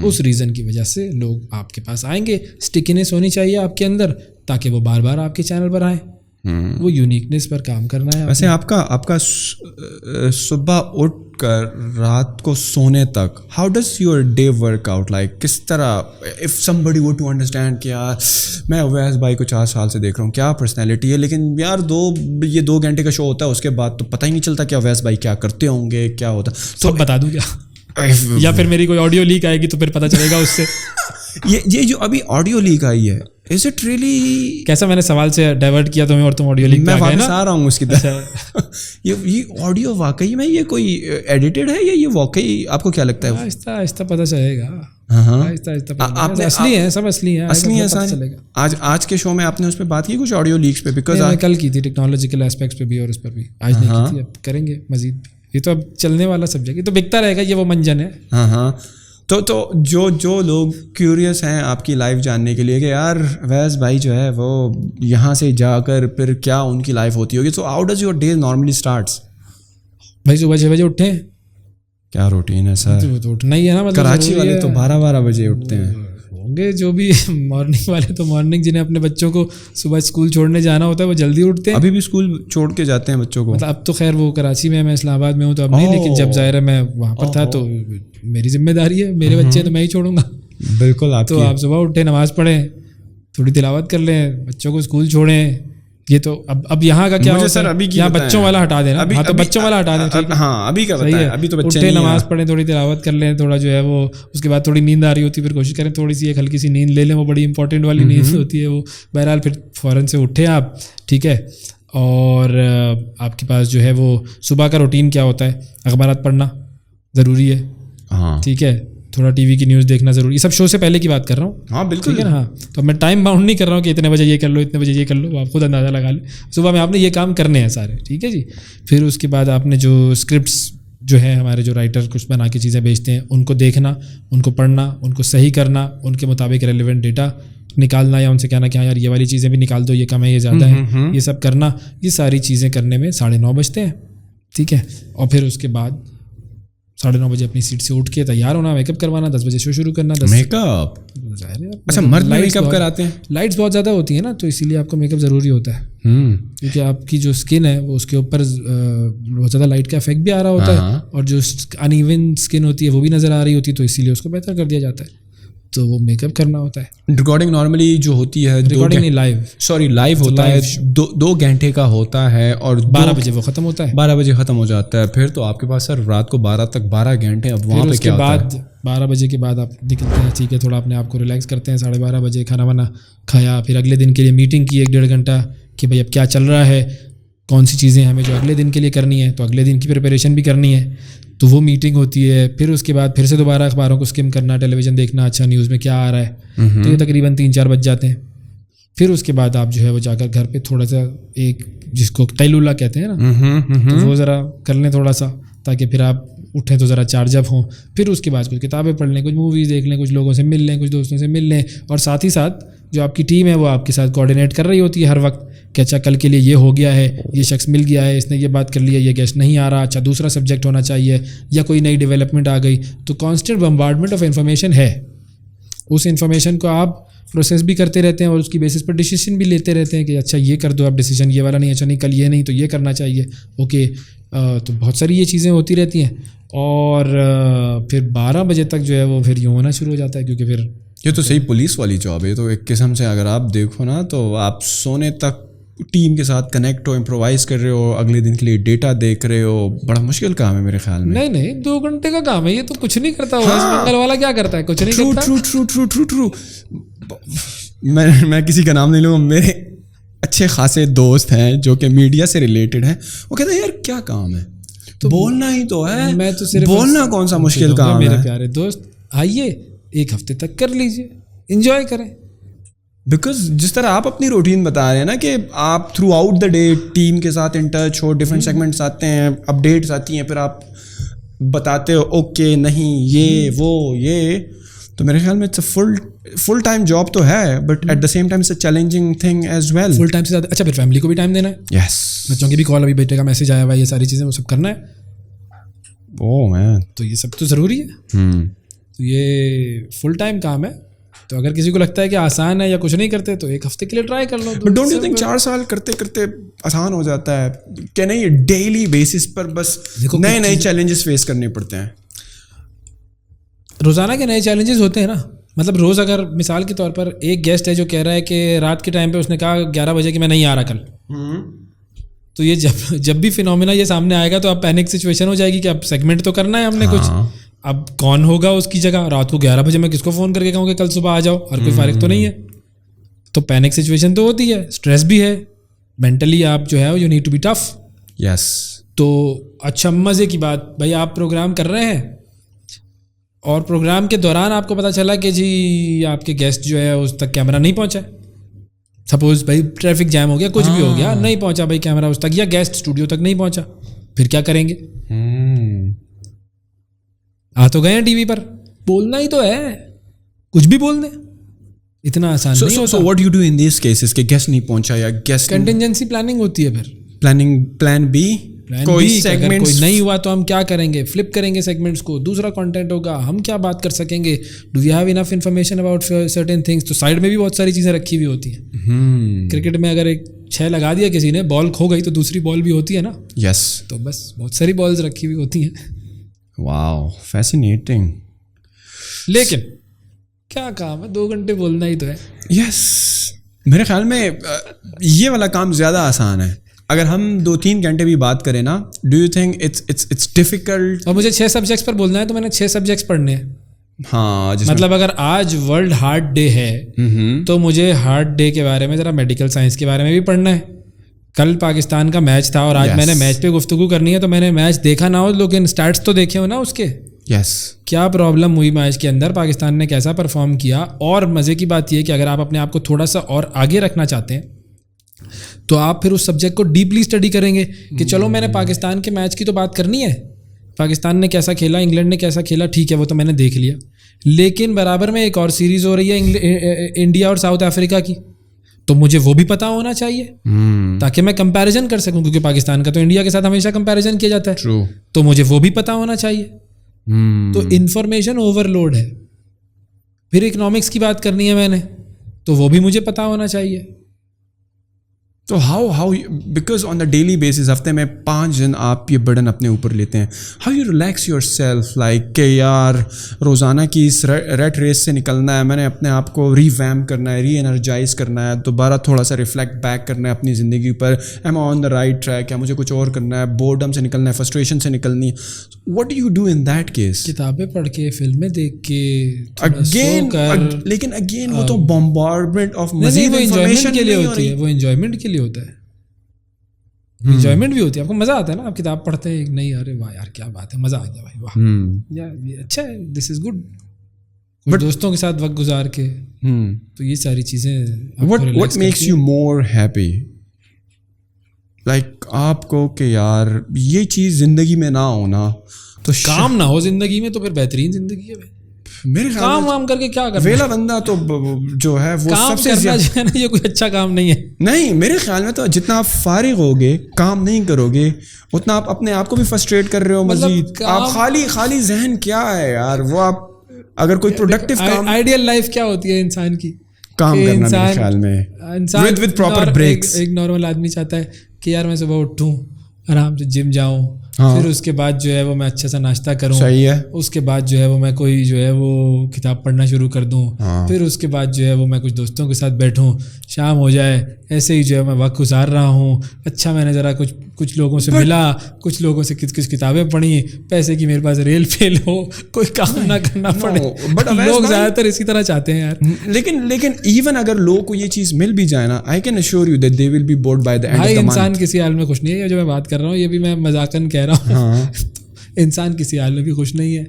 اس ریزن کی وجہ سے لوگ آپ کے پاس آئیں گے. اسٹکنیس ہونی چاہیے آپ کے اندر تاکہ وہ بار بار آپ کے چینل پر آئیں. وہ یونیکنیس پر کام کرنا ہے. ویسے آپ کا صبح اٹھ کر رات کو سونے تک, how does your day work out like? کس طرح, if somebody would to understand کہ یار میں اویس بھائی کو 4 سال سے دیکھ رہا ہوں, کیا پرسنالٹی ہے, لیکن یار 2 گھنٹے کا شو ہوتا ہے, اس کے بعد تو پتہ ہی نہیں چلتا کہ اویس بھائی کیا کرتے ہوں گے, کیا ہوتا. تو بتا دوں کیا, یا پھر میری کوئی آڈیو لیک آئے گی تو پھر پتہ چلے گا اس سے. یہ جو ابھی آڈیو لیک آئی ہے, از اٹ ریئلی, کیسا میں نے سوال سے ڈائیورٹ کیا تمہیں اور تم آڈیو لیک میں واپس آ رہا ہوں اس کی طرف. یہ آڈیو واقعی میں یہ کوئی ایڈیٹڈ ہے یا یہ واقعی آپ کو کیا لگتا ہے؟ آہستہ آہستہ پتہ چلے گا. آہستہ آہستہ اصلی ہے, سب اصلی ہیں, اصلی ہیں سارے. آج کے شو میں آپ نے اس پہ بات کی کچھ آڈیو لیکس پہ؟ بیکاز میں کل کی تھی ٹیکنالوجیکل اسپیکٹس پہ بھی اور اس پر بھی, آج نہیں کی تھی. اب کریں گے مزید بھی. یہ تو اب چلنے والا سبجیکٹ, یہ تو بکتا رہے گا, یہ وہ منجن ہے. ہاں. تو جو لوگ کیوریس ہیں آپ کی لائف جاننے کے لیے کہ یار اویس بھائی جو ہے وہ یہاں سے جا کر پھر کیا ان کی لائف ہوتی ہوگی, so how does your day normally starts? بھائی صبح 6 بجے اٹھتے ہیں. کیا روٹین ہے سر؟ تو اٹھنا ہی ہے نا. مطلب کراچی والے تو 12 بجے اٹھتے ہیں. ہوں گے جو بھی مارننگ والے تو مارننگ, جنہیں اپنے بچوں کو صبح اسکول چھوڑنے جانا ہوتا ہے وہ جلدی اٹھتے ہیں. ابھی بھی اسکول چھوڑ کے جاتے ہیں بچوں کو؟ مطلب اب تو خیر وہ کراچی میں اسلام آباد میں ہوں تو اب نہیں, لیکن جب ظاہر ہے میں وہاں پر تھا تو میری ذمہ داری ہے, میرے بچے تو میں ہی چھوڑوں گا. بالکل. تو آپ صبح اٹھیں, نماز پڑھیں, تھوڑی تلاوت کر لیں, بچوں کو اسکول چھوڑیں. یہ تو اب یہاں کا کیا ہوتا ہے, یہاں بچوں والا ہٹا دینا, ہاں تو بچوں والا ہٹا دیں. ہاں ابھی کا بتائیں, ابھی تو بچے اٹھیں, نماز پڑھیں, تھوڑی تلاوت کر لیں, تھوڑا جو ہے وہ اس کے بعد تھوڑی نیند آ رہی ہوتی ہے, پھر کوشش کریں تھوڑی سی ایک ہلکی سی نیند لے لیں, وہ بڑی امپورٹنٹ والی نیند ہوتی ہے وہ. بہرحال پھر فوراً سے اٹھیں آپ, ٹھیک ہے. اور آپ کے پاس جو ہے وہ صبح کا روٹین کیا ہوتا ہے, اخبارات پڑھنا ضروری ہے, ٹھیک ہے, تھوڑا ٹی وی کی نیوز دیکھنا ضروری ہے, سب شو سے پہلے کی بات کر رہا ہوں. ہاں بالکل ہے نا. ہاں تو میں ٹائم باؤنڈ نہیں کر رہا ہوں کہ اتنے بجے یہ کر لو, اتنے بجے یہ کر لو, آپ خود اندازہ لگا لیں. صبح میں آپ نے یہ کام کرنے ہیں سارے, ٹھیک ہے جی. پھر اس کے بعد آپ نے جو اسکرپٹس جو ہیں ہمارے جو رائٹر کچھ بنا کے چیزیں بیچتے ہیں, ان کو دیکھنا, ان کو پڑھنا, ان کو صحیح کرنا, ان کے مطابق ریلیونٹ ڈیٹا نکالنا, یا ان سے کہنا کہ ہاں یار یہ والی چیزیں بھی نکال دو, یہ کم ہے, یہ زیادہ ہے, یہ سب کرنا. یہ ساری چیزیں کرنے میں 9:30 بجتے ہیں, ٹھیک ہے. اور پھر اس کے بعد 9:30 بجے اپنی سیٹ سے اٹھ کے تیار ہونا, میک اپ کروانا, 10 بجے شو شروع کرنا. میک اپ, اچھا مرد میک اپ کراتے ہیں؟ لائٹس بہت زیادہ ہوتی ہیں نا, تو اسی لیے آپ کو میک اپ ضروری ہوتا ہے, کیونکہ آپ کی جو اسکن ہے وہ اس کے اوپر بہت زیادہ لائٹ کا افیکٹ بھی آ رہا ہوتا ہے, اور جو ان ایون اسکن ہوتی ہے وہ بھی نظر آ رہی ہوتی ہے, تو اسی لیے اس کو بہتر کر دیا جاتا ہے, تو وہ میک اپ کرنا ہوتا ہے. ریکارڈنگ نارملی جو ہوتی ہے, ریکارڈنگ نہیں, لائیو ہوتا ہے, 2 گھنٹے کا ہوتا ہے, اور 12 بجے وہ ختم ہوتا ہے. 12 بجے ختم ہو جاتا ہے. پھر تو آپ کے پاس سر رات کو 12 تک 12 گھنٹے. اب وہاں پہ کیا ہوتا ہے, 12 بجے کے بعد آپ نکلتے ہیں, ٹھیک ہے, تھوڑا اپنے آپ کو ریلیکس کرتے ہیں, 12:30 بجے کھانا وانا کھایا, پھر اگلے دن کے لیے میٹنگ کی 1-1.5 گھنٹہ کہ بھائی اب کیا چل رہا ہے, کون سی چیزیں ہمیں جو اگلے دن کے لیے کرنی ہے, تو اگلے دن کی پریپریشن بھی کرنی ہے, تو وہ میٹنگ ہوتی ہے. پھر اس کے بعد پھر سے دوبارہ اخباروں کو اسکم کرنا, ٹیلی ویژن دیکھنا, اچھا نیوز میں کیا آ رہا ہے, تو یہ تقریباً 3-4 بج جاتے ہیں. پھر اس کے بعد آپ جو ہے وہ جا کر گھر پہ تھوڑا سا ایک جس کو قیلولہ کہتے ہیں نا, تو وہ ذرا کر لیں تھوڑا سا, تاکہ پھر آپ اٹھیں تو ذرا چارج اپ ہوں. پھر اس کے بعد کچھ کتابیں پڑھ لیں, کچھ موویز دیکھ لیں, کچھ لوگوں سے مل لیں, کچھ دوستوں سے مل لیں, اور ساتھ ہی ساتھ جو آپ کی ٹیم ہے وہ آپ کے ساتھ کوآرڈینیٹ کر رہی ہوتی ہے ہر وقت کہ اچھا کل کے لیے یہ ہو گیا ہے, یہ شخص مل گیا ہے, اس نے یہ بات کر لی ہے, یہ گیسٹ نہیں آ رہا, اچھا دوسرا سبجیکٹ ہونا چاہیے, یا کوئی نئی ڈیولپمنٹ آ گئی. تو کانسٹنٹ بمبارڈمنٹ آف انفارمیشن ہے. اس انفارمیشن کو آپ پروسیس بھی کرتے رہتے ہیں, اور اس کی بیسس پر ڈیسیژن بھی لیتے رہتے ہیں کہ اچھا یہ کر دو, اب ڈیسیژن یہ والا نہیں, اچھا نہیں کل یہ نہیں تو یہ کرنا چاہیے, اوکے. تو بہت ساری یہ چیزیں ہوتی رہتی ہیں. اور پھر 12 بجے تک جو ہے وہ پھر یوں ہونا شروع ہو جاتا ہے, کیونکہ پھر یہ تو صحیح پولیس والی جاب ہے. تو ایک قسم سے اگر آپ دیکھو نا, تو آپ سونے تک ٹیم کے ساتھ کنیکٹ ہو, امپرووائز کر رہے ہو, اگلے دن کے لیے ڈیٹا دیکھ رہے ہو. بڑا مشکل کام ہے میرے خیال میں. نہیں 2 گھنٹے کا کام ہے یہ, تو کچھ نہیں کرتا. منگل والا کیا کرتا ہے, کچھ نہیں کرتا. ٹرو. میں کسی کا نام نہیں لوں, میرے اچھے خاصے دوست ہیں جو کہ میڈیا سے ریلیٹڈ ہیں, وہ کہتے ہیں یار کیا کام ہے, تو بولنا ہی تو ہے. میں تو صرف بولنا کون سا مشکل کام ہے. میرے پیارے دوست آئیے 1 ہفتے تک کر لیجیے, انجوائے کریں. بیکاز جس طرح آپ اپنی روٹین بتا رہے ہیں نا کہ آپ through out the day team کے ساتھ in touch who, different segments آتے ہیں, اپڈیٹس آتی ہیں, پھر آپ بتاتے ہو اوکے نہیں یہ وہ یہ, تو میرے خیال میں it's a full time job تو ہے, but at the same time it's a challenging thing as well. Full time سے زیادہ اچھا, پھر فیملی کو بھی ٹائم دینا ہے. یس, بچوں کی بھی کال, ابھی بیٹے کا میسج آیا ہوا ہے, یہ ساری چیزیں وہ سب کرنا ہے. اوہ مین, تو یہ سب تو ضروری ہے. تو یہ فل ٹائم کام ہے. تو اگر کسی کو لگتا ہے کہ آسان ہے یا کچھ نہیں کرتے, تو 1 ہفتے کے لیے ٹرائی کر لو. بٹ ڈونٹ یو تھنک 4 سال کرتے کرتے آسان ہو جاتا ہے کہ نہیں, ڈیلی بیسس پر بس نئے چیلنجز فیس کرنے پڑتے ہیں. روزانہ کے نئے چیلنجز ہوتے ہیں نا. مطلب روز اگر مثال کے طور پر ایک گیسٹ ہے جو کہہ رہا ہے کہ رات کے ٹائم پہ اس نے کہا 11 بجے کہ میں نہیں آ رہا کل, تو یہ جب بھی فینومینا یہ سامنے آئے گا تو اب پینک سچویشن ہو جائے گی کہ اب سیگمنٹ تو کرنا ہے ہم نے کچھ. اب کون ہوگا اس کی جگہ, رات کو 11 بجے میں کس کو فون کر کے کہوں کہ کل صبح آ جاؤ, ہر کوئی فارغ تو نہیں ہے. تو پینک سچویشن تو ہوتی ہے, اسٹریس بھی ہے, مینٹلی آپ جو ہے you need to be tough. Yes. تو اچھا مزے کی بات بھائی, آپ پروگرام کر رہے ہیں اور پروگرام کے دوران آپ کو پتہ چلا کہ جی آپ کے گیسٹ جو ہے اس تک کیمرہ نہیں پہنچا. سپوز بھائی ٹریفک جام ہو گیا, کچھ بھی ہو گیا, نہیں پہنچا بھائی کیمرہ اس تک, یا گیسٹ اسٹوڈیو تک نہیں پہنچا, پھر کیا کریں گے؟ آ تو گئے ہیں ٹی وی پر, بولنا ہی تو ہے, کچھ بھی بول دیں, اتنا آسان نہیں ہوتا. So what do you do in these cases کہ گیسٹ نہیں پہنچا یا گیسٹ, کنٹینجنسی پلاننگ ہوتی ہے. پھر پلان بی, کوئی سیگمنٹ کوئی نہیں ہوا تو ہم کیا کریں گے, فلپ کریں گے سیگمنٹس کو, دوسرا کنٹینٹ ہوگا, ہم کیا بات کر سکیں گے, do we have enough information about certain things. تو سائڈ میں بھی بہت ساری چیزیں رکھی ہوئی ہوتی ہیں. کرکٹ میں اگر ایک 6 لگا دیا کسی نے, بال کھو گئی تو دوسری بال بھی ہوتی ہے نا. یس. تو بس بہت ساری بالز رکھی ہوئی ہوتی ہیں. واو, فیسینیٹنگ. لیکن کیا کام ہے, 2 گھنٹے بولنا ہی تو ہے. یس, میرے خیال میں یہ والا کام زیادہ آسان ہے. اگر ہم 2-3 گھنٹے بھی بات کریں نا, do you think it's difficult? اور مجھے 6 سبجیکٹس پر بولنا ہے تو میں نے 6 سبجیکٹس پڑھنے ہیں. ہاں, مطلب اگر آج ورلڈ ہارٹ ڈے ہے تو مجھے ہارٹ ڈے کے بارے میں ذرا میڈیکل سائنس کے بارے میں بھی پڑھنا ہے. کل پاکستان کا میچ تھا اور آج میں نے میچ پہ گفتگو کرنی ہے, تو میں نے میچ دیکھا نہ ہو لیکن اسٹیٹس تو دیکھے ہو نا اس کے. یس, کیا پرابلم ہوئی میچ کے اندر, پاکستان نے کیسا پرفارم کیا. اور مزے کی بات یہ ہے کہ اگر آپ اپنے آپ کو تھوڑا سا اور آگے رکھنا چاہتے ہیں تو آپ پھر اس سبجیکٹ کو ڈیپلی اسٹڈی کریں گے کہ چلو میں نے پاکستان کے میچ کی تو بات کرنی ہے, پاکستان نے کیسا کھیلا, انگلینڈ نے کیسا کھیلا, ٹھیک ہے وہ تو میں نے دیکھ لیا, لیکن برابر میں ایک اور سیریز ہو رہی ہے انڈیا اور ساؤتھ افریقہ کی, تو مجھے وہ بھی پتہ ہونا چاہیے تاکہ میں کمپیریزن کر سکوں, کیونکہ پاکستان کا تو انڈیا کے ساتھ ہمیشہ کمپیریزن کیا جاتا ہے, تو مجھے وہ بھی پتہ ہونا چاہیے. تو انفارمیشن اوور لوڈ ہے. پھر اکنامکس کی بات کرنی ہے میں نے, تو وہ بھی مجھے پتہ ہونا چاہیے. تو how because on the daily basis ہفتے میں 5 دن آپ یہ برڈن اپنے اوپر لیتے ہیں, how you relax your self like کہ یار روزانہ کی اس ریٹ ریس سے نکلنا ہے, میں نے اپنے آپ کو ری ویمپ کرنا ہے, ری انرجائز کرنا ہے, دوبارہ تھوڑا سا ریفلیکٹ بیک کرنا ہے اپنی زندگی پر, am on the right track, یا مجھے کچھ اور کرنا ہے, بورڈم سے نکلنا ہے, فرسٹریشن سے نکلنی ہے. What do you do in that case? کتابیں پڑھ کے, فلمیں دیکھ کے, اگین لیکن اگین وہ تو بمبارڈمنٹ آف مزید انفارمیشن کے لیے ہوتی ہے, وہ انجوائمنٹ کے لیے ہوتا ہے. انجوائمنٹ بھی ہوتی ہے, آپ کو مزہ آتا ہے نا, آپ کتاب پڑھتے ہیں نہیں, ارے واہ یار کیا بات ہے, مزہ آ گیا بھائی, واہ اچھا ہے, دس از گڈ. بٹ دوستوں کے ساتھ وقت گزار کے, تو یہ ساری چیزیں. what makes you more happy? Like آپ کو کہ یار یہ چیز زندگی میں نہ ہونا, تو کام نہ ہو زندگی میں, تو پھر بہترین زندگی ہے. میرے کام وام کر کے کیا کرنا, ویلا بندہ تو جو ہے وہ سب سے زیادہ, یہ کوئی اچھا کام نہیں ہے. نہیں, میرے خیال میں تو جتنا آپ فارغ ہوگے, کام نہیں کرو گے, اتنا آپ اپنے آپ کو بھی فرسٹریٹ کر رہے ہو مزید. آپ خالی ذہن کیا ہے یار, وہ آپ اگر کوئی پروڈکٹیو کام, آئیڈیل لائف کیا ہوتی ہے انسان کی, کام کرنا میرے خیال میں with proper breaks. ایک نارمل آدمی چاہتا ہے کہ یار میں صبح اٹھوں, آرام سے جم جاؤں, پھر اس کے بعد جو ہے وہ میں اچھا سا ناشتہ کروں, صحیح ہے, اس کے بعد جو ہے وہ میں کوئی جو ہے وہ کتاب پڑھنا شروع کر دوں, پھر اس کے بعد جو ہے وہ میں کچھ دوستوں کے ساتھ بیٹھوں, شام ہو جائے, ایسے ہی جو ہے میں وقت گزار رہا ہوں. اچھا میں نے ذرا کچھ لوگوں سے ملا, کچھ لوگوں سے کچھ کتابیں پڑھی, پیسے کی میرے پاس ریل فیل ہو, کوئی کام نہ کرنا پڑے. لوگ زیادہ تر اسی طرح چاہتے ہیں یار. لیکن ایون اگر لوگوں کو یہ چیز مل بھی جائے نا, I can assure you that they will be bored by the end of the month. انسان کسی حال میں خوش نہیں ہے, جو میں بات کر رہا ہوں یہ بھی میں مذاقاً کہہ رہا ہوں. انسان کسی حال میں بھی خوش نہیں ہے.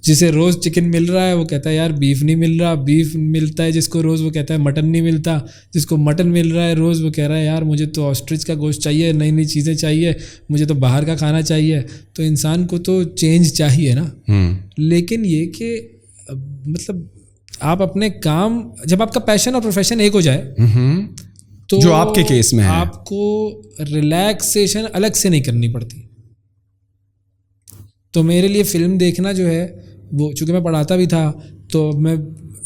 جسے روز چکن مل رہا ہے وہ کہتا ہے یار بیف نہیں مل رہا, بیف ملتا ہے جس کو روز وہ کہتا ہے مٹن نہیں ملتا, جس کو مٹن مل رہا ہے روز وہ کہہ رہا ہے یار مجھے تو آسٹرچ کا گوشت چاہیے, نئی نئی چیزیں چاہیے, مجھے تو باہر کا کھانا چاہیے. تو انسان کو تو چینج چاہیے نا. لیکن یہ کہ مطلب آپ اپنے کام, جب آپ کا پیشن اور پروفیشن ایک ہو جائے تو جو آپ کے کیس میں ہے, آپ کو ریلیکسیشن الگ سے نہیں کرنی پڑتی. تو میرے لیے فلم دیکھنا جو ہے وہ, چونکہ میں پڑھاتا بھی تھا تو میں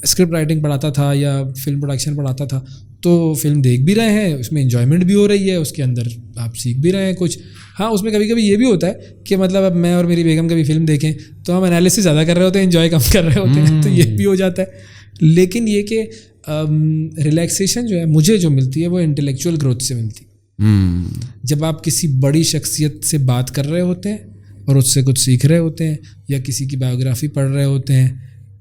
اسکرپٹ رائٹنگ پڑھاتا تھا یا فلم پروڈکشن پڑھاتا تھا, تو فلم دیکھ بھی رہے ہیں, اس میں انجوائمنٹ بھی ہو رہی ہے, اس کے اندر آپ سیکھ بھی رہے ہیں کچھ. ہاں اس میں کبھی کبھی یہ بھی ہوتا ہے کہ مطلب اب میں اور میری بیگم کبھی فلم دیکھیں تو ہم انالیسس زیادہ کر رہے ہوتے ہیں, انجوائے کم کر رہے ہوتے ہیں, تو یہ بھی ہو جاتا ہے. لیکن یہ کہ ریلیکسیشن جو ہے مجھے جو ملتی ہے وہ انٹلیکچوئل گروتھ سے ملتی ہے. جب آپ کسی بڑی شخصیت سے بات کر رہے ہوتے ہیں اور اس سے کچھ سیکھ رہے ہوتے ہیں, یا کسی کی بایوگرافی پڑھ رہے ہوتے ہیں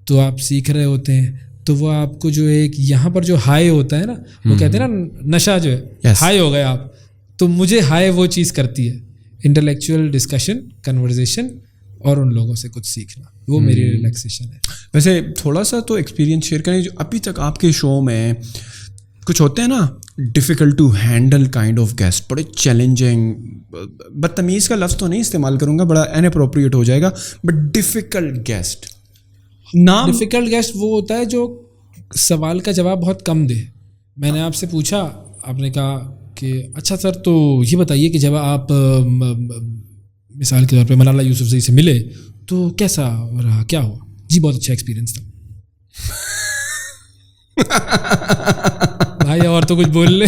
تو آپ سیکھ رہے ہوتے ہیں, تو وہ آپ کو جو ایک یہاں پر جو ہائی ہوتا ہے نا, وہ کہتے ہیں نا نشہ جو ہے, ہائی ہو گئے آپ, تو مجھے ہائی وہ چیز کرتی ہے, انٹلیکچوئل ڈسکشن, کنورزیشن اور ان لوگوں سے کچھ سیکھنا, وہ میری ریلیکسیشن ہے. ویسے تھوڑا سا تو ایکسپیرینس شیئر کریں, جو ابھی تک آپ کے شو میں کچھ ہوتے ہیں نا difficult to handle kind of guest, بڑے چیلنجنگ, بدتمیز کا لفظ تو نہیں استعمال کروں گا, بڑا ان اپروپریٹ ہو جائے گا, بٹ ڈیفیکلٹ گیسٹ. نام ڈیفیکلٹ گیسٹ وہ ہوتا ہے جو سوال کا جواب بہت کم دے. میں نے آپ سے پوچھا, آپ نے کہا کہ اچھا سر تو یہ بتائیے کہ جب آپ مثال کے طور پہ ملالہ یوسفزئی سے ملے تو کیسا رہا, کیا ہوا؟ جی بہت اچھا ایکسپیرینس تھا. بھائی اور تو کچھ بول لے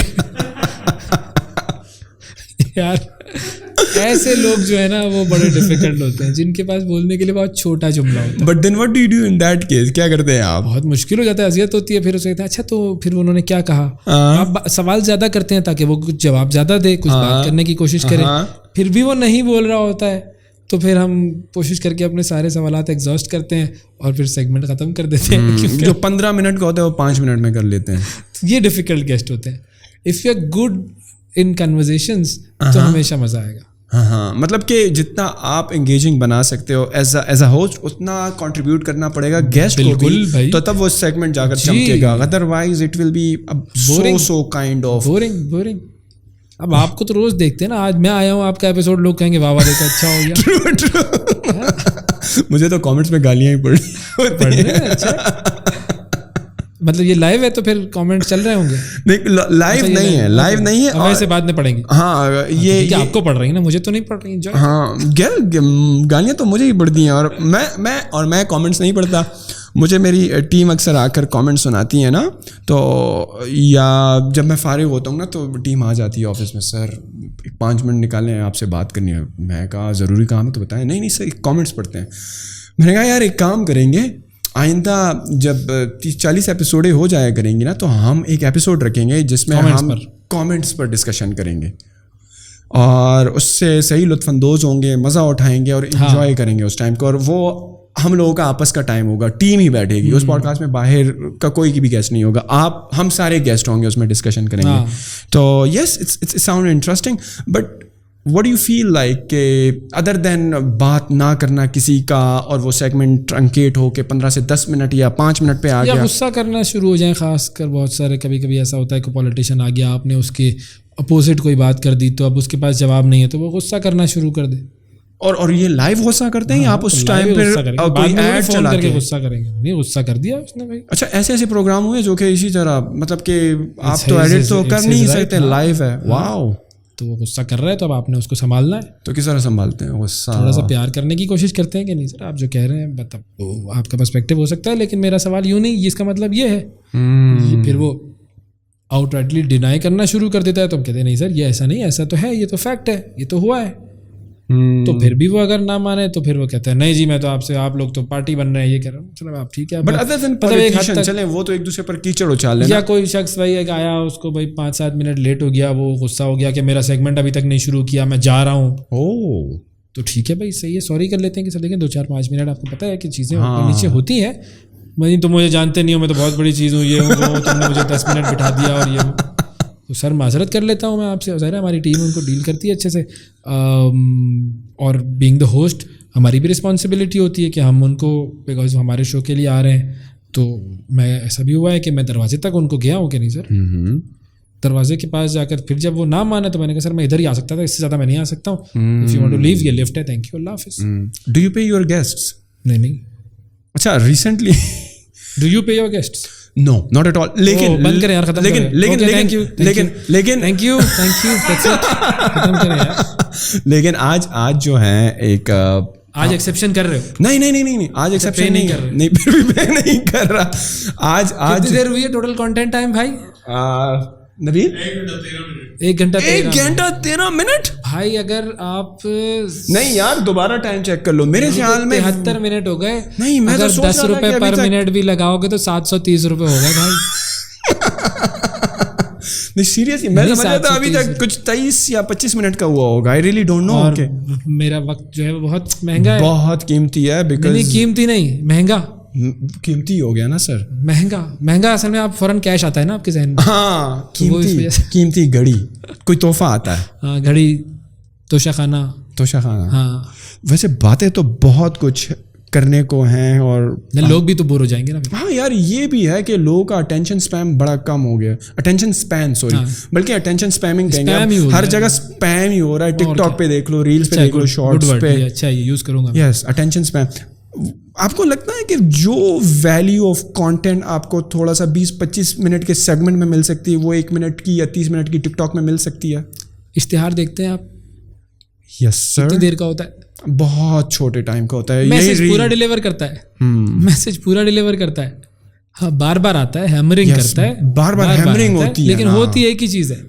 یار, ایسے لوگ جو ہے نا وہ بڑے ڈیفیکلٹ ہوتے ہیں, جن کے پاس بولنے کے لیے بہت چھوٹا جملہ ہوتا ہے. But then what do you do in that case, کیا کرتے ہیں آپ؟ بہت مشکل ہو جاتا ہے, اذیت ہوتی ہے. پھر اسے کہتے ہیں اچھا تو پھر انہوں نے کیا کہا. آپ سوال زیادہ کرتے ہیں تاکہ وہ کچھ جواب زیادہ دے, کچھ بات کرنے کی کوشش کرے, پھر بھی وہ نہیں بول رہا ہوتا ہے, تو پھر ہم کوشش کر کے اپنے سارے سوالات ایگزاسٹ کرتے ہیں اور پھر سیگمنٹ ختم کر دیتے ہیں. جو 15 منٹ کا ہوتا ہے وہ 5 منٹ میں کر لیتے ہیں. یہ ڈیفیکلٹ گیسٹ ہوتے ہیں. If you are good in conversations تو ہمیشہ مزہ آئے گا. ہاں مطلب کہ جتنا آپ انگیجنگ بنا سکتے ہو ایز اے ہوسٹ, اتنا کنٹریبیوٹ کرنا پڑے گا گیسٹ کو بھی, تو تب وہ سیگمنٹ جا کر چمکے گا. Otherwise it will be so kind of boring. اب آپ کو تو روز دیکھتے ہیں نا, آج میں آیا ہوں آپ کا ایپیسوڈ, لوگ کہیں گے واہ واہ دیکھو اچھا ہو گیا. مجھے تو کامنٹس میں گالیاں ہی پڑھ رہی ہیں. اچھا مطلب یہ لائیو ہے تو پھر کامنٹ چل رہے ہوں گے؟ نہیں لائیو نہیں ہے, ویسے بعد میں پڑھیں گے. ہاں یہ آپ کو پڑھ رہی ہیں نا, مجھے تو نہیں پڑھ رہی. ہاں گالیاں تو مجھے ہی پڑتی ہیں, اور میں کامنٹس نہیں پڑھتا. مجھے میری ٹیم اکثر آ کر کامنٹ سناتی ہے نا, تو یا جب میں فارغ ہوتا ہوں نا تو ٹیم آ جاتی ہے آفس میں, سر 5 منٹ نکالیں آپ سے بات کرنی ہے. میں کہا ضروری کام ہے تو بتائیں. نہیں سر کامنٹس پڑھتے ہیں. میں نے کہا یار ایک کام کریں گے, آئندہ جب 30-40 ایپیسوڈیں ہو جایا کریں گی نا, تو ہم ایک ایپیسوڈ رکھیں گے جس میں ہم کامنٹس پر ڈسکشن کریں گے, اور اس سے صحیح لطف اندوز ہوں گے, مزہ اٹھائیں گے اور انجوائے کریں گے اس ٹائم کو. اور وہ ہم لوگوں کا آپس کا ٹائم ہوگا, ٹیم ہی بیٹھے گی اس پوڈ کاسٹ میں, باہر کا کوئی بھی گیسٹ نہیں ہوگا. ہم سارے گیسٹ ہوں گے اس میں, ڈسکشن کریں گے. تو yes it's sound interesting. But what do you feel like کہ ادر دین بات نہ کرنا کسی کا, اور وہ سیگمنٹ ٹرنکیٹ ہو کے 15 سے 10 منٹ یا 5 منٹ پہ آ گیا, یا غصہ کرنا شروع ہو جائیں. خاص کر بہت سارے کبھی ایسا ہوتا ہے کہ پولیٹیشین آ گیا, آپ نے اس کے اپوزٹ کوئی بات کر دی, تو اب اس کے پاس جواب نہیں ہے, تو وہ غصہ کرنا شروع کر دے. اور یہ لائیو غصہ کرتے ہیں, آپ اس ٹائم پہ کوئی ایڈ چلا کے غصہ کریں گے؟ نہیں, غصہ کر دیا اس نے بھائی. اچھا ایسے پروگرام ہوئے جو کہ اسی طرح, مطلب کہ آپ تو ایڈٹ تو کر نہیں سکتے, لائیو ہے. واو. تو وہ غصہ کر رہا ہے, تو اب آپ نے اس کو سنبھالنا ہے. تو کس طرح سنبھالتے ہیں غصہ؟ تھوڑا سا پیار کرنے کی کوشش کرتے ہیں کہ نہیں سر آپ جو کہہ رہے ہیں مطلب آپ کا پرسپیکٹو ہو سکتا ہے, لیکن میرا سوال یوں نہیں, اس کا مطلب یہ ہے. پھر وہ آؤٹ رائٹلی ڈینائی کرنا شروع کر دیتا ہے, تو ہم کہتے ہیں نہیں سر یہ ایسا نہیں, ایسا تو ہے, یہ تو فیکٹ ہے, یہ تو ہوا ہے. تو پھر بھی وہ اگر نہ مانے تو پھر وہ کہتے ہیں نہیں جی میں تو آپ سے, آپ لوگ تو پارٹی بن رہے ہیں, یہ کہہ رہا ہوں. چلو آپ ٹھیک ہے, مطلب چلیں وہ تو ایک دوسرے پر کیچڑ اچھال لیں. یا کوئی شخص بھائی آیا, اس کو بھائی 5-7 منٹ لیٹ ہو گیا, وہ غصہ ہو گیا کہ میرا سیگمنٹ ابھی تک نہیں شروع کیا, میں جا رہا ہوں. تو ٹھیک ہے بھائی صحیح ہے, سوری کر لیتے ہیں کہ سر دیکھیں 2-4-5 منٹ, آپ کو پتہ ہے کہ چیزیں نیچے ہوتی ہیں, میں تو مجھے جانتے نہیں ہو, میں تو بہت بڑی چیز ہوں, یہ ہوں, تم نے مجھے 10 منٹ بٹھا دیا اور یہ. تو سر معذرت کر لیتا ہوں میں آپ سے, ظاہر ہے ہماری ٹیم ان کو ڈیل کرتی ہے اچھے سے, اور بینگ دا ہوسٹ ہماری بھی رسپانسبلٹی ہوتی ہے کہ ہم ان کو, بیکاز ہمارے شو کے لیے آ رہے ہیں. تو میں ایسا بھی ہوا ہے کہ میں دروازے تک ان کو گیا ہوں کہ نہیں سر, دروازے کے پاس جا کر پھر جب وہ نہ مانے تو میں نے کہا سر میں ادھر ہی آ سکتا تھا, اس سے زیادہ میں نہیں آ سکتا ہوں, if you want to leave یہ لفٹ ہے, تھینک یو, اللہ حافظ. Do you pay your guests? نہیں. اچھا recently do you pay your guests? No not at all. لیکن بند کریں یار, ختم لیکن آج جو ہے ایک, آج ایکسیپشن کر رہے ہو؟ نہیں آج ایکسیپشن نہیں کر رہے, نہیں پھر بھی میں نہیں کر رہا. آج دیر ہوئی ہے ٹوٹل کانٹینٹ ٹائم بھائی نبیل؟ 1 گھنٹہ 13 منٹ بھائی. اگر آپ نہیں یار دوبارہ ٹائم چیک کر لو, میرے خیال میں 73 منٹ ہو گئے. نہیں میں اگر 10 روپے پر منٹ بھی لگاؤ گے تو 730 روپے ہو گئے بھائی. نہیں سیریسلی میں سمجھ رہا تھا ابھی تک کچھ 23 یا 25 منٹ کا ہوا ہوگا. I really don't know. میرا وقت جو ہے وہ بہت مہنگا ہے, بہت قیمتی ہے. بیکاز قیمتی نہیں, مہنگا. قیمتی ہو گیا نا سر, مہنگا اصل میں آپ فوراً کیش آتا ہے نا آپ کے ذہن میں. ہاں قیمتی گھڑی, کوئی تحفہ آتا ہے. ہاں گھڑی, توشہ خانہ. ہاں ویسے باتیں تو بہت کچھ کرنے کو ہیں, اور لوگ بھی تو بور ہو جائیں گے نا. ہاں یار یہ بھی ہے کہ لوگوں کا اٹینشن اسپیم بڑا کم ہو گیا. اٹینشن اسپین سوری, بلکہ اٹینشن اسپیمنگ کہیں گے, ہر جگہ اسپیم ہی ہو رہا ہے. ٹک ٹاک پہ دیکھ لو, ریلس پہ دیکھ لو, شارٹس پہ. اچھا یہ یوز کروں گا. یس اٹینشن اسپیم. آپ کو لگتا ہے کہ جو ویلیو آف کانٹینٹ آپ کو تھوڑا سا 20-25 منٹ کے سیگمنٹ میں مل سکتی ہے, وہ 1 منٹ کی یا 30 منٹ کی ٹک ٹاک میں مل سکتی ہے؟ اشتہار دیکھتے ہیں آپ؟ یس سر. کتنی دیر کا ہوتا ہے؟ بہت چھوٹے ٹائم کا ہوتا ہے. میسج پورا ڈیلیور کرتا ہے, میسج پورا ڈیلیور کرتا ہے. ہاں بار بار آتا ہے, ہیمرنگ کرتا ہے, بار بار ہیمرنگ ہوتی ہے, لیکن ہوتی ایک ہی چیز ہے,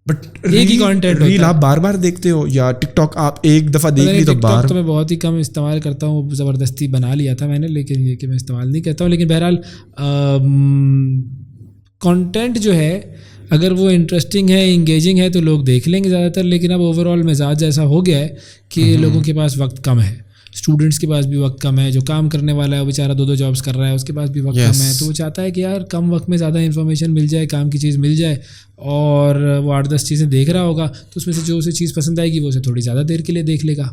بٹ ایک ہی content ریل آپ بار بار دیکھتے ہو یا ٹک ٹاک آپ ایک دفعہ دیکھ لی تو بار؟ تو میں بہت ہی کم استعمال کرتا ہوں, زبردستی بنا لیا تھا میں نے, لیکن یہ کہ میں استعمال نہیں کرتا ہوں. لیکن بہرحال کانٹینٹ جو ہے اگر وہ انٹرسٹنگ ہے, انگیجنگ ہے تو لوگ دیکھ لیں گے زیادہ تر. لیکن اب اوور آل مزاج ایسا ہو گیا ہے کہ لوگوں کے پاس وقت کم ہے, اسٹوڈنٹس کے پاس بھی وقت کم ہے, جو کام کرنے والا ہے وہ بیچارہ 2 جابس کر رہا ہے, اس کے پاس بھی وقت کم ہے, تو وہ چاہتا ہے کہ یار کم وقت میں زیادہ انفارمیشن مل جائے, کام کی چیز مل جائے, اور وہ 8-10 چیزیں دیکھ رہا ہوگا تو اس میں سے جو اسے چیز پسند آئے گی وہ اسے تھوڑی زیادہ دیر کے لیے دیکھ لے گا.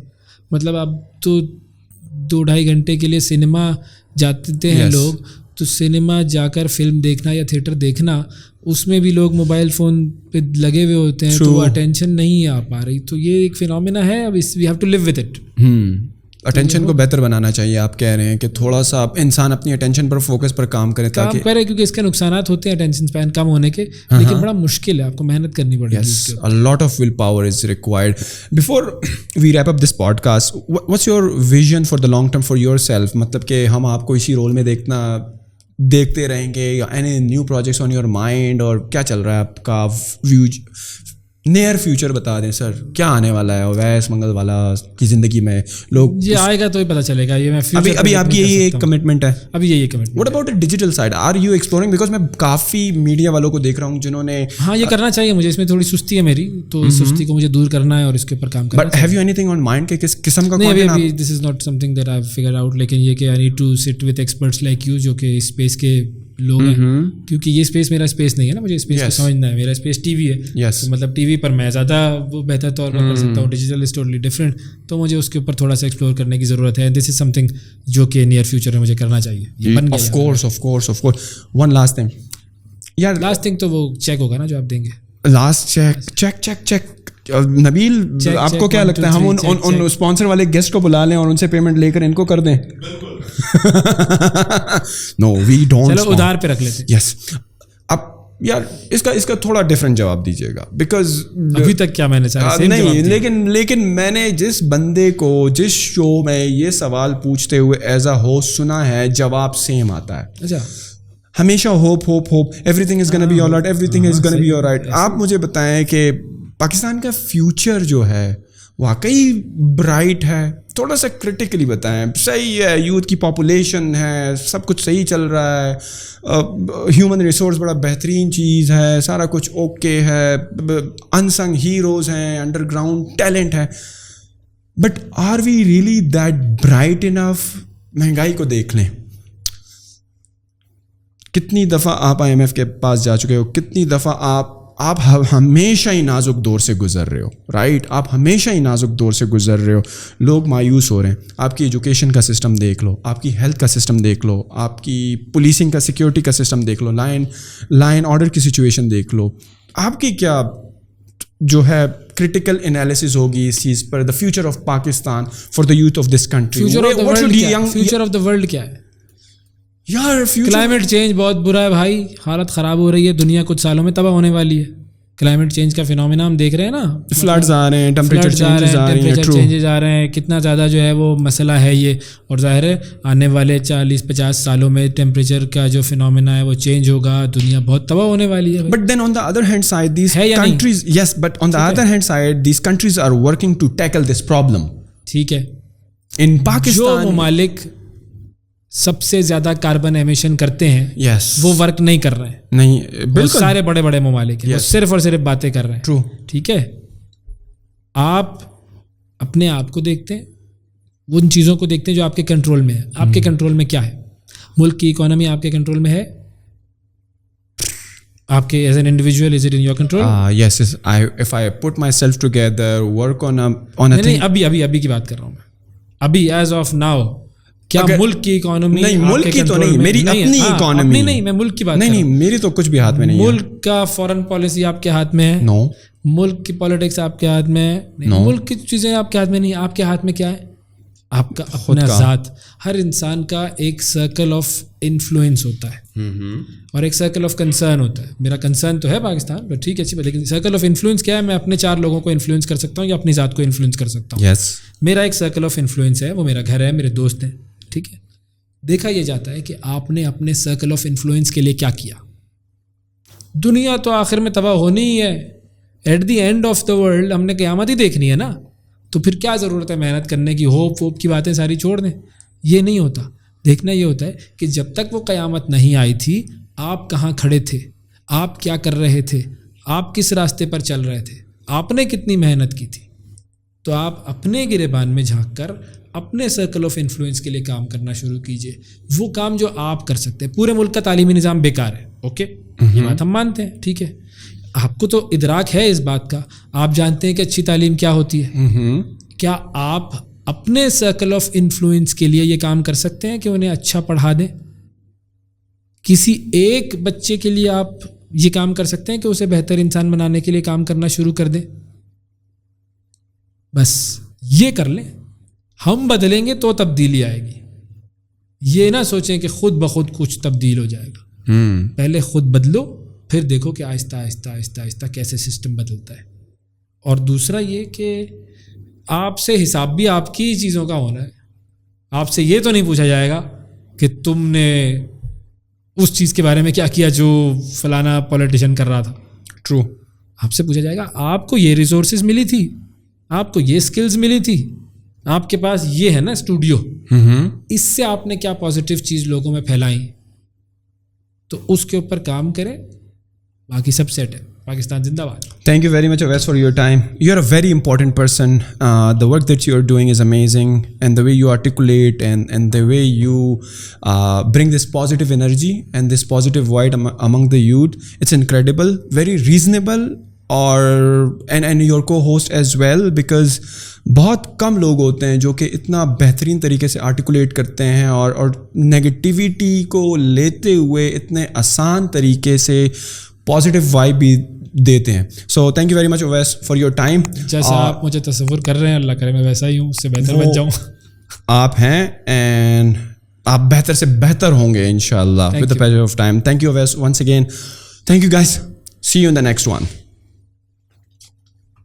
مطلب اب تو 2-2.5 گھنٹے کے لیے سنیما جاتے ہیں لوگ, تو سنیما جا کر فلم دیکھنا یا تھیٹر دیکھنا, اس میں بھی لوگ موبائل فون پہ لگے ہوئے ہوتے ہیں, تو وہ اٹینشن نہیں آ پا رہی. تو یہ ایک فینومینا ہے, اب we have to live with it. Attention کو بہتر بنانا چاہیے. آپ کہہ رہے ہیں کہ تھوڑا سا انسان اپنی اٹینشن پر فوکس پر کام کرے, تاکہ کیونکہ اس کے نقصانات ہوتے ہیں اٹینشن اسپین کم ہونے کے, لیکن بڑا مشکل ہے, آپ کو محنت کرنی پڑے گی. a lot of willpower is required. Before we wrap up this podcast, what's your vision for the long term for yourself? مطلب کہ ہم آپ کو اسی رول میں دیکھتے رہیں گے, یا any new projects on your mind, اور کیا چل رہا ہے آپ کا نیئر فیوچر بتا دیں سر, کیا آنے والا ہے اویس منگل والا کی زندگی میں؟ لوگ یہ آئے گا تو ہی پتہ چلے گا. یہ میں ابھی آپ کی یہی ایک کمٹمنٹ ہے, ابھی یہی commitment. What about digital side, are you exploring? Because میں کافی میڈیا والوں کو دیکھ رہا ہوں جنہوں نے, ہاں یہ کرنا چاہیے مجھے, اس میں تھوڑی سستی ہے میری, تو اس سستی کو مجھے دور کرنا ہے اور اس کے اوپر کام کرنا ہے. But have you anything on mind کہ کس قسم کا کنٹینٹ؟ ابھی this is not something that I figure out, لیکن یہ کہ I need to sit with experts like you, جو کہ اسپیس کے لوگ ہیں, کیونکہ یہ اسپیس میرا اسپیس نہیں ہے نا, مجھے اسپیس کو سمجھنا ہے. میرا اسپیس ٹی وی ہے, مطلب ٹی وی پر میں زیادہ وہ بہتر طور پر کر سکتا ہوں, ڈیجیٹل از ٹوٹلی ڈفرینٹ, تو مجھے اس کے اوپر تھوڑا سا ایکسپلور کرنے کی ضرورت ہے. دس از سم تھنگ جو کہ نیئر فیوچر میں مجھے کرنا چاہیے. Of course. One last thing یار, لاسٹ تھنگ تو وہ چیک ہوگا نا جو آپ دیں گے. لاسٹ چیک نبیل, آپ کو کیا لگتا ہے ہم ان اسپانسر والے گیسٹ کو بلا لیں اور ان سے پیمنٹ لے کر ان کو کر دیں؟ نو وی ڈونٹ, چلو ادھار پہ رکھ لیتے ہیں. یس. اب یار اس کا تھوڑا ڈفرینٹ جواب دیجیے گا, بیکاز ابھی تک کیا میں نے نہیں, لیکن میں نے جس بندے کو جس شو میں یہ سوال پوچھتے ہوئے ایز اے ہوسٹ سنا ہے, جواب سیم آتا ہے. اچھا, ہمیشہ ہوپ ایوری تھنگ از گonna be all right, everything is gonna be all right. آپ مجھے بتائیں کہ پاکستان کا فیوچر جو ہے واقعی برائٹ ہے؟ تھوڑا سا کرٹیکلی بتائیں. صحیح ہے, یوتھ کی پاپولیشن ہے, سب کچھ صحیح چل رہا ہے, ہیومن ریسورس بڑا بہترین چیز ہے, سارا کچھ اوکے ہے, انسنگ ہیروز ہیں, انڈر گراؤنڈ ٹیلنٹ ہے, but are we really that bright enough? مہنگائی کو دیکھ لیں, کتنی دفعہ آپ IMF کے پاس جا چکے ہو, کتنی دفعہ آپ ہمیشہ ہی نازک دور سے گزر رہے ہو, رائٹ؟ آپ ہمیشہ ہی نازک دور سے گزر رہے ہو. لوگ مایوس ہو رہے ہیں. آپ کی ایجوکیشن کا سسٹم دیکھ لو, آپ کی ہیلتھ کا سسٹم دیکھ لو, آپ کی پولیسنگ کا سیکیورٹی کا سسٹم دیکھ لو, لائن آرڈر کی سچویشن دیکھ لو. آپ کی کیا جو ہے کریٹیکل انالیسس ہوگی اس چیز پر, the future of Pakistan for the youth of this country? Future of the world کیا ہے یار؟ کلائمیٹ چینج بہت برا ہے بھائی, حالت خراب ہو رہی ہے, دنیا کچھ سالوں میں تباہ ہونے والی ہے. کلائمیٹ چینج کا فینومینا ہم دیکھ رہے ہیں نا, فلڈز آ رہے ہیں, ٹیمپریچر چینجز آ رہے ہیں, کتنا زیادہ جو ہے وہ مسئلہ ہے یہ. اور ظاہر ہے آنے والے 40-50 سالوں میں ٹیمپریچر کا جو فینومینا ہے وہ چینج ہوگا, دنیا بہت تباہ ہونے والی ہے. But then on the other hand side these countries, yes, but on the other hand side these countries are working to tackle this problem. ٹھیک ہے, ان پاکستان جو ممالک سب سے زیادہ کاربن ایمیشن کرتے ہیں, یس, وہ ورک نہیں کر رہے ہیں. نہیں, بالکل سارے بڑے بڑے ممالک ہیں, وہ صرف اور صرف باتیں کر رہے ہیں. ٹرو. ٹھیک ہے, آپ اپنے آپ کو دیکھتے ہیں, ان چیزوں کو دیکھتے ہیں جو آپ کے کنٹرول میں ہے. آپ کے کنٹرول میں کیا ہے؟ ملک کی اکانومی آپ کے کنٹرول میں ہے؟ آپ کے as an individual is it in your control? Yes, if I put myself together, work on a نہیں, ابھی کی بات کر رہا ہوں میں, ابھی ایز آف ناؤ. کیا ملک کی اکانومی؟ نہیں, ملک کی تو نہیں, میری اپنی اکانومی. نہیں, میں ملک کی بات نہیں, میری تو کچھ بھی ہاتھ میں نہیں ہے. ملک کا فورن پالیسی آپ کے ہاتھ میں ہے؟ نو. ملک کی پالیٹکس آپ کے ہاتھ میں ہے؟ ملک کی چیزیں آپ کے ہاتھ میں نہیں. آپ کے ہاتھ میں کیا ہے؟ آپ کا اپنا ذات. ہر انسان کا ایک سرکل آف انفلوئنس ہوتا ہے اور ایک سرکل آف کنسرن ہوتا ہے. میرا کنسرن تو ہے پاکستان, بٹ ٹھیک ہے اچھی بات, لیکن سرکل آف انفلوئنس کیا ہے؟ میں اپنے 4 لوگوں کو انفلوئنس کر سکتا ہوں یا اپنی ذات کو انفلوئنس کر سکتا ہوں. میرا ایک سرکل آف انفلوئنس ہے, وہ میرا گھر ہے, میرے دوست ہیں. ٹھیک ہے, دیکھا یہ جاتا ہے کہ آپ نے اپنے سرکل آف انفلوئنس کے لیے کیا کیا. دنیا تو آخر میں تباہ ہونی ہی ہے, at the end of the world ہم نے قیامت ہی دیکھنی ہے نا, تو پھر کیا ضرورت ہے محنت کرنے کی, ہوپ ووپ کی باتیں ساری چھوڑ دیں. یہ نہیں ہوتا. دیکھنا یہ ہوتا ہے کہ جب تک وہ قیامت نہیں آئی تھی آپ کہاں کھڑے تھے, آپ کیا کر رہے تھے, آپ کس راستے پر چل رہے تھے, آپ نے کتنی محنت کی تھی. تو آپ اپنے گریبان میں جھانک کر اپنے سرکل آف انفلوئنس کے لیے کام کرنا شروع کیجئے, وہ کام جو آپ کر سکتے ہیں. پورے ملک کا تعلیمی نظام بیکار ہے, اوکے, یہ بات ہم مانتے ہیں, ٹھیک ہے, آپ کو تو ادراک ہے اس بات کا, آپ جانتے ہیں کہ اچھی تعلیم کیا ہوتی ہے. کیا آپ اپنے سرکل آف انفلوئنس کے لیے یہ کام کر سکتے ہیں کہ انہیں اچھا پڑھا دیں؟ کسی ایک بچے کے لیے آپ یہ کام کر سکتے ہیں کہ اسے بہتر انسان بنانے کے لیے کام کرنا شروع کر دیں؟ بس یہ کر لیں. ہم بدلیں گے تو تبدیلی آئے گی. یہ نہ سوچیں کہ خود بخود کچھ تبدیل ہو جائے گا. پہلے خود بدلو, پھر دیکھو کہ آہستہ آہستہ آہستہ آہستہ کیسے سسٹم بدلتا ہے. اور دوسرا یہ کہ آپ سے حساب بھی آپ کی چیزوں کا ہونا ہے. آپ سے یہ تو نہیں پوچھا جائے گا کہ تم نے اس چیز کے بارے میں کیا کیا جو فلانا پولیٹیشین کر رہا تھا. ٹرو. آپ سے پوچھا جائے گا آپ کو یہ ریسورسز ملی تھی, آپ کو یہ اسکلز ملی تھی, آپ کے پاس یہ ہے نا اسٹوڈیو, اس سے آپ نے کیا پازیٹیو چیز لوگوں میں پھیلائی, تو اس کے اوپر کام کریں, باقی سب سیٹ ہے. پاکستان زندہ باد. Thank you very much, Awais, for your time. You're a very important person. The work that you're doing is amazing, and the way you articulate and the way you bring this positive energy and this positive vibe among the youth, it's incredible. Very reasonable, and your co-host as well, because بہت کم لوگ ہوتے ہیں جو کہ اتنا بہترین طریقے سے آرٹیکولیٹ کرتے ہیں اور نگیٹیوٹی کو لیتے ہوئے اتنے آسان طریقے سے پازیٹیو وائب بھی دیتے ہیں. So thank you very much Awais for your time. جیسا آپ مجھے تصور کر رہے ہیں, اللہ کرے میں ویسا ہی ہوں, اس سے بہتر بن جاؤں. آپ ہیں اینڈ آپ بہتر سے بہتر ہوں گے انشاءاللہ with the pleasure of time. Thank you Awais once again. Thank you guys. See you in the next one.